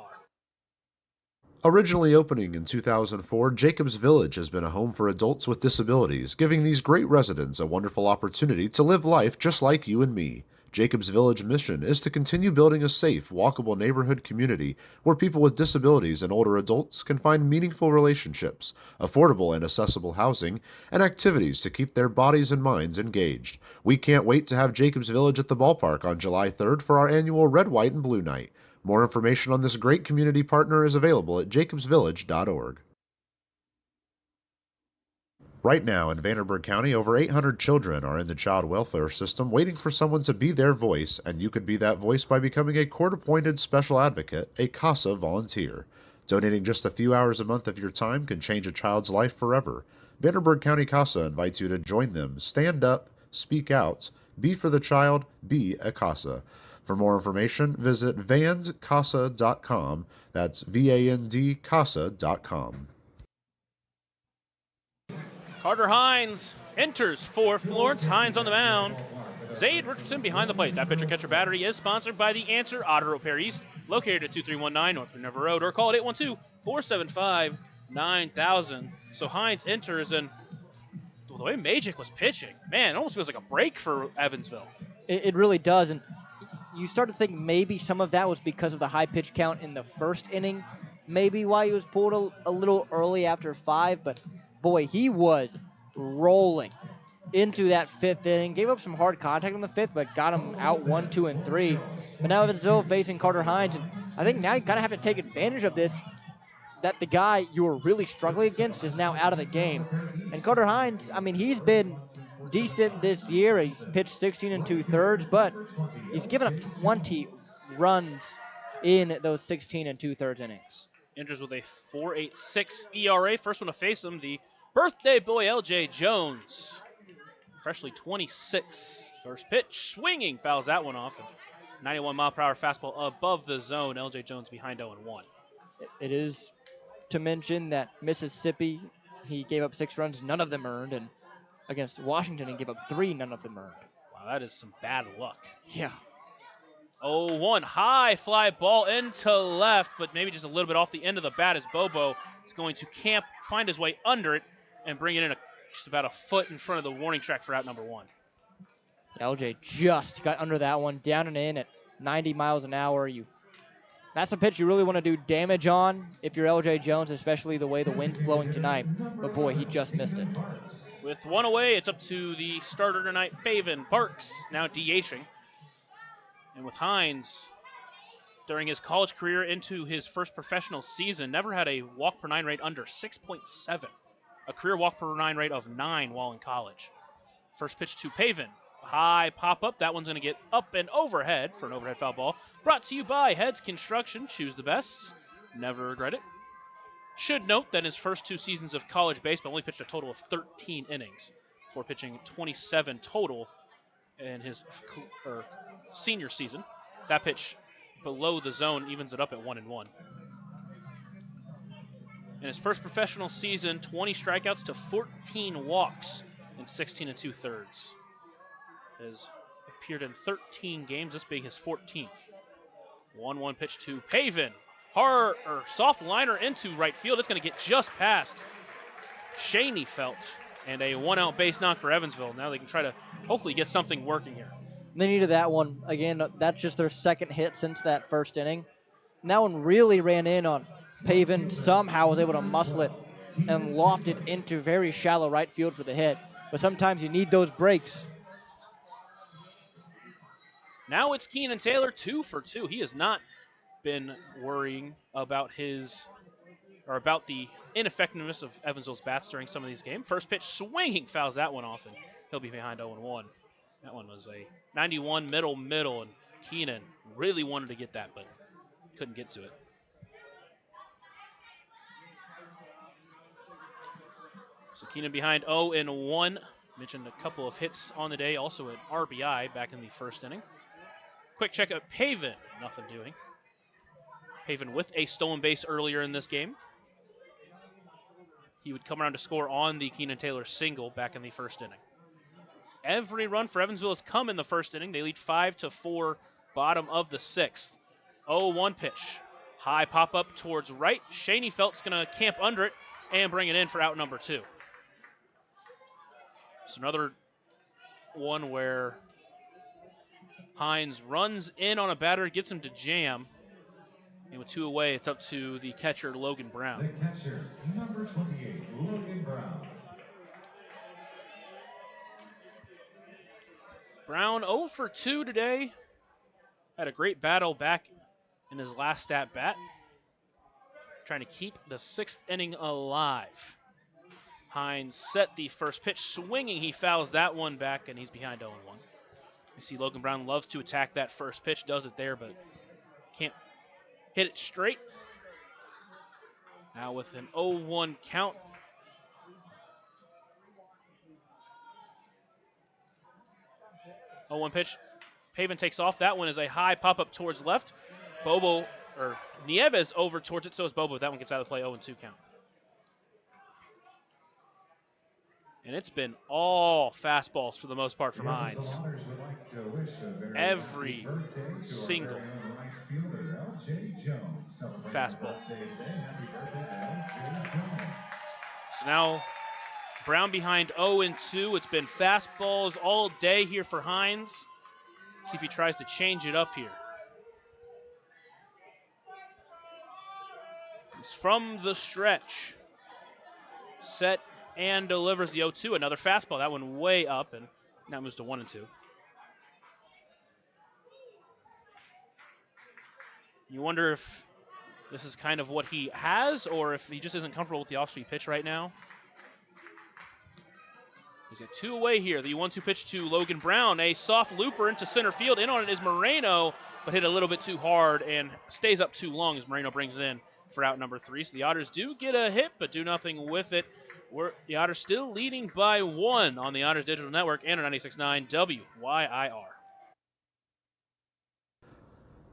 Originally opening in 2004, Jacobs Village has been a home for adults with disabilities, giving these great residents a wonderful opportunity to live life just like you and me. Jacobs Village mission is to continue building a safe, walkable neighborhood community where people with disabilities and older adults can find meaningful relationships, affordable and accessible housing, and activities to keep their bodies and minds engaged. We can't wait to have Jacobs Village at the ballpark on July 3rd for our annual Red, White, and Blue Night. More information on this great community partner is available at jacobsvillage.org. Right now in Vanderburgh County, over 800 children are in the child welfare system waiting for someone to be their voice, and you could be that voice by becoming a court-appointed special advocate, a CASA volunteer. Donating just a few hours a month of your time can change a child's life forever. Vanderburgh County CASA invites you to join them. Stand up, speak out, be for the child, be a CASA. For more information, visit vandcasa.com. That's VANDCASA.com. Carter Hines enters for Florence. Hines on the mound. Zaid Richardson behind the plate. That pitcher-catcher battery is sponsored by The Answer Auto Repair East, located at 2319 North Minerva Road, or call it 812-475-9000. So Hines enters, and the way Magic was pitching, man, it almost feels like a break for Evansville. It really does, and you start to think maybe some of that was because of the high pitch count in the first inning, maybe why he was pulled a little early after 5, but boy, he was rolling into that 5th inning. Gave up some hard contact in the 5th, but got him out 1, 2, and 3. But now Evansville facing Carter Hines, and I think now you kind of have to take advantage of this, that the guy you were really struggling against is now out of the game. And Carter Hines, I mean, he's been decent this year. He's pitched 16 2/3, but he's given up 20 runs in those 16 2/3 innings. Enters with a 4.86 ERA. First one to face him, the birthday boy, LJ Jones. Freshly 26. First pitch, swinging, fouls that one off. 91-mile-per-hour fastball above the zone. LJ Jones behind 0-1. It is to mention that Mississippi, he gave up 6 runs, none of them earned, and against Washington, he gave up 3, none of them earned. Wow, that is some bad luck. Yeah. 0-1, high fly ball into left, but maybe just a little bit off the end of the bat as Bobo is going to find his way under it, and bring it in just about a foot in front of the warning track for out number 1. LJ just got under that one, down and in at 90 miles an hour. That's a pitch you really want to do damage on if you're LJ Jones, especially the way the wind's blowing tonight. But boy, he just missed it. With 1 away, it's up to the starter tonight, Paven Parks, now DHing. And with Hines, during his college career into his first professional season, never had a walk per 9 rate under 6.7. A career walk per 9 rate of 9 while in college. First pitch to Paven. High pop-up. That one's going to get up and overhead for an overhead foul ball. Brought to you by Heads Construction. Choose the best. Never regret it. Should note that in his first 2 seasons of college baseball, only pitched a total of 13 innings before pitching 27 total in his senior season. That pitch below the zone evens it up at 1-1. In his first professional season, 20 strikeouts to 14 walks in 16 2/3. Has appeared in 13 games, this being his 14th. 1-1 pitch to Paven. Soft liner into right field. It's going to get just past Shaney Felt. And a 1-out base knock for Evansville. Now they can try to hopefully get something working here. They needed that one. Again, that's just their second hit since that first inning. And that one really ran in on Paven. Somehow was able to muscle it and lofted into very shallow right field for the hit. But sometimes you need those breaks. Now it's Keenan Taylor, 2 for 2. He has not been worrying about about the ineffectiveness of Evansville's bats during some of these games. First pitch swinging, fouls that one off, and he'll be behind 0-1. That one was a 91 middle, and Keenan really wanted to get that, but couldn't get to it. So Keenan behind 0-1. Mentioned a couple of hits on the day, also an RBI back in the first inning. Quick check at Paven, nothing doing. Paven with a stolen base earlier in this game. He would come around to score on the Keenan Taylor single back in the first inning. Every run for Evansville has come in the first inning. They lead 5-4, bottom of the sixth. 0-1 pitch. High pop up towards right. Shaney Felt's going to camp under it and bring it in for out number 2. It's another one where Hines runs in on a batter, gets him to jam. And with 2 away, it's up to the catcher, Logan Brown. The catcher, number 28, Logan Brown. Brown 0 for 2 today. Had a great battle back in his last at bat. Trying to keep the 6th inning alive. Hines set the first pitch, swinging. He fouls that one back, and he's behind 0-1. You see Logan Brown loves to attack that first pitch, does it there, but can't hit it straight. Now with an 0-1 count. Oh, 1 pitch. Paven takes off. That one is a high pop-up towards left. Nieves over towards it, so is Bobo. That one gets out of the play, 0-2 count. And it's been all fastballs for the most part from Hines. Every single fastball. So now Brown behind 0-2. It's been fastballs all day here for Hines. See if he tries to change it up here. He's from the stretch. Set and delivers the 0-2. Another fastball. That one way up, and now moves to 1-2. You wonder if this is kind of what he has, or if he just isn't comfortable with the off-speed pitch right now. He's got 2 away here. The 1-2 pitch to Logan Brown. A soft looper into center field. In on it is Moreno, but hit a little bit too hard and stays up too long as Moreno brings it in for out number 3. So the Otters do get a hit, but do nothing with it. The Otters still leading by 1 on the Otters Digital Network and on 96.9 WYIR.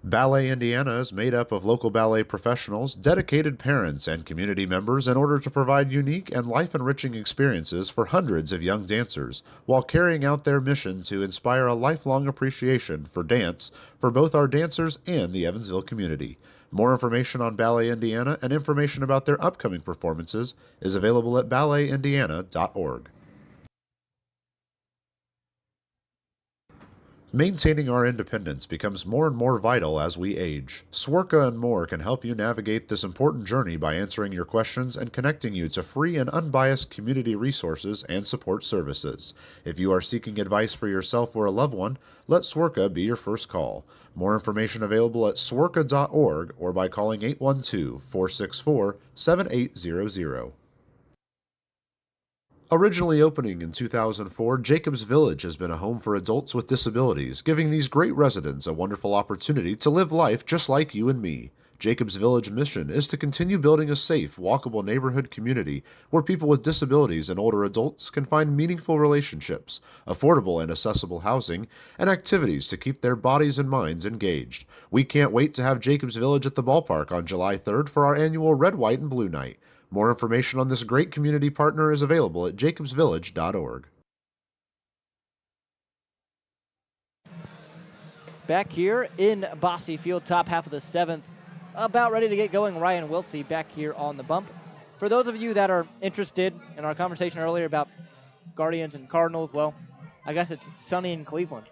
Ballet Indiana is made up of local ballet professionals, dedicated parents, and community members in order to provide unique and life-enriching experiences for hundreds of young dancers, while carrying out their mission to inspire a lifelong appreciation for dance for both our dancers and the Evansville community. More information on Ballet Indiana and information about their upcoming performances is available at balletindiana.org. Maintaining our independence becomes more and more vital as we age. Swerka and More can help you navigate this important journey by answering your questions and connecting you to free and unbiased community resources and support services. If you are seeking advice for yourself or a loved one, let Swerka be your first call. More information available at swerka.org or by calling 812-464-7800. Originally opening in 2004, Jacobs Village has been a home for adults with disabilities, giving these great residents a wonderful opportunity to live life just like you and me. Jacobs Village mission is to continue building a safe, walkable neighborhood community where people with disabilities and older adults can find meaningful relationships, affordable and accessible housing, and activities to keep their bodies and minds engaged. We can't wait to have Jacobs Village at the ballpark on July 3rd for our annual Red, White, and Blue Night. More information on this great community partner is available at jacobsvillage.org. Back here in Bosse Field, top half of the 7th, about ready to get going. Ryan Wiltsey back here on the bump. For those of you that are interested in our conversation earlier about Guardians and Cardinals, well, I guess it's Sonny in Cleveland.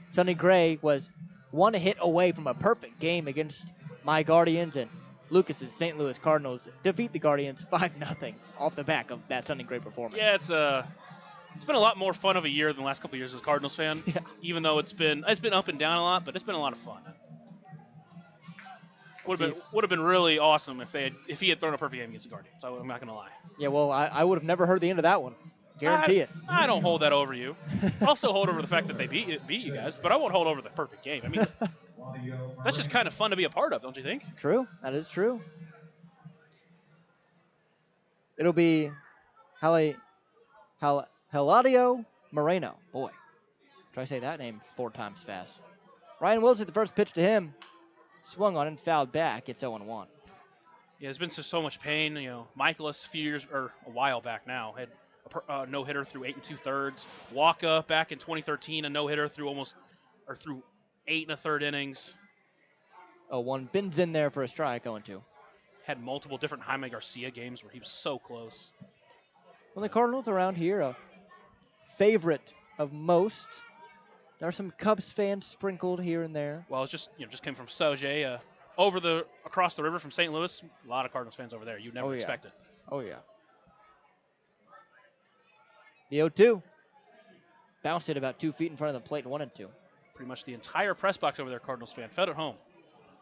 Sonny Gray was 1 hit away from a perfect game against my Guardians, and Lucas's St. Louis Cardinals defeat the Guardians 5-0 off the back of that Sunday great performance. Yeah, it's been a lot more fun of a year than the last couple of years as a Cardinals fan. Yeah. Even though it's been up and down a lot, but it's been a lot of fun. Would have been really awesome if he had thrown a perfect game against the Guardians. I'm not gonna lie. Yeah, well, I would have never heard the end of that one. Guarantee it. I don't hold that over you. I'll still hold over the fact that they beat you guys, but I won't hold over the perfect game. I mean, that's just kind of fun to be a part of, don't you think? True. That is true. It'll be Heladio Moreno. Boy, try to say that name 4 times fast. Ryan Wilson, the first pitch to him, swung on and fouled back. It's 0-1. Yeah, there's been so much pain. You know, Michaelis a while back now had a no-hitter through 8 2/3. Waka back in 2013, a no-hitter through 8 1/3 innings. 0-1. Bins in there for a strike. 0-2. Had multiple different Jaime Garcia games where he was so close. Well, the Cardinals around here, a favorite of most. There are some Cubs fans sprinkled here and there. Well, it's just came from Sauget, across the river from St. Louis. A lot of Cardinals fans over there. You'd never expect it. Oh yeah. The 0-2 bounced it about 2 feet in front of the plate. 1-2. Pretty much the entire press box over there, Cardinals fan, felt at home,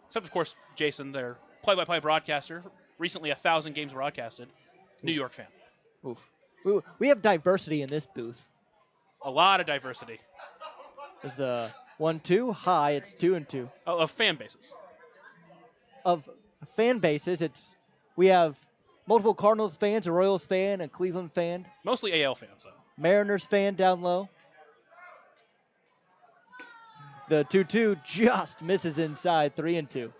except of course Jason, their play-by-play broadcaster, recently 1,000 games broadcasted, New York fan. Oof. We have diversity in this booth. A lot of diversity. Is the 1-2 high? It's 2-2. Of fan bases. Of fan bases, we have multiple Cardinals fans, a Royals fan, a Cleveland fan, Mostly AL fans, though. Mariners fan down low. The 2-2 just misses inside. 3-2.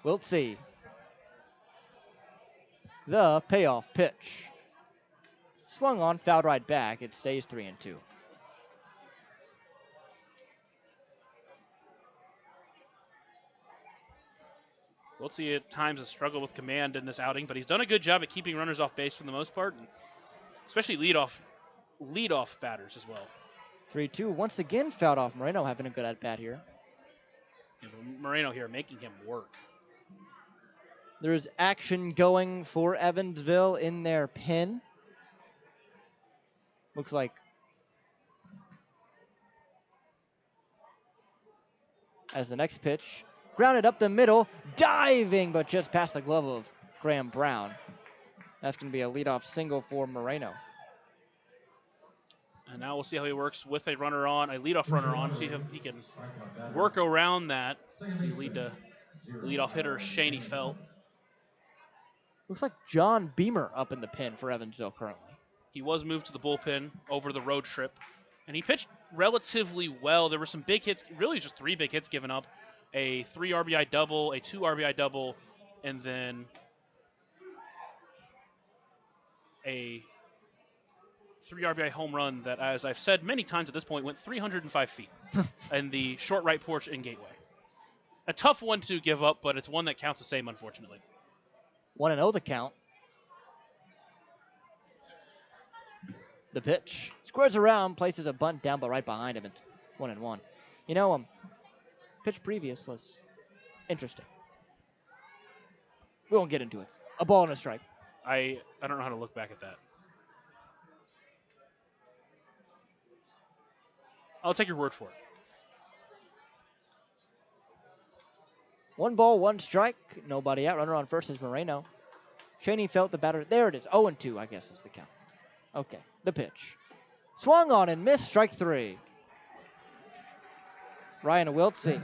We'll see. The payoff pitch. Swung on, fouled right back. It stays 3-2. Wiltsey at times has struggled with command in this outing, but he's done a good job at keeping runners off base for the most part, and especially leadoff batters as well. 3-2. Once again, fouled off. Moreno having a good at-bat here. Yeah, Moreno here making him work. There's action going for Evansville in their pen. Looks like as the next pitch, grounded up the middle, diving, but just past the glove of Graham Brown. That's going to be a leadoff single for Moreno. And now we'll see how he works with a leadoff runner on, see if he can work around that to lead to leadoff hitter Shaney Felt. Looks like John Beamer up in the pen for Evansville currently. He was moved to the bullpen over the road trip, and he pitched relatively well. There were some big hits, really just 3 big hits given up. A 3 RBI double, a 2 RBI double, and then a 3 RBI home run that, as I've said many times at this point, went 305 feet in the short right porch in Gateway. A tough one to give up, but it's one that counts the same, unfortunately. 1-0 the count. The pitch. Squares around, places a bunt down, but right behind him. It's 1-1. You know, pitch previous was interesting. We won't get into it. A ball and a strike. I don't know how to look back at that. I'll take your word for it. 1 ball, 1 strike. Nobody out. Runner on first is Moreno. Shaney Felt the batter. There it is. 0-2, I guess is the count. Okay, the pitch. Swung on and missed. Strike 3. Ryan Wiltsey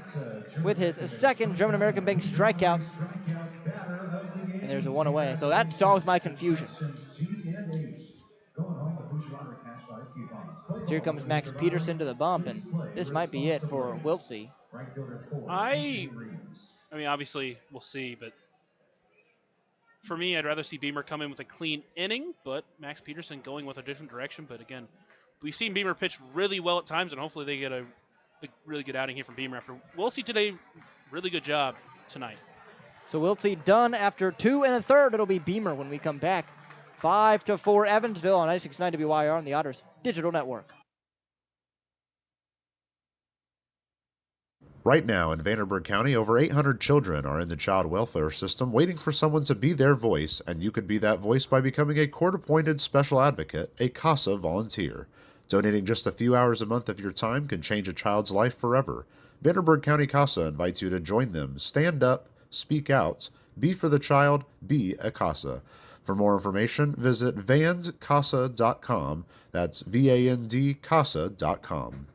with his second German-American Bank strikeout. And there's a 1 away. So that solves my confusion. So here comes Max Peterson to the bump, and this might be it for Wiltsey. I mean, obviously, we'll see, but for me, I'd rather see Beamer come in with a clean inning, but Max Peterson going with a different direction. But again, we've seen Beamer pitch really well at times, and hopefully they get a really good outing here from Beamer after. We'll see today, really good job tonight. So Wiltsey done after 2 1/3. It'll be Beamer when we come back. 5-4 Evansville on 96.9 WYR on the Otters Digital Network. Right now in Vanderburgh County, over 800 children are in the child welfare system waiting for someone to be their voice, and you could be that voice by becoming a court-appointed special advocate, a CASA volunteer. Donating just a few hours a month of your time can change a child's life forever. Vanderburgh County CASA invites you to join them. Stand up, speak out, be for the child, be a CASA. For more information, visit vandcasa.com. That's VAND CASA.com.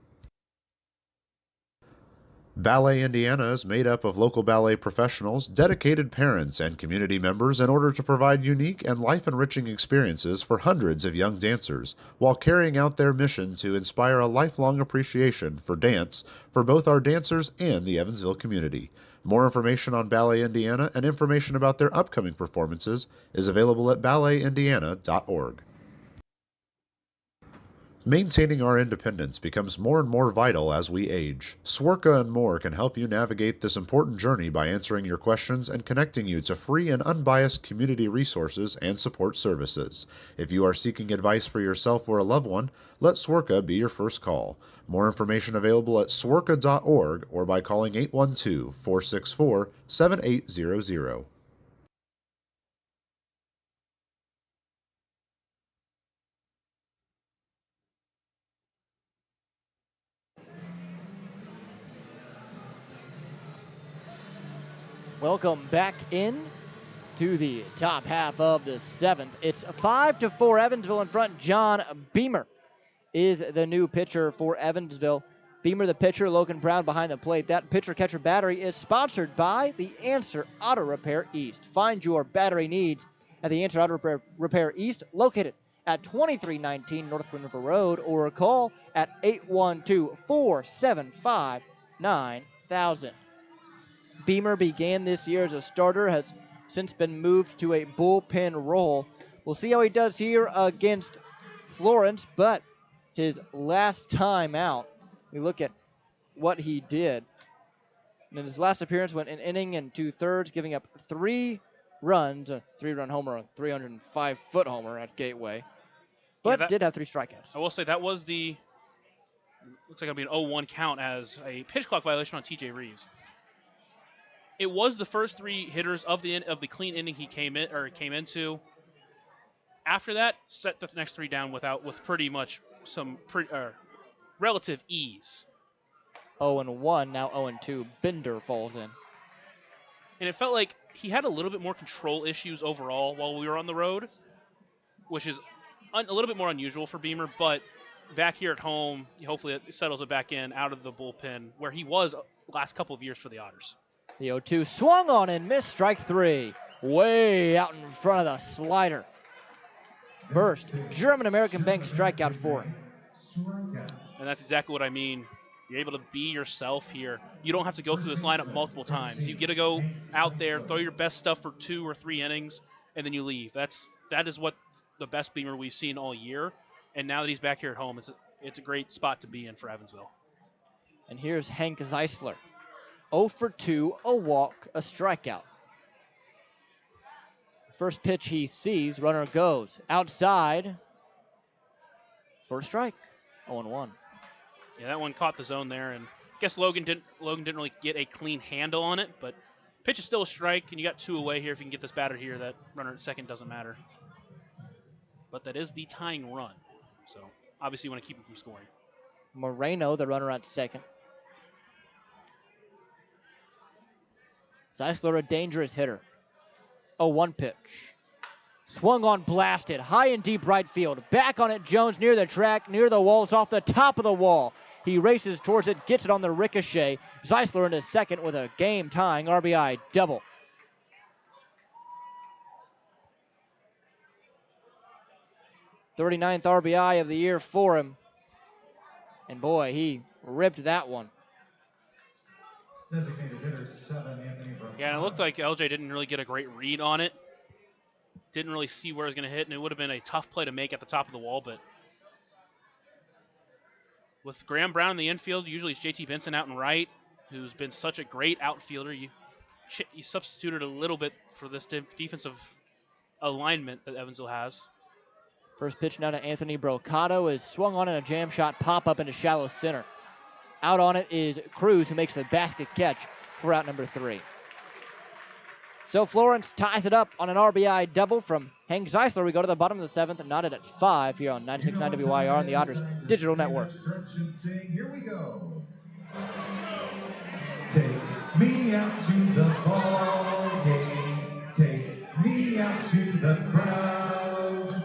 Ballet Indiana is made up of local ballet professionals, dedicated parents, and community members in order to provide unique and life-enriching experiences for hundreds of young dancers, while carrying out their mission to inspire a lifelong appreciation for dance for both our dancers and the Evansville community. More information on Ballet Indiana and information about their upcoming performances is available at balletindiana.org. Maintaining our independence becomes more and more vital as we age. Swerka and More can help you navigate this important journey by answering your questions and connecting you to free and unbiased community resources and support services. If you are seeking advice for yourself or a loved one, let Swerka be your first call. More information available at swerka.org or by calling 812-464-7800. Welcome back in to the top half of the seventh. It's 5-4 Evansville in front. John Beamer is the new pitcher for Evansville. Beamer, the pitcher, Logan Brown behind the plate. That pitcher-catcher battery is sponsored by the Answer Auto Repair East. Find your battery needs at the Answer Auto Repair East, located at 2319 North Twin River Road, or call at 812-475-9000. Beamer began this year as a starter, has since been moved to a bullpen role. We'll see how he does here against Florence, but his last time out, we look at what he did. In his last appearance, went an inning and 2/3, giving up 3 runs, a 3-run homer, a 305-foot homer at Gateway, but did have 3 strikeouts. I will say that was the, looks like it'll be an 0-1 count as a pitch clock violation on TJ Reeves. It was the first 3 hitters of the clean inning he came into. After that, set the next 3 down with pretty much some relative ease. 0-1, now 0-2. Bender falls in. And it felt like he had a little bit more control issues overall while we were on the road, which is a little bit more unusual for Beamer, but back here at home, hopefully it settles it back in out of the bullpen where he was last couple of years for the Otters. The 0-2 swung on and missed, strike 3. Way out in front of the slider. First German-American Bank strikeout for him. And that's exactly what I mean. You're able to be yourself here. You don't have to go through this lineup multiple times. You get to go out there, throw your best stuff for 2 or 3 innings, and then you leave. That is what the best Beamer we've seen all year. And now that he's back here at home, it's a great spot to be in for Evansville. And here's Hank Zeisler. 0 for 2, a walk, a strikeout. First pitch he sees, runner goes outside for a strike. 0-1. Yeah, that one caught the zone there, and I guess Logan didn't really get a clean handle on it, but pitch is still a strike, and you got 2 away here. If you can get this batter here, that runner at second doesn't matter. But that is the tying run, so obviously you want to keep him from scoring. Moreno, the runner at second. Zeisler, a dangerous hitter. 0-1 pitch. Swung on, blasted, high and deep right field. Back on it, Jones near the track, near the walls, off the top of the wall. He races towards it, gets it on the ricochet. Zeisler into second with a game-tying RBI double. .39th RBI of the year for him. And boy, he ripped that one. Designated hitter 7, Anthony Brown. Yeah, and it looked like LJ didn't really get a great read on it. Didn't really see where it was going to hit, and it would have been a tough play to make at the top of the wall, but with Graham Brown in the infield, usually it's JT Benson out and right, who's been such a great outfielder. You substituted a little bit for this defensive alignment that Evansville has. First pitch now to Anthony Brocato is swung on in a jam shot pop-up into shallow center. Out on it is Cruz, who makes the basket catch for out number 3. So Florence ties it up on an RBI double from Hank Zeisler. We go to the bottom of the 7th, knotted at 5 here on 96.9 WYR on the Otters Digital Network. Here we go. Take me out to the ball game. Take me out to the crowd.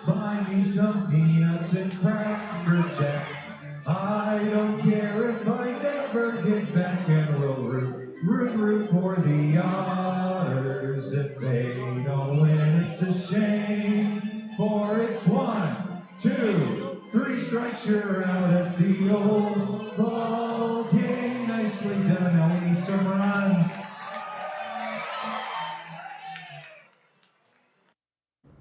Buy me some peanuts and Cracker Jack. I don't care if I never get back, and we'll root for the Otters. If they don't win, it's a shame, for it's 1, 2, 3 strikes, you're out at the old ball game. Nicely done. Now we need some runs.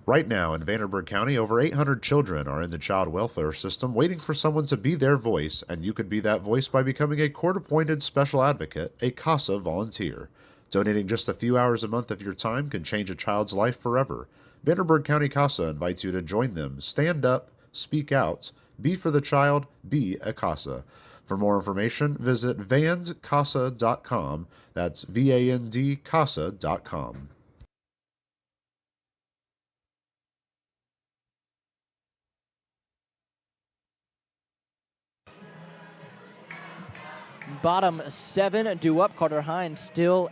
Right now in Vanderburgh County, over 800 children are in the child welfare system waiting for someone to be their voice, and you could be that voice by becoming a court-appointed special advocate, a CASA volunteer. Donating just a few hours a month of your time can change a child's life forever. Vanderburgh County CASA invites you to join them. Stand up, speak out, be for the child, be a CASA. For more information, visit vandcasa.com. That's VAND CASA.com. Bottom 7 due up. Carter Hines still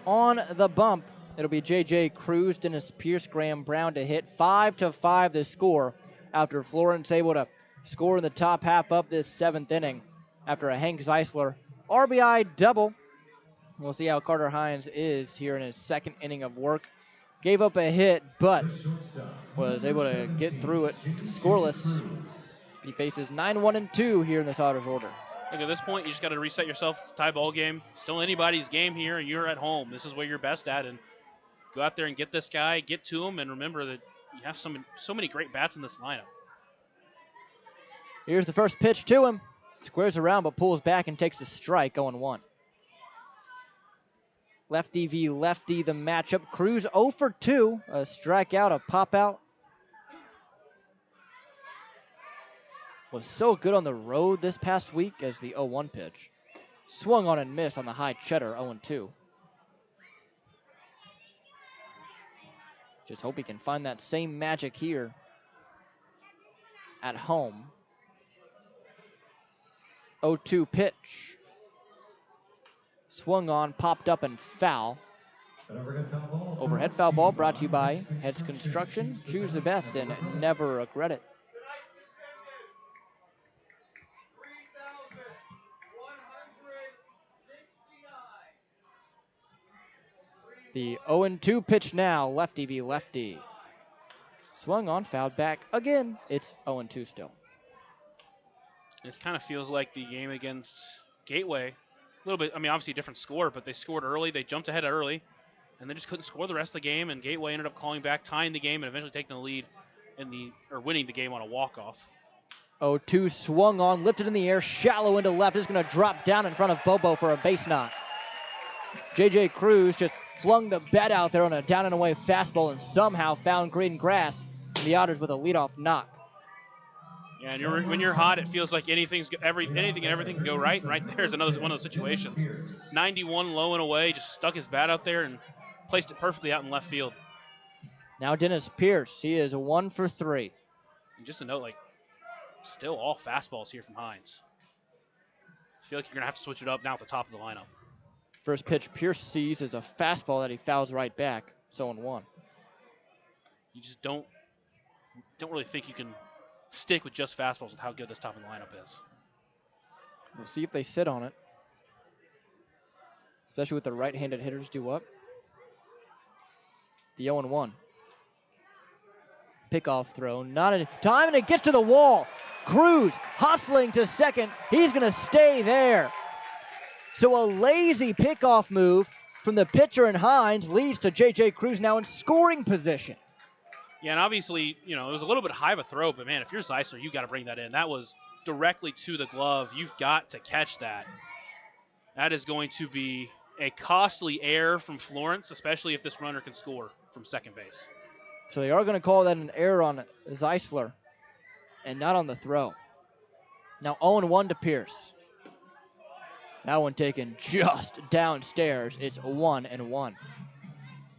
on the bump. It'll be J.J. Cruz, Dennis Pierce, Graham Brown to hit. 5-5 the score after Florence able to score in the top half of this 7th inning after a Hank Zeisler RBI double. We'll see how Carter Hines is here in his 2nd inning of work. Gave up a hit, but was able to get through it scoreless. He faces 9-1-2 here in this Otters order. Look, at this point, you just got to reset yourself. It's a tie ball game. Still anybody's game here, and you're at home. This is where you're best at, and go out there and get this guy, get to him, and remember that you have so many great bats in this lineup. Here's the first pitch to him. Squares around, but pulls back and takes a strike, 0-1. Lefty v. lefty, the matchup. Cruz 0 for 2, a strikeout, a pop out. Was so good on the road this past week as the 0-1 pitch. Swung on and missed on the high cheddar, 0-2. Just hope he can find that same magic here at home. 0-2 pitch. Swung on, popped up, and foul. Overhead foul ball brought to you by Heads Construction. Choose the best and never regret it. The 0-2 pitch now, lefty v. lefty. Swung on, fouled back again. It's 0-2 still. This kind of feels like the game against Gateway. A little bit, I mean, obviously a different score, but they scored early. They jumped ahead early, and they just couldn't score the rest of the game, and Gateway ended up calling back, tying the game, and eventually taking the lead or winning the game on a walk-off. 0-2 swung on, lifted in the air, shallow into left. Is going to drop down in front of Bobo for a base knock. J.J. Cruz just flung the bat out there on a down and away fastball and somehow found green grass. And the Otters with a leadoff knock. Yeah, and when you're hot, it feels like anything and everything can go right. And right there is one of those situations. 91 low and away, just stuck his bat out there and placed it perfectly out in left field. Now Dennis Pierce, he is 1 for 3. And just a note, still all fastballs here from Hines. I feel like you're gonna have to switch it up now at the top of the lineup. First pitch Pierce sees is a fastball that he fouls right back. 0-1. You just don't really think you can stick with just fastballs with how good this top of the lineup is. We'll see if they sit on it. Especially with the right-handed hitters due up. The 0-1. Pickoff throw, not in time, and it gets to the wall. Cruz hustling to second. He's going to stay there. So a lazy pickoff move from the pitcher and Hines leads to J.J. Cruz now in scoring position. Yeah, and obviously, it was a little bit high of a throw, but man, if you're Zeisler, you got to bring that in. That was directly to the glove. You've got to catch that. That is going to be a costly error from Florence, especially if this runner can score from second base. So they are going to call that an error on Zeisler and not on the throw. Now 0-1 to Pierce. That one taken just downstairs. It's 1-1.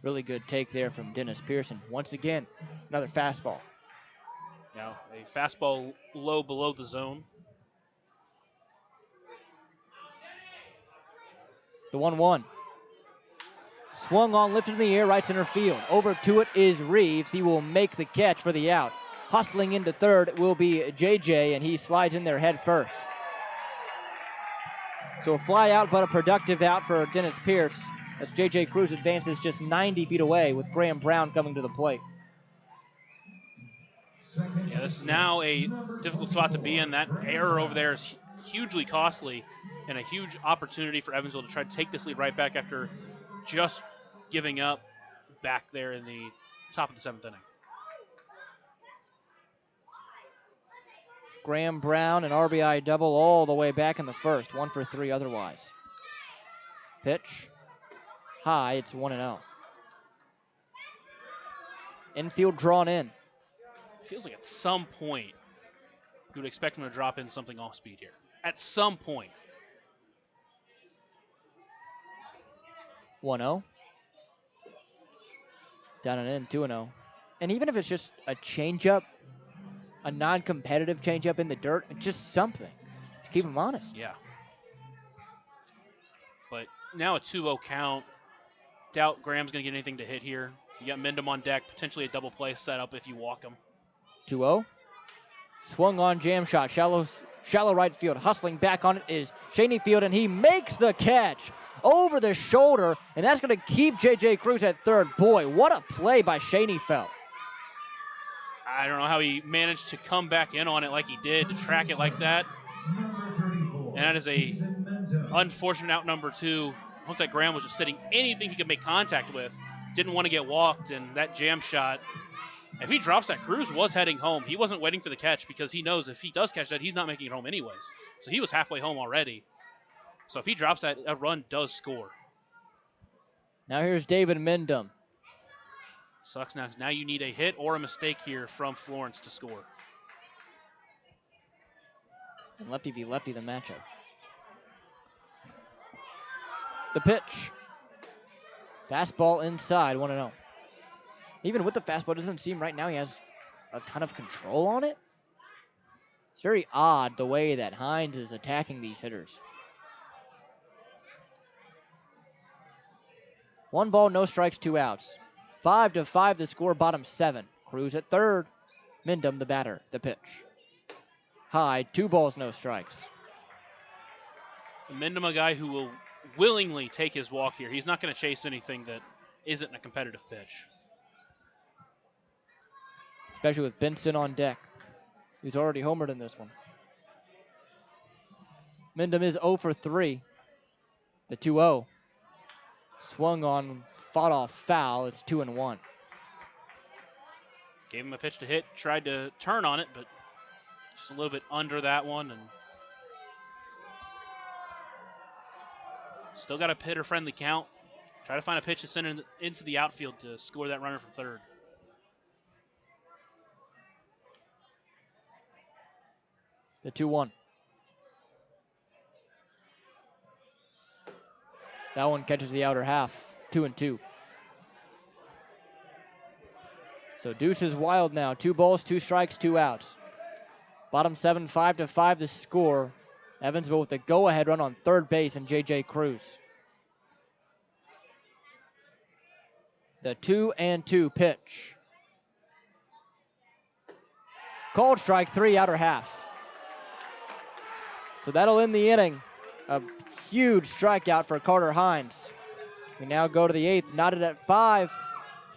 Really good take there from Dennis Pearson. Once again, another fastball. Now a fastball low below the zone. The 1-1. Swung on, lifted in the air, right center field. Over to it is Reeves. He will make the catch for the out. Hustling into third will be JJ, and he slides in there head first. So a fly out, but a productive out for Dennis Pierce as JJ Cruz advances just 90 feet away with Graham Brown coming to the plate. Yeah, this is now a difficult spot to be in. That error over there is hugely costly and a huge opportunity for Evansville to try to take this lead right back after just giving up back there in the top of the 7th inning. Graham Brown, an RBI double all the way back in the first. 1 for 3 otherwise. Pitch. High, it's 1-0. Infield drawn in. It feels like at some point you would expect him to drop in something off speed here. At some point. 1-0. Down and in, 2-0. And even if it's just a changeup, a non-competitive changeup in the dirt, just something to keep him honest. Yeah. But now a 2-0 count. Doubt Graham's going to get anything to hit here. You got Mendham on deck, potentially a double play setup if you walk him. 2-0. Swung on, jam shot, shallow right field. Hustling back on it is Shaney Field, and he makes the catch over the shoulder, and that's going to keep JJ Cruz at third. Boy, what a play by Shaney Felt. I don't know how he managed to come back in on it like he did, to track it like that. And that is a unfortunate out number 2. Looked like Graham was just sitting anything he could make contact with. Didn't want to get walked, and that jam shot, if he drops that, Cruz was heading home. He wasn't waiting for the catch because he knows if he does catch that, he's not making it home anyways. So he was halfway home already. So if he drops that, a run does score. Now here's David Mendham. Sucks now because now you need a hit or a mistake here from Florence to score. And lefty v lefty, the matchup. The pitch. Fastball inside, 1-0. Even with the fastball, it doesn't seem right now he has a ton of control on it. It's very odd the way that Hines is attacking these hitters. 1 ball, no strikes, 2 outs. 5-5 the score, bottom 7. Cruz at third. Mendham the batter, the pitch. High, 2 balls, no strikes. Mendham, a guy who will willingly take his walk here. He's not going to chase anything that isn't a competitive pitch. Especially with Benson on deck. He's already homered in this one. Mendham is 0 for 3. The 2-0. Swung on, fought off foul. It's 2-1. Gave him a pitch to hit, tried to turn on it, but just a little bit under that one. And still got a hitter-friendly count. Try to find a pitch to send into the outfield to score that runner from third. The 2-1. That one catches the outer half. 2-2. So Deuce is wild now. 2 balls, 2 strikes, 2 outs. Bottom 7, 5-5 the score. Evansville with the go-ahead run on third base and JJ Cruz. The 2-2 pitch. Called strike 3, outer half. So that'll end the inning. A huge strikeout for Carter Hines. We now go to the 8th, knotted at 5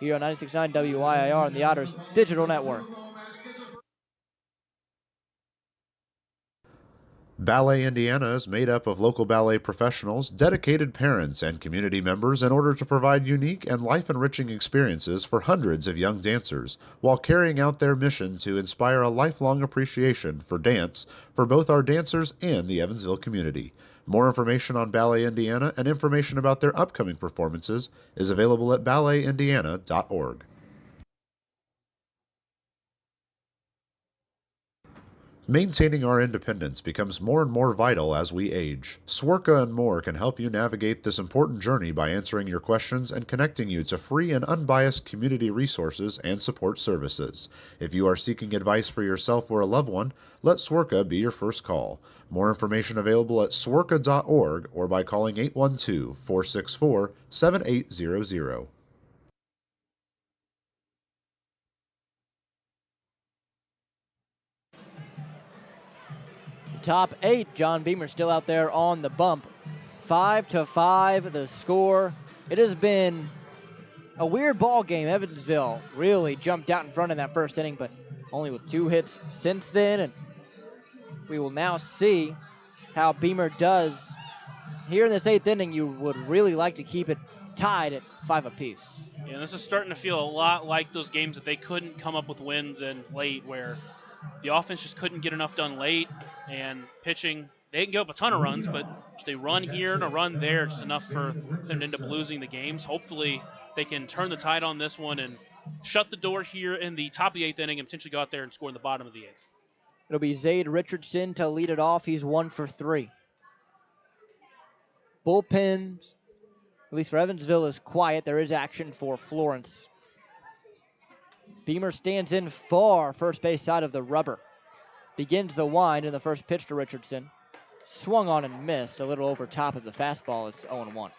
here on 96.9 WIIR on the Otters Digital Network. Ballet Indiana is made up of local ballet professionals, dedicated parents, and community members in order to provide unique and life-enriching experiences for hundreds of young dancers, while carrying out their mission to inspire a lifelong appreciation for dance for both our dancers and the Evansville community. More information on Ballet Indiana and information about their upcoming performances is available at balletindiana.org. Maintaining our independence becomes more and more vital as we age. Swerka and more can help you navigate this important journey by answering your questions and connecting you to free and unbiased community resources and support services. If you are seeking advice for yourself or a loved one, let Swerka be your first call. More information available at swerka.org or by calling 812-464-7800. Top 8, John Beamer still out there on the bump. 5-5 the score. It has been a weird ball game. Evansville really jumped out in front in that first inning, but only with 2 hits since then. And we will now see how Beamer does. Here in this 8th inning, you would really like to keep it tied at 5 apiece. Yeah, this is starting to feel a lot like those games that they couldn't come up with wins in late, where the offense just couldn't get enough done late, and pitching, they didn't give up a ton of runs, but they run here and a run there, just enough for them to end up losing the games. Hopefully they can turn the tide on this one and shut the door here in the top of the 8th inning and potentially go out there and score in the bottom of the 8th. It'll be Zaid Richardson to lead it off. He's 1 for 3. Bullpens, at least for Evansville, is quiet. There is action for Florence. Beamer stands in far first base side of the rubber. Begins the wind in the first pitch to Richardson. Swung on and missed a little over top of the fastball. It's 0-1.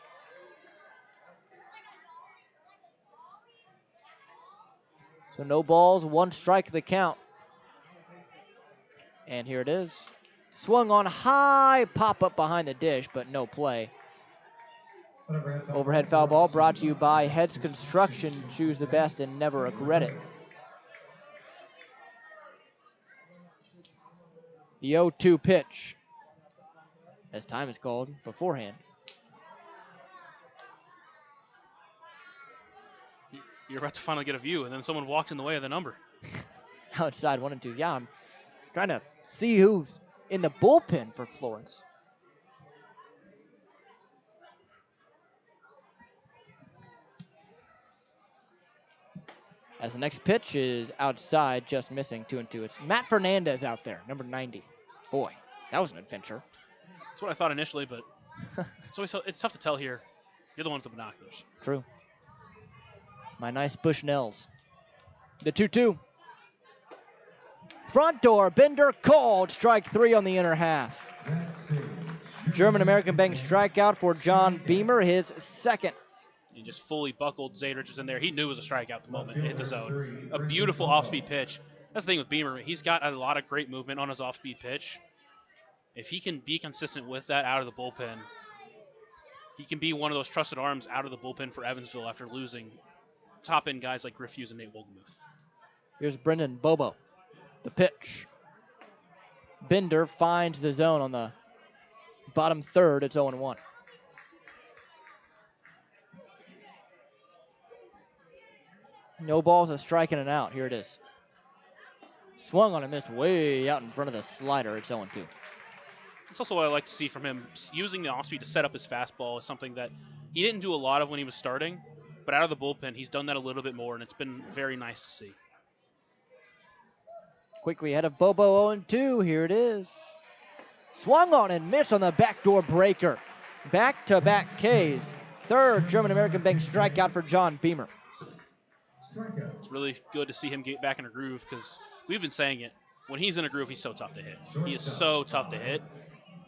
So no balls, 1 strike the count. And here it is. Swung on high, pop up behind the dish, but no play. Overhead foul ball brought to you by Heads Construction. Choose the best and never regret it. The 0-2 pitch, as time is called beforehand. You're about to finally get a view, and then someone walked in the way of the number. Outside 1 and 2. Yeah, I'm trying to see who's in the bullpen for Florence. As the next pitch is outside, just missing 2-2. It's Matt Fernandez out there, number 90. Boy, that was an adventure. That's what I thought initially, but it's tough to tell here. You're the one with the binoculars. True. My nice Bushnells. The 2-2. Front door, Bender called. Strike 3 on the inner half. German-American Bank strikeout for John Beamer, his 2nd. He just fully buckled Zaid Richardson there. He knew it was a strikeout the moment it hit the zone. A beautiful off-speed pitch. That's the thing with Beamer. He's got a lot of great movement on his off-speed pitch. If he can be consistent with that out of the bullpen, he can be one of those trusted arms out of the bullpen for Evansville after losing top-end guys like Griff Hughes and Nate Wolgemuth. Here's Brendan Bobo. The pitch. Bender finds the zone on the bottom third. It's 0-1. No balls, a strike and an out. Here it is. Swung on and missed way out in front of the slider. It's 0-2. That's also what I like to see from him. Using the off-speed to set up his fastball is something that he didn't do a lot of when he was starting, but out of the bullpen, he's done that a little bit more, and it's been very nice to see. Quickly ahead of Bobo, 0-2. Here it is. Swung on and missed on the backdoor breaker. Back-to-back Ks. 3rd German-American Bank strikeout for John Beamer. It's really good to see him get back in a groove because we've been saying it. When he's in a groove, he's so tough to hit. He is so tough to hit.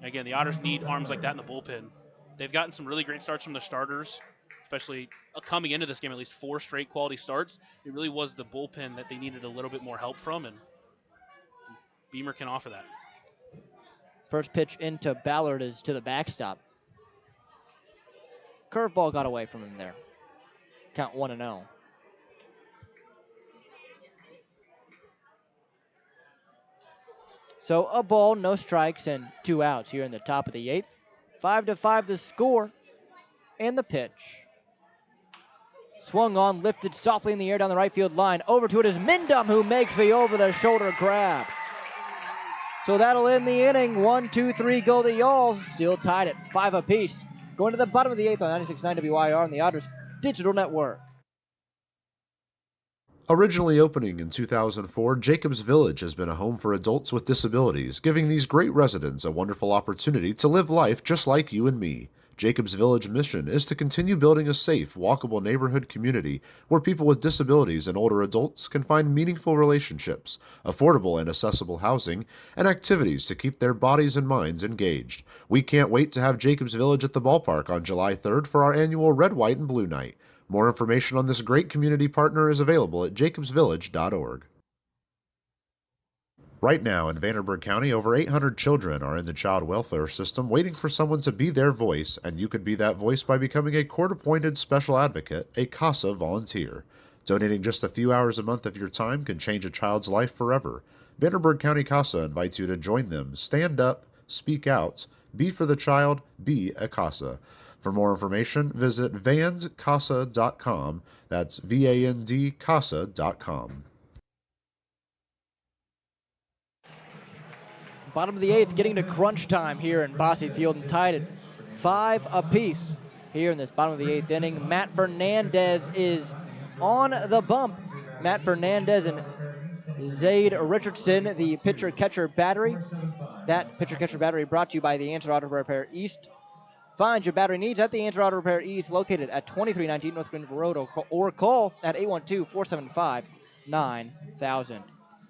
Again, the Otters need arms like that in the bullpen. They've gotten some really great starts from their starters, especially coming into this game, at least 4 straight quality starts. It really was the bullpen that they needed a little bit more help from, and Beamer can offer that. First pitch into Ballard is to the backstop. Curveball got away from him there. Count 1-0. So a ball, no strikes, and 2 outs here in the top of the 8th. 5-5 the score and the pitch. Swung on, lifted softly in the air down the right field line. Over to it is Mindum, who makes the over-the-shoulder grab. So that'll end the inning. 1-2-3 go the Yalls. Still tied at 5 apiece. Going to the bottom of the 8th on 96.9 WYR and the Otters Digital Network. Originally opening in 2004, Jacobs Village has been a home for adults with disabilities, giving these great residents a wonderful opportunity to live life just like you and me. Jacobs Village mission is to continue building a safe, walkable neighborhood community where people with disabilities and older adults can find meaningful relationships, affordable and accessible housing, and activities to keep their bodies and minds engaged. We can't wait to have Jacobs Village at the ballpark on July 3rd for our annual Red, White, and Blue Night. More information on this great community partner is available at jacobsvillage.org. Right now in Vanderburgh County, over 800 children are in the child welfare system waiting for someone to be their voice, and you could be that voice by becoming a court-appointed special advocate, a CASA volunteer. Donating just a few hours a month of your time can change a child's life forever. Vanderburgh County CASA invites you to join them. Stand up, speak out, be for the child, be a CASA. For more information, visit vandcasa.com. That's VANDCasa.com. Bottom of the 8th, getting to crunch time here in Bosse Field and tied at 5 apiece here in this bottom of the 8th inning. Matt Fernandez is on the bump. Matt Fernandez and Zaid Richardson, the pitcher-catcher battery. That pitcher-catcher battery brought to you by the Answer Auto Repair East. Find your battery needs at the Answer Auto Repair East, located at 2319 North Greenville Road, or call at 812-475-9000.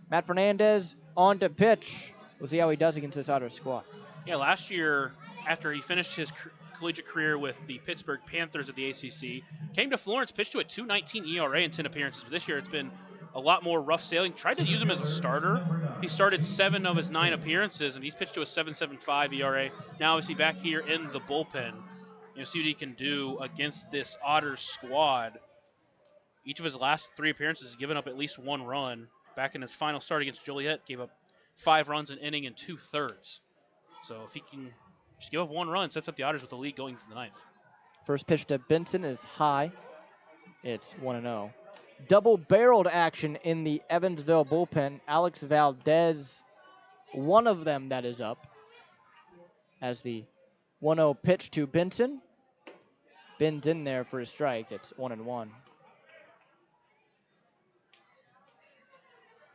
Matt Fernandez on to pitch. We'll see how he does against this Otters squad. Yeah, last year, after he finished his collegiate career with the Pittsburgh Panthers at the ACC, came to Florence, pitched to a 2.19 ERA in 10 appearances. But this year, it's been a lot more rough sailing. Tried to use him as a starter. He started 7 of his 9 appearances, and he's pitched to a 7.75 ERA. Now, obviously, back here in the bullpen, see what he can do against this Otters squad. Each of his last 3 appearances has given up at least 1 run. Back in his final start against Joliet, gave up 5 runs an inning and 2/3. So if he can just give up 1 run, sets up the Otters with the lead going into the 9th. First pitch to Benson is high. It's 1-0. Double-barreled action in the Evansville bullpen. Alex Valdez, one of them that is up. As the 1-0 pitch to Benson. Ben's in there for a strike. It's 1-1.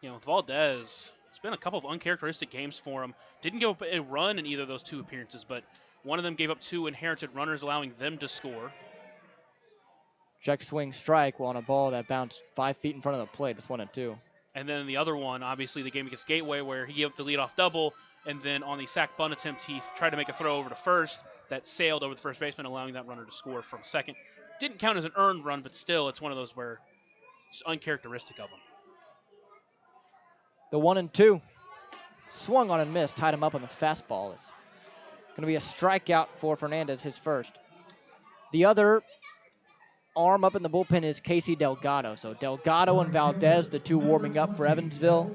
With Valdez, it's been a couple of uncharacteristic games for him. Didn't give up a run in either of those 2 appearances, but one of them gave up 2 inherited runners, allowing them to score. Check swing strike on a ball that bounced 5 feet in front of the plate. It's 1-2. And then the other one, obviously, the game against Gateway, where he gave up the leadoff double, and then on the sac bunt attempt, he tried to make a throw over to first that sailed over the first baseman, allowing that runner to score from second. Didn't count as an earned run, but still, it's one of those where it's uncharacteristic of him. The 1-2. Swung on and missed, tied him up on the fastball. It's going to be a strikeout for Fernandez, his first. The other arm up in the bullpen is Casey Delgado. So Delgado and Valdez, the 2 warming up for Evansville.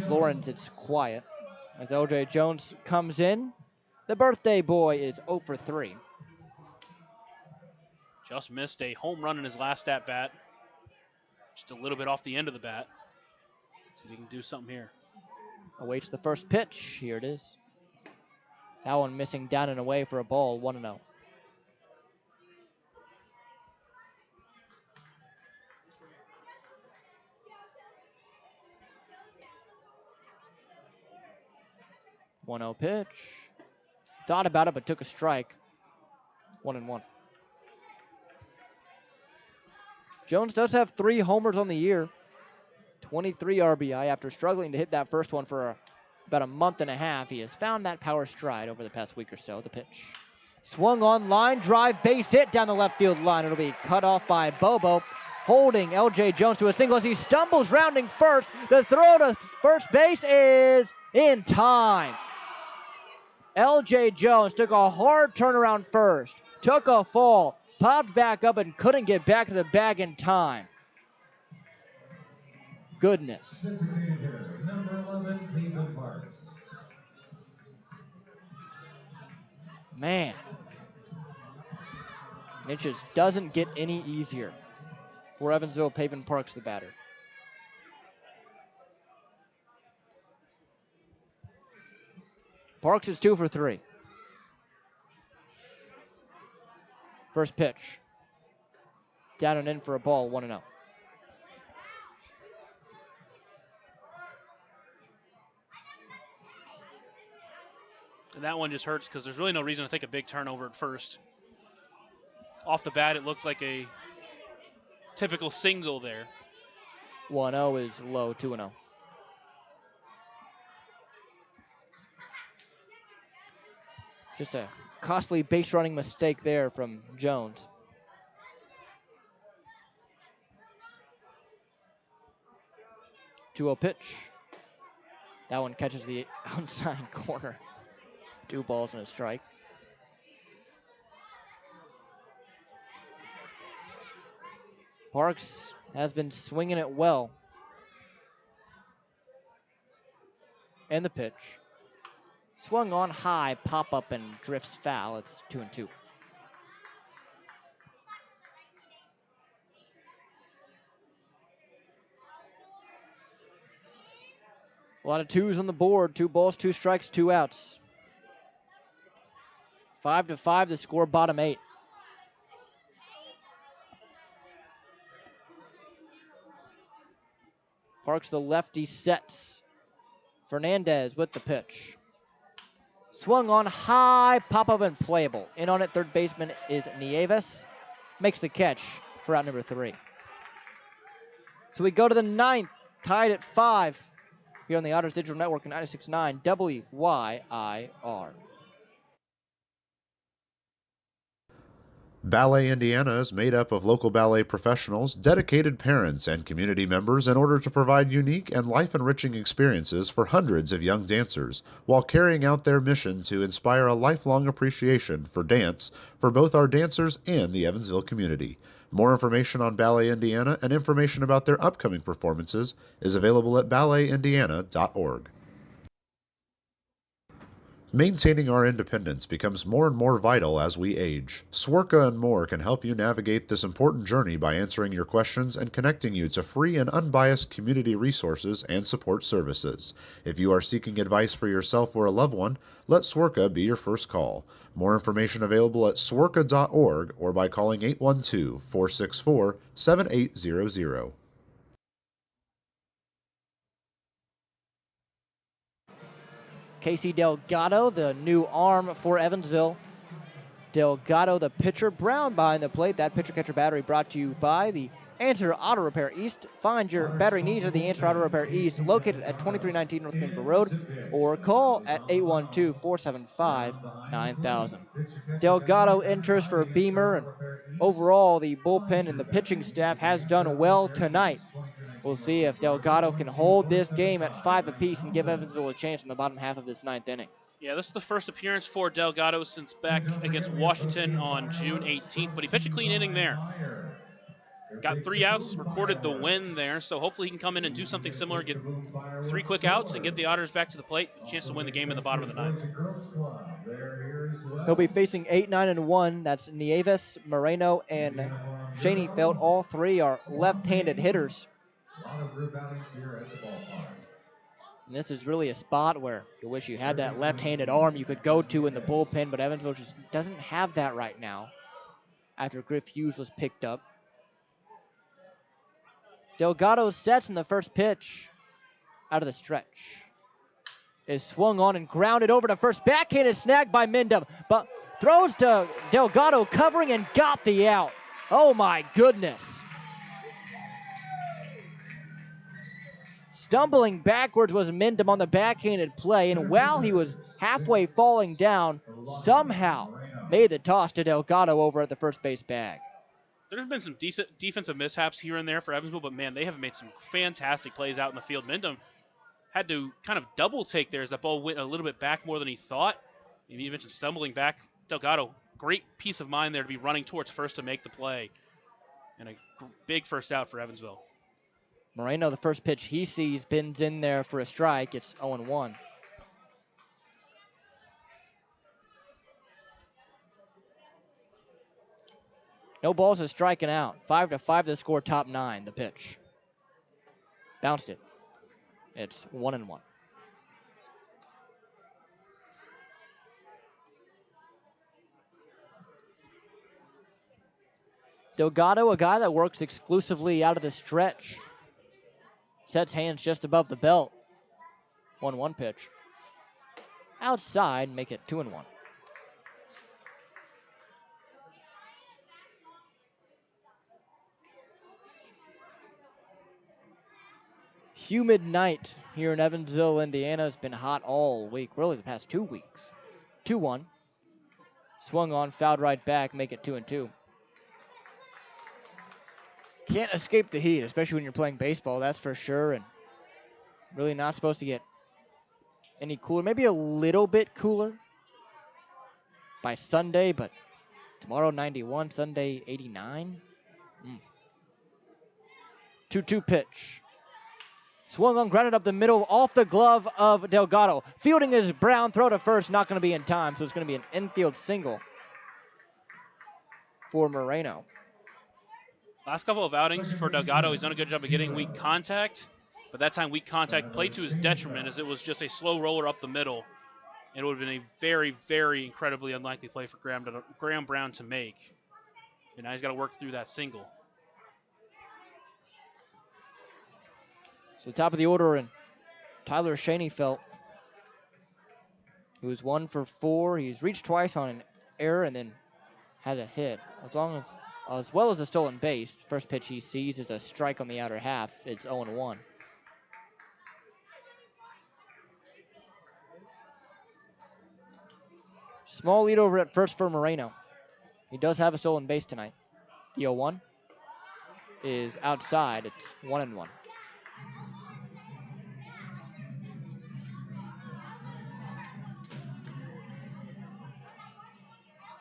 Florence, it's quiet. As LJ Jones comes in, the birthday boy is 0 for 3. Just missed a home run in his last at-bat. Just a little bit off the end of the bat. See if he can do something here. Awaits the first pitch. Here it is. That one missing down and away for a ball, 1-0. One-0 pitch. Thought about it, but took a strike. 1-1. Jones does have 3 homers on the year. 23 RBI. After struggling to hit that first one for about a month and a half, he has found that power stride over the past week or so. The pitch. Swung on, line drive, base hit down the left field line. It'll be cut off by Bobo, holding LJ Jones to a single as he stumbles rounding first. The throw to first base is in time. LJ Jones took a hard turnaround first, took a fall, popped back up and couldn't get back to the bag in time. Goodness. Designated hitter, number 11, Cleveland Parks. Man. It just doesn't get any easier for Evansville Pavin Parks, the batter. Parks is 2 for 3. First pitch. Down and in for a ball, 1-0. And that one just hurts because there's really no reason to take a big turnover at first. Off the bat, it looks like a typical single there. 1-0 is low, 2-0. Just a costly base running mistake there from Jones. Two-0 pitch. That one catches the outside corner. 2 balls and a strike. Parks has been swinging it well. And the pitch. Swung on high, pop up and drifts foul. It's 2-2. A lot of twos on the board. 2 balls, 2 strikes, 2 outs. 5-5 the score, bottom 8. Parks the lefty sets. Fernandez with the pitch. Swung on high, pop up and playable. In on it, third baseman is Nieves. Makes the catch for out number 3. So we go to the 9th, tied at 5 here on the Otters Digital Network at 96.9 WYIR. Ballet Indiana is made up of local ballet professionals, dedicated parents, and community members in order to provide unique and life-enriching experiences for hundreds of young dancers, while carrying out their mission to inspire a lifelong appreciation for dance for both our dancers and the Evansville community. More information on Ballet Indiana and information about their upcoming performances is available at balletindiana.org. Maintaining our independence becomes more and more vital as we age. Swerka and More can help you navigate this important journey by answering your questions and connecting you to free and unbiased community resources and support services. If you are seeking advice for yourself or a loved one, let Swerka be your first call. More information available at swerka.org or by calling 812-464-7800. Casey Delgado, the new arm for Evansville. Delgado, the pitcher. Brown behind the plate. That pitcher-catcher battery brought to you by the Answer Auto Repair East. Find your battery needs at the Answer Auto Repair East, located at 2319 North Greenville Road, or call at 812-475-9000. Delgado enters for Beamer, and overall, the bullpen and the pitching staff has done well tonight. We'll see if Delgado can hold this game at 5 apiece and give Evansville a chance in the bottom half of this 9th inning. Yeah, this is the first appearance for Delgado since back against Washington on June 18th, but he pitched a clean inning there. Got 3 outs, recorded the win there, so hopefully he can come in and do something similar, get 3 quick outs, and get the Otters back to the plate, a chance to win the game in the bottom of the 9th. He'll be facing 8-9-1. That's Nieves, Moreno, and Schoenfeld. All 3 are left-handed hitters. And this is really a spot where you wish you had that left-handed arm you could go to in the bullpen, but Evansville just doesn't have that right now after Griff Hughes was picked up. Delgado sets in the first pitch out of the stretch. Is swung on and grounded over to first. Backhanded snag by Mindum, but throws to Delgado covering and got the out. Oh my goodness. Stumbling backwards was Mindum on the backhanded play, and while he was halfway falling down, somehow made the toss to Delgado over at the first base bag. There's been some decent defensive mishaps here and there for Evansville, but man, they have made some fantastic plays out in the field. Mindum had to kind of double take there as that ball went a little bit back more than he thought. And you mentioned stumbling back. Delgado, great piece of mind there to be running towards first to make the play. And a big first out for Evansville. Moreno, the first pitch he sees, bends in there for a strike. It's 0-1. No balls are striking out. 5-5 the score, top 9, the pitch. Bounced it. It's 1-1. Delgado, a guy that works exclusively out of the stretch. Sets hands just above the belt. 1-1 pitch. outside, make it 2-1. Humid night here in Evansville, Indiana. It's been hot all week, really the past 2 weeks. 2-1. Swung on, fouled right back, make it 2-2. Can't escape the heat, especially when you're playing baseball, that's for sure. And really not supposed to get any cooler. Maybe a little bit cooler by Sunday, but tomorrow 91, Sunday 89. 2-2 pitch. Swung on, grounded up the middle, off the glove of Delgado. Fielding is Brown, throw to first, not going to be in time, so it's going to be an infield single for Moreno. Last couple of outings for Delgado, he's done a good job of getting weak contact, but that time weak contact played to his detriment as it was just a slow roller up the middle. And it would have been a very, very incredibly unlikely play for Graham Brown to make. And now he's got to work through that single. So the top of the order, and Tyler Schoenfeld, who was 1 for 4. He's reached twice on an error and then had a hit. As well as a stolen base. First pitch he sees is a strike on the outer half. It's 0-1. Small lead over at first for Moreno. He does have a stolen base tonight. The 0-1 is outside. It's 1-1.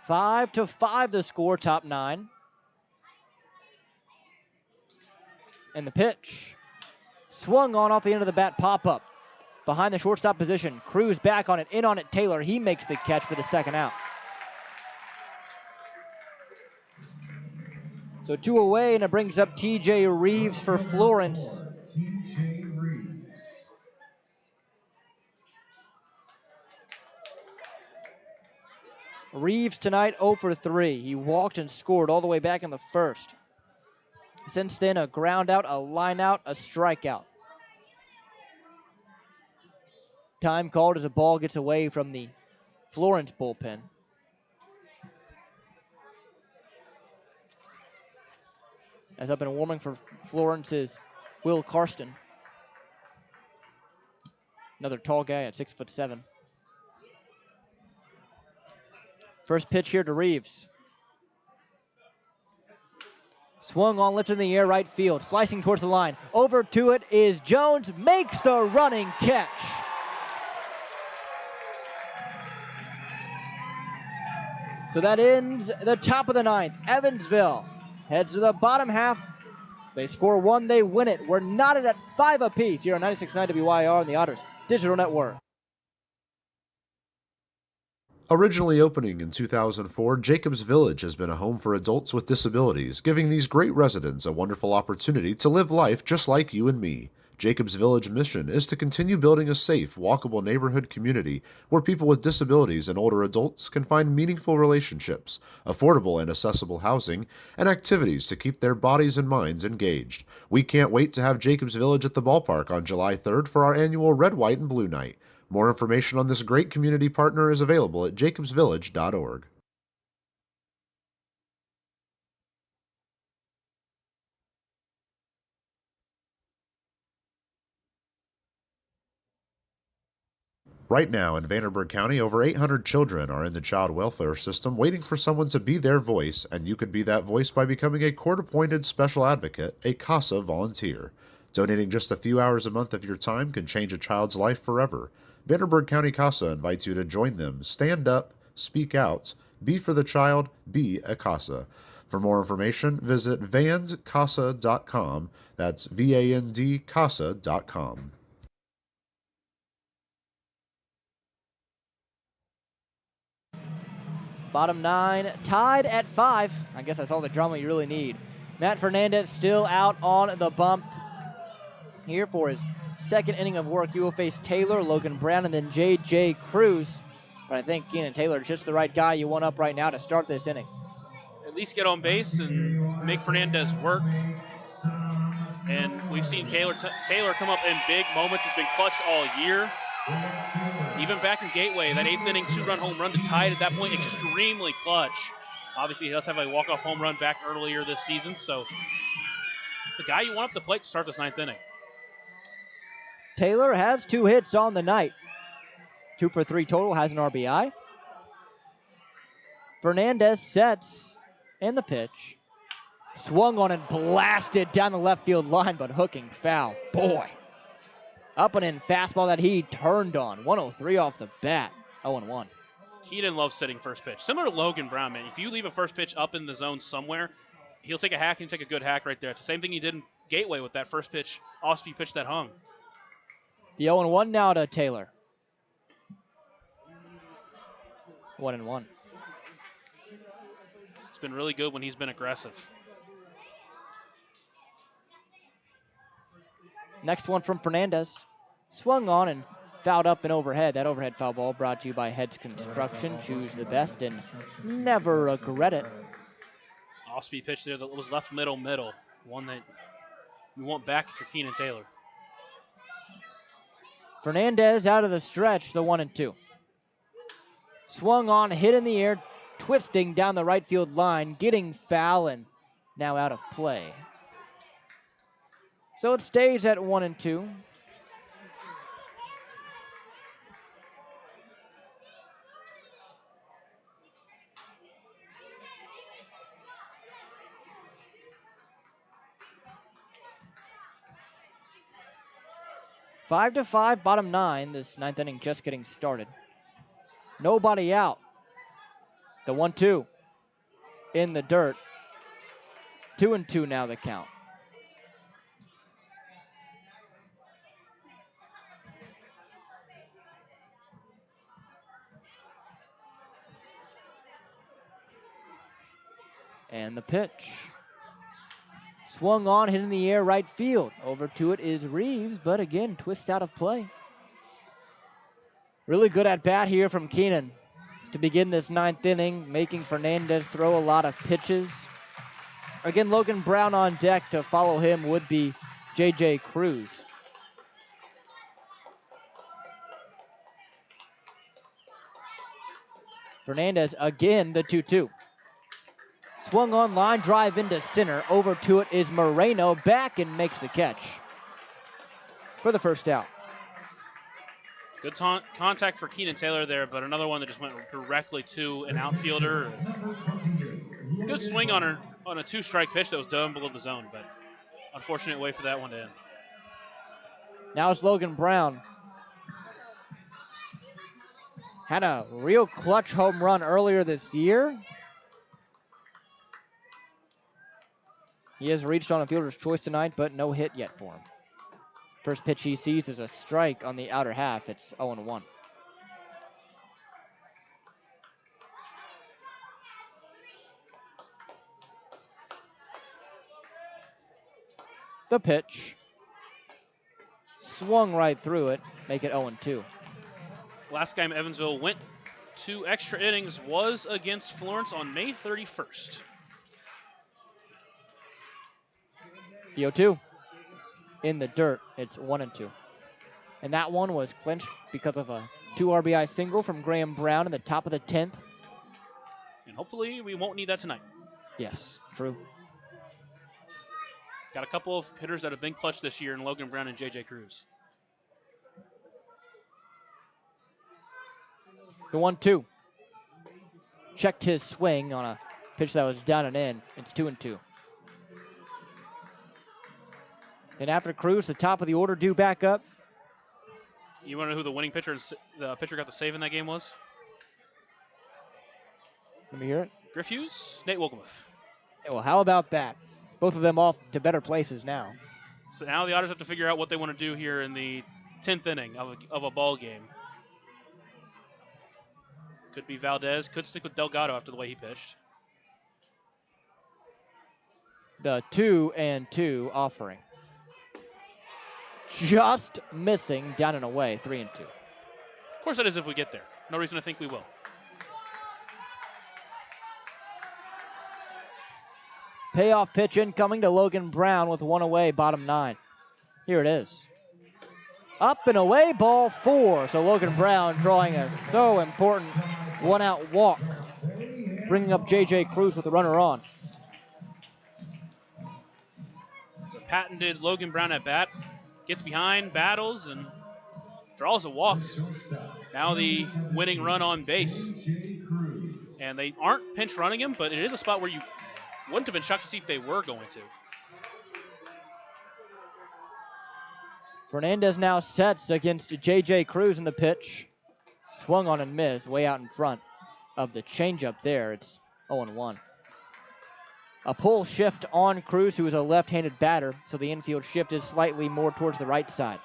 5-5 the score, top 9. And the pitch. Swung on off the end of the bat, pop up. Behind the shortstop position. Cruz back on it, in on it, Taylor. He makes the catch for the second out. So 2 away, and it brings up TJ Reeves for Florence. TJ Reeves. Reeves tonight 0 for 3. He walked and scored all the way back in the first. Since then, a ground out, a line out, a strikeout. Time called as a ball gets away from the Florence bullpen. As up and warming for Florence is Will Karsten. Another tall guy at 6'7". First pitch here to Reeves. Swung on, lifted in the air, right field, slicing towards the line. Over to it is Jones, makes the running catch. So that ends the top of the 9th. Evansville heads to the bottom half. They score 1, they win it. We're knotted at 5 apiece here on 96.9 WYR and the Otters Digital Network. Originally opening in 2004, Jacobs Village has been a home for adults with disabilities, giving these great residents a wonderful opportunity to live life just like you and me. Jacobs Village mission is to continue building a safe, walkable neighborhood community where people with disabilities and older adults can find meaningful relationships, affordable and accessible housing, and activities to keep their bodies and minds engaged. We can't wait to have Jacobs Village at the ballpark on July 3rd for our annual Red, White, and Blue Night. More information on this great community partner is available at jacobsvillage.org. Right now in Vanderburgh County, over 800 children are in the child welfare system waiting for someone to be their voice, and you could be that voice by becoming a court-appointed special advocate, a CASA volunteer. Donating just a few hours a month of your time can change a child's life forever. Vanderburgh County CASA invites you to join them. Stand up, speak out, be for the child, be a CASA. For more information, visit vandcasa.com. That's VAND-CASA.com. Bottom 9 tied at 5. I guess that's all the drama you really need. Matt Fernandez still out on the bump here for his second inning of work. You will face Taylor, Logan Brown, and then J.J. Cruz. But I think Keenan Taylor is just the right guy you want up right now to start this inning. At least get on base and make Fernandez work. And we've seen Taylor come up in big moments. He's been clutch all year. Even back in Gateway, that 8th inning 2-run home run to tie it at that point, extremely clutch. Obviously, he does have a walk-off home run back earlier this season, so the guy you want up the plate to start this 9th inning. Taylor has 2 hits on the night. 2 for 3 total, has an RBI. Fernandez sets, and the pitch. Swung on and blasted down the left field line, but hooking foul. Boy. Up and in fastball that he turned on. 103 off the bat. 0-1. Keenan loves sitting first pitch. Similar to Logan Brown, man. If you leave a first pitch up in the zone somewhere, he'll take a hack and take a good hack right there. It's the same thing he did in Gateway with that first pitch, off-speed pitch that hung. The 0-1 now to Taylor. 1-1. It's been really good when he's been aggressive. Next one from Fernandez. Swung on and fouled up and overhead. That overhead foul ball brought to you by Heads Construction. Choose the best and never regret it. Off-speed pitch there that was left middle. One that you want back if you're Keenan Taylor. Fernandez out of the stretch, the 1-2. Swung on, hit in the air, twisting down the right field line, getting foul and now out of play. So it stays at 1-2. Five to 5, bottom 9. This 9th inning just getting started. Nobody out. The 1-2 in the dirt. 2-2 now the count. And the pitch. Swung on, hit in the air, right field. Over to it is Reeves, but again, twists out of play. Really good at bat here from Keenan to begin this 9th inning, making Fernandez throw a lot of pitches. Again, Logan Brown on deck. To follow him would be J.J. Cruz. Fernandez again, the 2-2. Swung on, line drive into center. Over to it is Moreno, back and makes the catch for the first out. Good contact for Keenan Taylor there, but another one that just went directly to an outfielder. Good swing on a 2-strike pitch that was down below the zone, but unfortunate way for that one to end. Now it's Logan Brown. Had a real clutch home run earlier this year. He has reached on a fielder's choice tonight, but no hit yet for him. First pitch he sees is a strike on the outer half. It's 0-1. The pitch. Swung right through it. Make it 0-2. Last game Evansville went to extra innings was against Florence on May 31st. The 0-2 in the dirt. It's 1-2. And that one was clinched because of a 2 RBI single from Graham Brown in the top of the 10th. And hopefully we won't need that tonight. Yes, true. Got a couple of hitters that have been clutch this year in Logan Brown and J.J. Cruz. The 1-2. Checked his swing on a pitch that was down and in. It's 2-2. And after Cruz, the top of the order due back up. You want to know who the winning pitcher and the pitcher got the save in that game was? Let me hear it. Griff Hughes, Nate Wolgemuth. Well, how about that? Both of them off to better places now. So now the Otters have to figure out what they want to do here in the 10th inning of a ball game. Could be Valdez. Could stick with Delgado after the way he pitched. The 2-2 offering. Just missing down and away, 3-2. Of course that is if we get there. No reason to think we will. Payoff pitch incoming to Logan Brown with 1 away, bottom 9. Here it is. Up and away, ball 4. So Logan Brown drawing a so important one-out walk, bringing up J.J. Cruz with the runner on. It's a patented Logan Brown at bat. Gets behind, battles, and draws a walk. Now the winning run on base. And they aren't pinch running him, but it is a spot where you wouldn't have been shocked to see if they were going to. Fernandez now sets against J.J. Cruz in the pitch. Swung on and missed, way out in front of the changeup there. It's 0-1. A pull shift on Cruz, who is a left-handed batter, so the infield shift is slightly more towards the right side.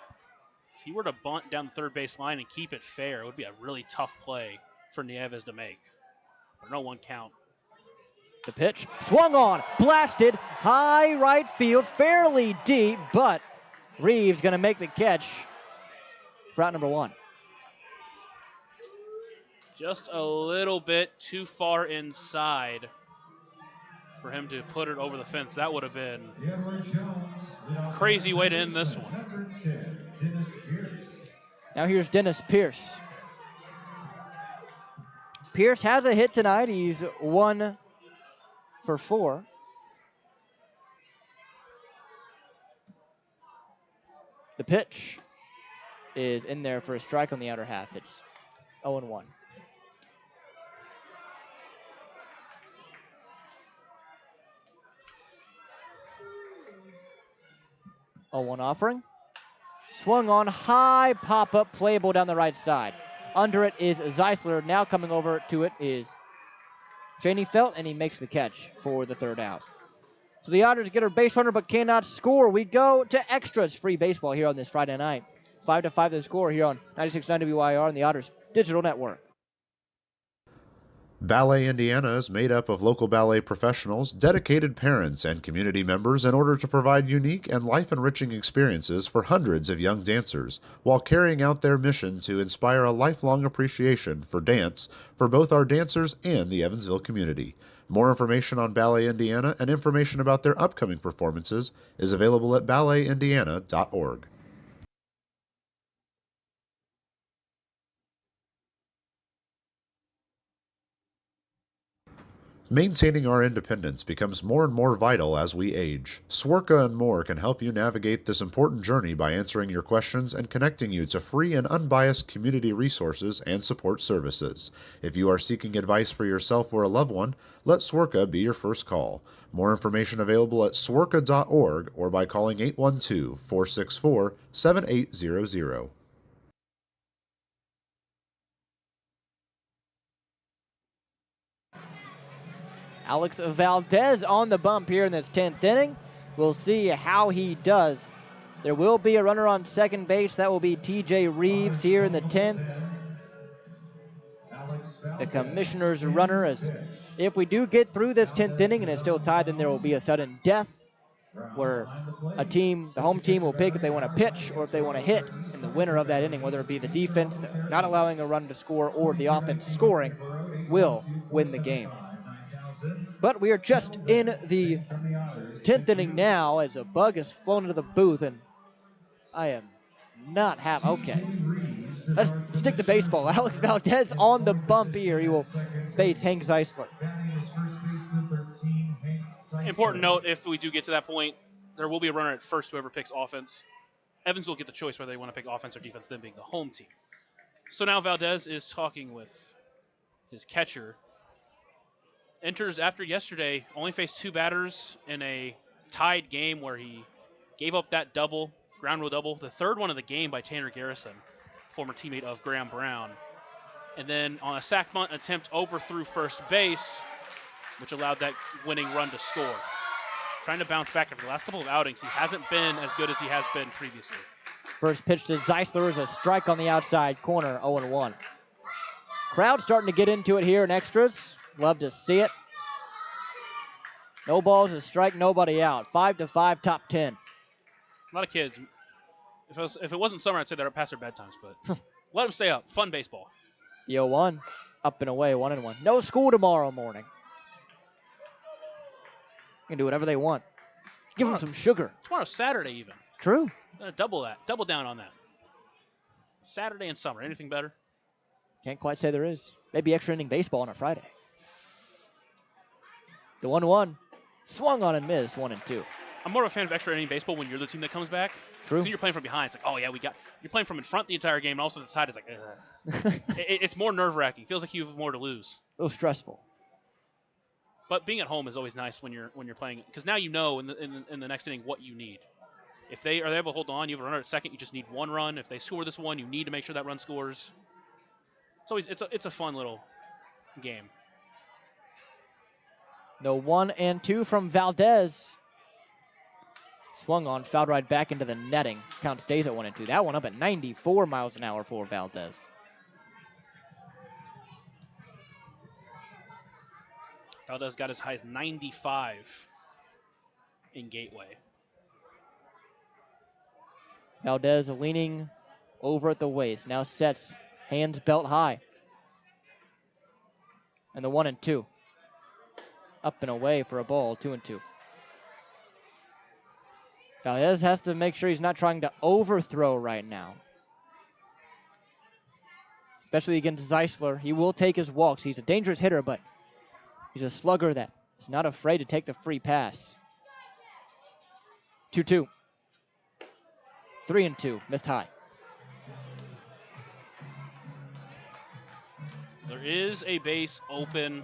If he were to bunt down the third base line and keep it fair, it would be a really tough play for Nieves to make. But no one count. The pitch, swung on, blasted, high right field, fairly deep, but Reeves going to make the catch for out number 1. Just a little bit too far inside for him to put it over the fence. That would have been a crazy way to end this one. Now here's Dennis Pierce. Pierce has a hit tonight. He's 1 for 4. The pitch is in there for a strike on the outer half. It's 0-1. A 1 offering. Swung on, high pop-up, playable down the right side. Under it is Zeisler. Now coming over to it is Cheney Felt, and he makes the catch for the 3rd out. So the Otters get a base runner but cannot score. We go to extras. Free baseball here on this Friday night. 5-5 the score here on 96.9 WYR and the Otters Digital Network. Ballet Indiana is made up of local ballet professionals, dedicated parents, and community members in order to provide unique and life-enriching experiences for hundreds of young dancers, while carrying out their mission to inspire a lifelong appreciation for dance for both our dancers and the Evansville community. More information on Ballet Indiana and information about their upcoming performances is available at balletindiana.org. Maintaining our independence becomes more and more vital as we age. Swerka and more can help you navigate this important journey by answering your questions and connecting you to free and unbiased community resources and support services. If you are seeking advice for yourself or a loved one, let Swerka be your first call. More information available at swerka.org or by calling 812-464-7800. Alex Valdez on the bump here in this 10th inning. We'll see how he does. There will be a runner on second base. That will be TJ Reeves here in the 10th. The commissioner's runner, as if we do get through this 10th inning and it's still tied, then there will be a sudden death where the home team will pick if they want to pitch or if they want to hit, and the winner of that inning, whether it be the defense not allowing a run to score or the offense scoring, will win the game. But we are just in the 10th inning now as a bug has flown into the booth, and I am not happy. Okay, let's stick to baseball. Alex Valdez on the bump here. He will face Hank Zeisler. Important note, if we do get to that point, there will be a runner at first, whoever picks offense. Evans will get the choice whether they want to pick offense or defense, them being the home team. So now Valdez is talking with his catcher. Enters after yesterday, only faced 2 batters in a tied game where he gave up that double, ground rule double, the 3rd one of the game by Tanner Garrison, former teammate of Graham Brown. And then on a sac bunt attempt overthrew first base, which allowed that winning run to score. Trying to bounce back after the last couple of outings. He hasn't been as good as he has been previously. First pitch to Zeisler is a strike on the outside corner, 0-1. Crowd starting to get into it here in extras. Love to see it. No balls, a strike, nobody out. 5-5, top 10. A lot of kids. If it wasn't summer, I'd say they're past their bedtimes, but let them stay up. Fun baseball. The 0-1, up and away, 1-1. No school tomorrow morning. You can do whatever they want. Give them some sugar. Tomorrow's Saturday even. True. Double that. Double down on that. Saturday and summer. Anything better? Can't quite say there is. Maybe extra inning baseball on a Friday. The 1-1. Swung on and missed, 1-2. I'm more of a fan of extra inning baseball when you're the team that comes back. True. So you're playing from behind. It's like, oh, yeah, you're playing from in front the entire game, and also the side is like, ugh. It's more nerve-wracking. Feels like you have more to lose. A little stressful. But being at home is always nice when you're playing, because now you know in the next inning what you need. If they are able to hold on, you have a runner at second, you just need one run. If they score this one, you need to make sure that run scores. It's a fun little game. The 1-2 from Valdez. Swung on, fouled right back into the netting. Count stays at 1-2. That one up at 94 miles an hour for Valdez. Valdez got as high as 95 in Gateway. Valdez leaning over at the waist. Now sets, hands belt high. And the 1-2. Up and away for a ball, 2-2. Valdez has to make sure he's not trying to overthrow right now. Especially against Zeisler. He will take his walks. He's a dangerous hitter, but he's a slugger that is not afraid to take the free pass. 2-2. 3-2. Missed high. There is a base open.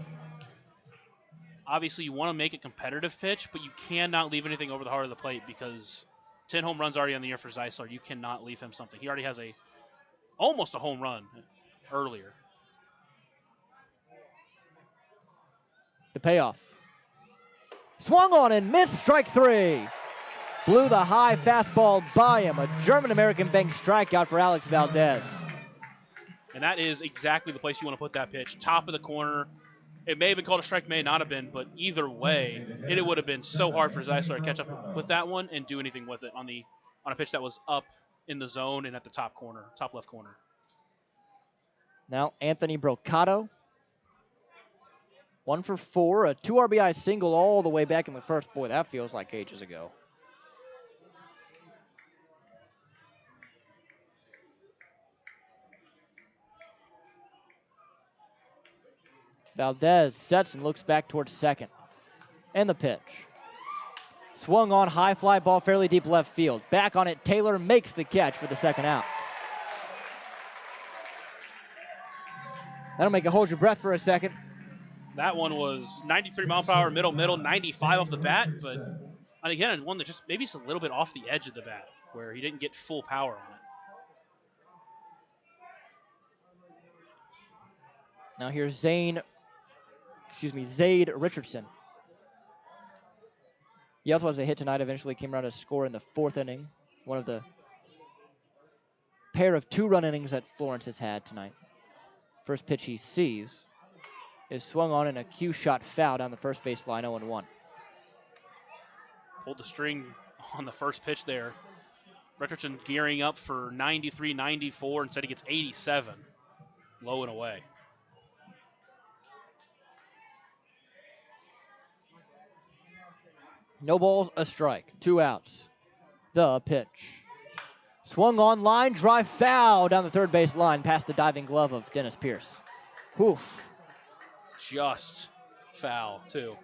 Obviously, you want to make a competitive pitch, but you cannot leave anything over the heart of the plate because 10 home runs already on the year for Zeisler. You cannot leave him something. He already has almost a home run earlier. The payoff. Swung on and missed, strike 3. Blew the high fastball by him. A German-American bank strikeout for Alex Valdez. And that is exactly the place you want to put that pitch. Top of the corner. It may have been called a strike, may not have been, but either way, it would have been so hard for Zeisler to catch up with that one and do anything with it on a pitch that was up in the zone and at the top left corner. Now Anthony Brocato. 1 for 4, a 2 RBI single all the way back in the first. Boy, that feels like ages ago. Valdez sets and looks back towards second. And the pitch. Swung on, high fly ball, fairly deep left field. Back on it, Taylor makes the catch for the second out. That'll make you hold your breath for a second. That one was 93 mile per hour, middle, 95 off the bat, but again, one that just maybe it's a little bit off the edge of the bat where he didn't get full power on it. Now here's Zayd Richardson. He also has a hit tonight, eventually came around to score in the 4th inning. One of the pair of 2-run innings that Florence has had tonight. First pitch he sees is swung on in a cue shot foul down the first base line, 0-1. Pulled the string on the first pitch there. Richardson gearing up for 93, 94. Instead he gets 87. Low and away. No balls, a strike. 2 outs. The pitch. Swung on, line drive foul down the third base line past the diving glove of Dennis Pierce. Oof. Just foul, too.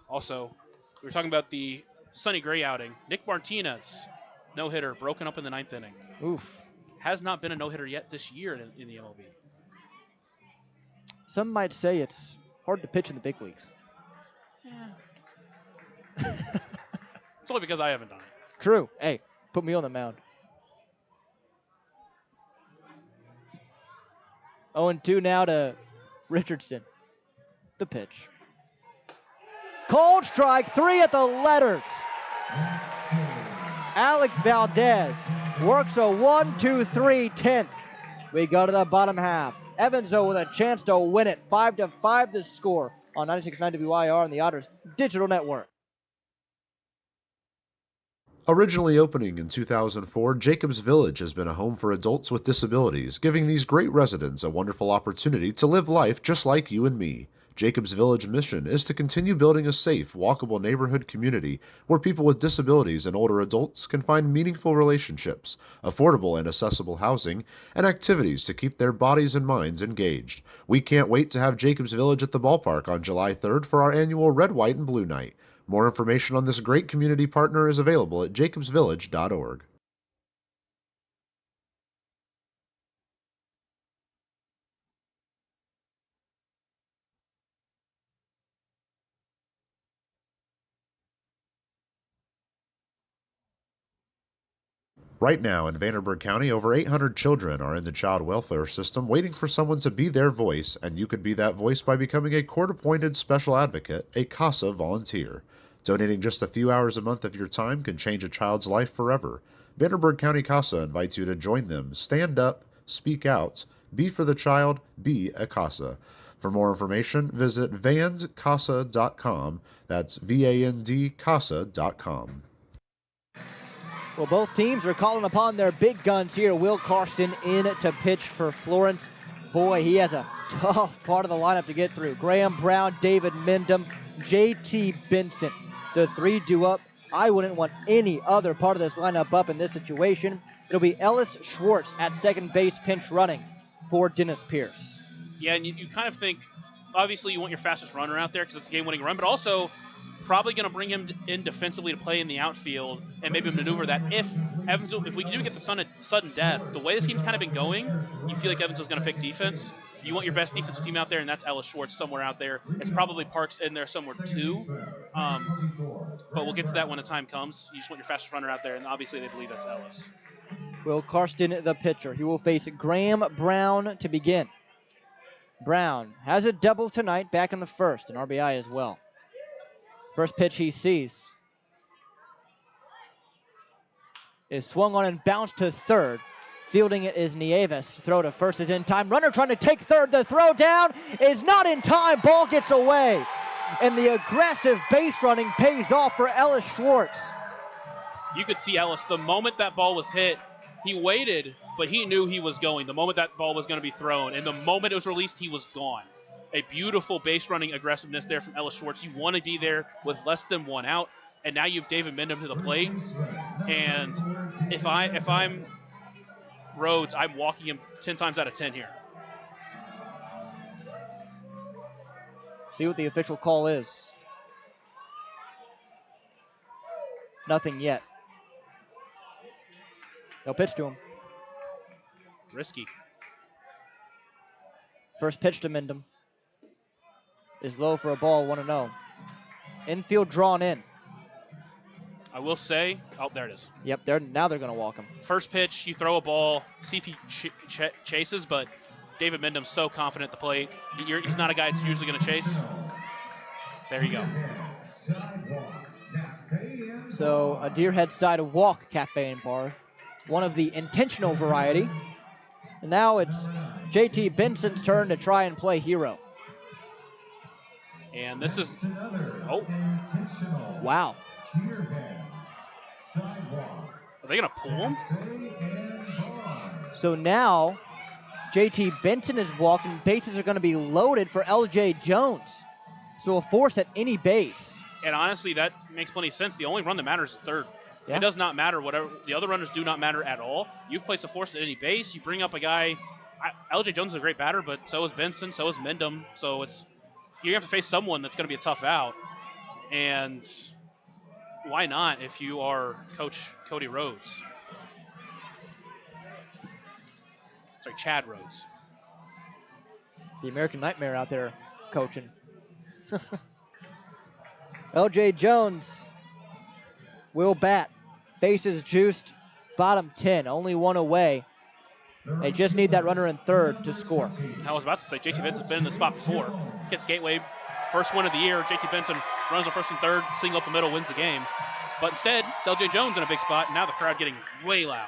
Also, we were talking about the Sonny Gray outing. Nick Martinez, no-hitter, broken up in the 9th inning. Oof. Has not been a no-hitter yet this year in the MLB. Some might say it's hard to pitch in the big leagues. Yeah. It's only because I haven't done it. True. Hey, put me on the mound. 0-2 now to Richardson. The pitch. Cold strike, 3 at the letters. Alex Valdez works a 1-2-3 10th. We go to the bottom half. Evansville with a chance to win it. 5-5 the score on 96.9 WIR and the Otters Digital Network. Originally opening in 2004, Jacobs Village has been a home for adults with disabilities, giving these great residents a wonderful opportunity to live life just like you and me. Jacobs Village mission is to continue building a safe, walkable neighborhood community where people with disabilities and older adults can find meaningful relationships, affordable and accessible housing, and activities to keep their bodies and minds engaged. We can't wait to have Jacobs Village at the ballpark on July 3rd for our annual Red, White, and Blue Night. More information on this great community partner is available at jacobsvillage.org. Right now in Vanderburgh County, over 800 children are in the child welfare system waiting for someone to be their voice, and you could be that voice by becoming a court-appointed special advocate, a CASA volunteer. Donating just a few hours a month of your time can change a child's life forever. Vanderburgh County CASA invites you to join them. Stand up, speak out, be for the child, be a CASA. For more information, visit vandcasa.com. That's VAND-CASA.com. Well, both teams are calling upon their big guns here. Will Karsten in to pitch for Florence. Boy, he has a tough part of the lineup to get through. Graham Brown, David Mendham, J.T. Benson. The three do up. I wouldn't want any other part of this lineup up in this situation. It'll be Ellis Schwartz at second base pinch running for Dennis Pierce. Yeah, and you kind of think, obviously you want your fastest runner out there because it's a game-winning run, but also probably going to bring him in defensively to play in the outfield and maybe maneuver that. If we do get the sudden death, the way this game's kind of been going, you feel like Evansville's going to pick defense. You want your best defensive team out there, and that's Ellis Schwartz somewhere out there. It's probably Parks in there somewhere too, but we'll get to that when the time comes. You just want your fastest runner out there, and obviously they believe that's Ellis. Will Karsten, the pitcher. He will face Graham Brown to begin. Brown has a double tonight back in the first, an RBI as well. First pitch he sees is swung on and bounced to third. Fielding it is Nieves. Throw to first is in time. Runner trying to take third. The throw down is not in time. Ball gets away. And the aggressive base running pays off for Ellis Schwartz. You could see Ellis, the moment that ball was hit, he waited, but he knew he was going. The moment that ball was going to be thrown, and the moment it was released, he was gone. A beautiful base running aggressiveness there from Ellis Schwartz. You want to be there with less than one out, and now you have David Mendham to the plate. And if I'm Rhodes, I'm walking him 10 times out of 10 here. See what the official call is. Nothing yet. No pitch to him. Risky. First pitch to Mendham is low for a ball, 1-0. Infield drawn in. I will say, oh, there it is. Yep, now they're going to walk him. First pitch, you throw a ball, see if he chases, but David Mendham's so confident at the plate. He's not a guy that's usually going to chase. There you go. So a Deerhead Sidewalk Cafe and Bar, one of the intentional variety. And now it's J.T. Benson's turn to try and play hero. And this is, oh. Wow. Are they going to pull him? So now J.T. Benson is walked and bases are going to be loaded for L.J. Jones. So a force at any base. And honestly, that makes plenty of sense. The only run that matters is third. Yeah. It does not matter. Whatever the other runners do not matter at all. You place a force at any base. You bring up a guy. L.J. Jones is a great batter, but so is Benson. So is Mendham. So you have to face someone that's going to be a tough out. And why not if you are Coach Cody Rhodes? Sorry, Chad Rhodes. The American Nightmare out there coaching. L.J. Jones will bat. Bases juiced, bottom 10, only one away. They just need that runner in third to score. I was about to say, J.T. Benson's been in the spot before. Gets Gateway, first win of the year. J.T. Benson runs the first and third, single up the middle, wins the game. But instead, it's L.J. Jones in a big spot. Now the crowd getting way loud.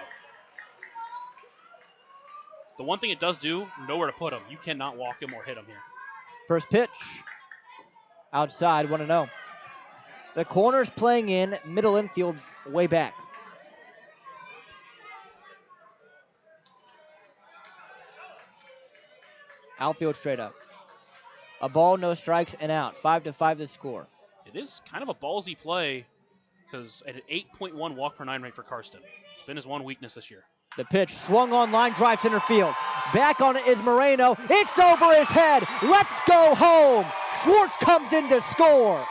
The one thing it does do, nowhere to put him. You cannot walk him or hit him here. First pitch, outside, 1-0. The corner's playing in, middle infield, way back. Outfield straight up. A ball, no strikes, and out. 5-5 the score. It is kind of a ballsy play because at an 8.1 walk per 9 rate for Karsten. It's been his one weakness this year. The pitch swung on line, drive center field. Back on it is Moreno. It's over his head. Let's go home. Schwartz comes in to score.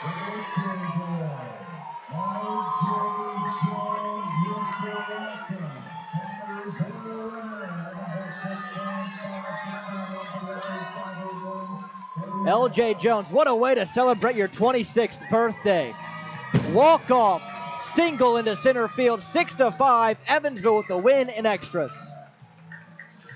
LJ Jones, what a way to celebrate your 26th birthday. Walk-off, single into center field, 6-5. Evansville with the win in extras.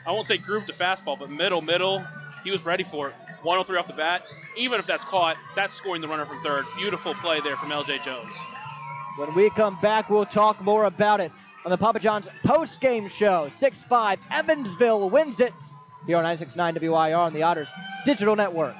I won't say groove to fastball, but middle. He was ready for it. 103 off the bat. Even if that's caught, that's scoring the runner from third. Beautiful play there from LJ Jones. When we come back, we'll talk more about it on the Papa John's post-game show. 6-5, Evansville wins it here on 96.9 WIR on the Otters Digital Network.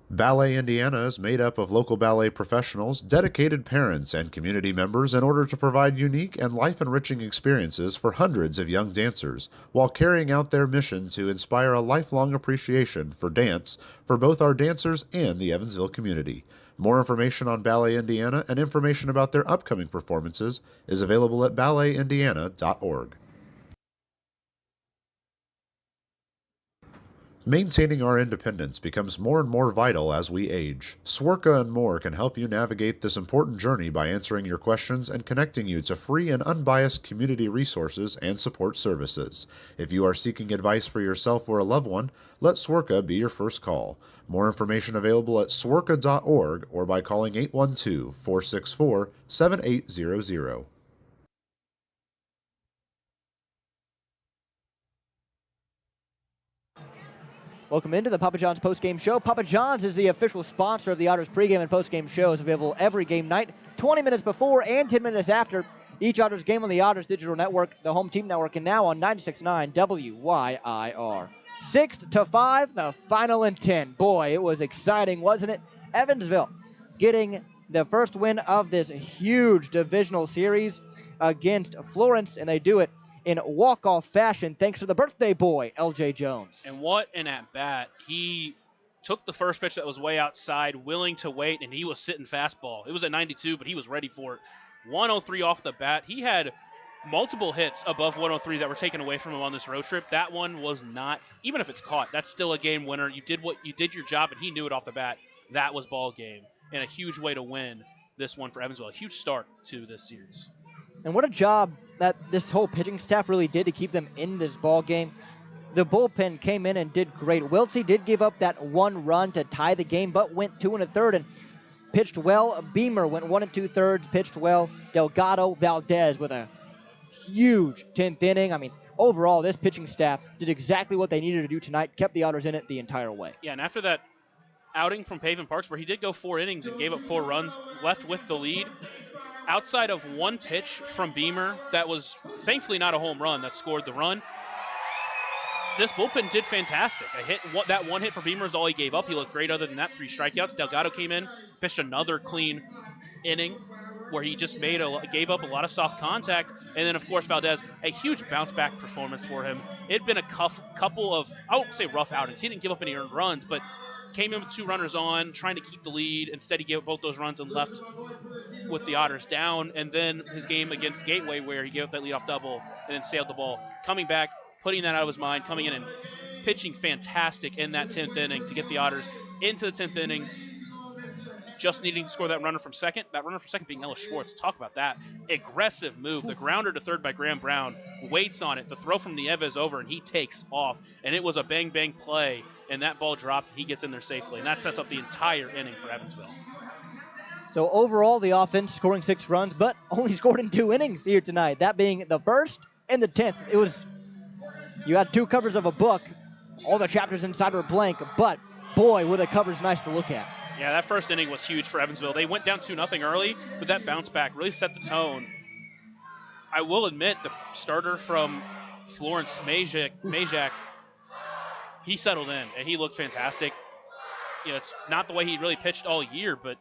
Ballet Indiana is made up of local ballet professionals, dedicated parents, and community members in order to provide unique and life-enriching experiences for hundreds of young dancers, while carrying out their mission to inspire a lifelong appreciation for dance for both our dancers and the Evansville community. More information on Ballet Indiana and information about their upcoming performances is available at balletindiana.org. Maintaining our independence becomes more and more vital as we age. Swerka and More can help you navigate this important journey by answering your questions and connecting you to free and unbiased community resources and support services. If you are seeking advice for yourself or a loved one, let Swerka be your first call. More information available at swerka.org or by calling 812-464-7800. Welcome into the Papa John's post-game show. Papa John's is the official sponsor of the Otters pregame and post-game shows, available every game night, 20 minutes before and 10 minutes after each Otters game on the Otters Digital Network, the home team network, and now on 96.9 WYIR. 6-5, the final and 10. Boy, it was exciting, wasn't it? Evansville getting the first win of this huge divisional series against Florence, and they do it in walk-off fashion thanks to the birthday boy, LJ Jones. And what an at-bat. He took the first pitch that was way outside, willing to wait, and he was sitting fastball. It was at 92, but he was ready for it. 103 off the bat. He had multiple hits above 103 that were taken away from him on this road trip. That one was not, even if it's caught, that's still a game winner. You did your job, and he knew it off the bat. That was ball game, and a huge way to win this one for Evansville. A huge start to this series. And what a job that this whole pitching staff really did to keep them in this ball game. The bullpen came in and did great. Wiltsey did give up that one run to tie the game, but went 2 1/3 and pitched well. Beamer went 1 2/3, pitched well. Delgado, Valdez with a huge 10th inning. I mean, overall, this pitching staff did exactly what they needed to do tonight, kept the Otters in it the entire way. Yeah, and after that outing from Pavin Parks, where he did go 4 innings and gave up 4 runs, left with the lead, outside of one pitch from Beamer that was thankfully not a home run that scored the run, this bullpen did fantastic. That one hit for Beamer is all he gave up. He looked great other than that, 3 strikeouts. Delgado came in, pitched another clean inning where he just gave up a lot of soft contact. And then, of course, Valdez, a huge bounce-back performance for him. It had been a couple of, I won't say rough outings. He didn't give up any earned runs, but came in with 2 runners on, trying to keep the lead. Instead, he gave up both those runs and left with the Otters down. And then his game against Gateway, where he gave up that leadoff double and then sailed the ball. Coming back, putting that out of his mind, coming in and pitching fantastic in that 10th inning to get the Otters into the 10th inning. Just needing to score that runner from second. That runner from second being Ellis Schwartz. Talk about that. Aggressive move. The grounder to third by Graham Brown. Waits on it. The throw from Nieves over, and he takes off. And it was a bang-bang play. And that ball dropped. He gets in there safely. And that sets up the entire inning for Evansville. So overall, the offense scoring 6 runs, but only scored in 2 innings here tonight. That being the first and the 10th. It was, you had 2 covers of a book. All the chapters inside were blank, but boy, were the covers nice to look at. Yeah, that first inning was huge for Evansville. They went down 2-0 early, but that bounce back really set the tone. I will admit, the starter from Florence, Majak, he settled in, and he looked fantastic. You know, it's not the way he really pitched all year, but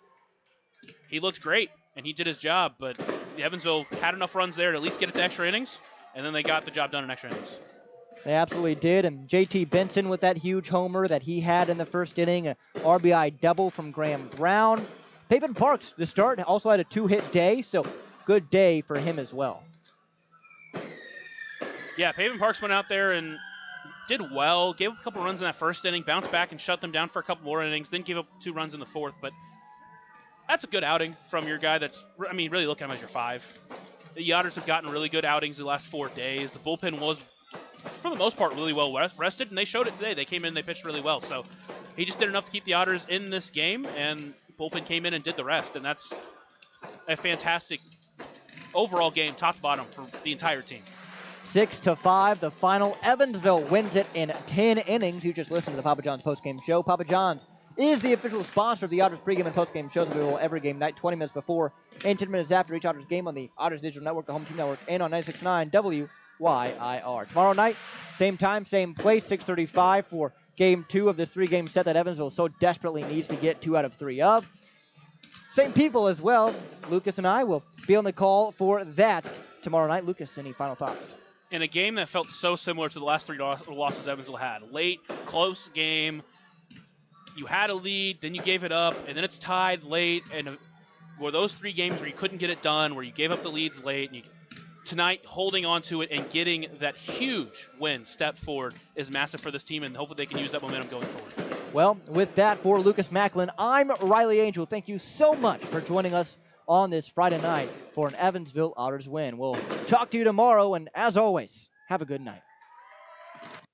he looked great, and he did his job. But Evansville had enough runs there to at least get it to extra innings, and then they got the job done in extra innings. They absolutely did, and JT Benson with that huge homer that he had in the first inning, a RBI double from Graham Brown. Pavin Parks, the start, also had a 2-hit day, so good day for him as well. Yeah, Pavin Parks went out there and did well, gave up a couple runs in that first inning, bounced back and shut them down for a couple more innings, then gave up 2 runs in the fourth, but that's a good outing from your guy that's, I mean, really look at him as your 5. The Otters have gotten really good outings the last 4 days. The bullpen was, for the most part, really well rested, and they showed it today. They came in, they pitched really well. So he just did enough to keep the Otters in this game, and bullpen came in and did the rest. And that's a fantastic overall game, top to bottom, for the entire team. 6-5, the final. Evansville wins it in 10 innings. You just listened to the Papa John's postgame show. Papa John's is the official sponsor of the Otters pregame and postgame shows available every game night, 20 minutes before and 10 minutes after each Otters game on the Otters Digital Network, the Home Team Network, and on 96.9 WYIR. Tomorrow night, same time, same place, 6:35 for Game 2 of this 3-game set that Evansville so desperately needs to get 2 out of 3 of. Same people as well. Lucas and I will be on the call for that tomorrow night. Lucas, any final thoughts? In a game that felt so similar to the last 3 losses Evansville had. Late, close game. You had a lead, then you gave it up, and then it's tied late. And were those 3 games where you couldn't get it done, where you gave up the leads late, and tonight holding on to it and getting that huge win step forward is massive for this team, and hopefully they can use that momentum going forward. Well, with that, for Lucas Macklin, I'm Riley Angel. Thank you so much for joining us on this Friday night for an Evansville Otters win. We'll talk to you tomorrow, and as always, have a good night.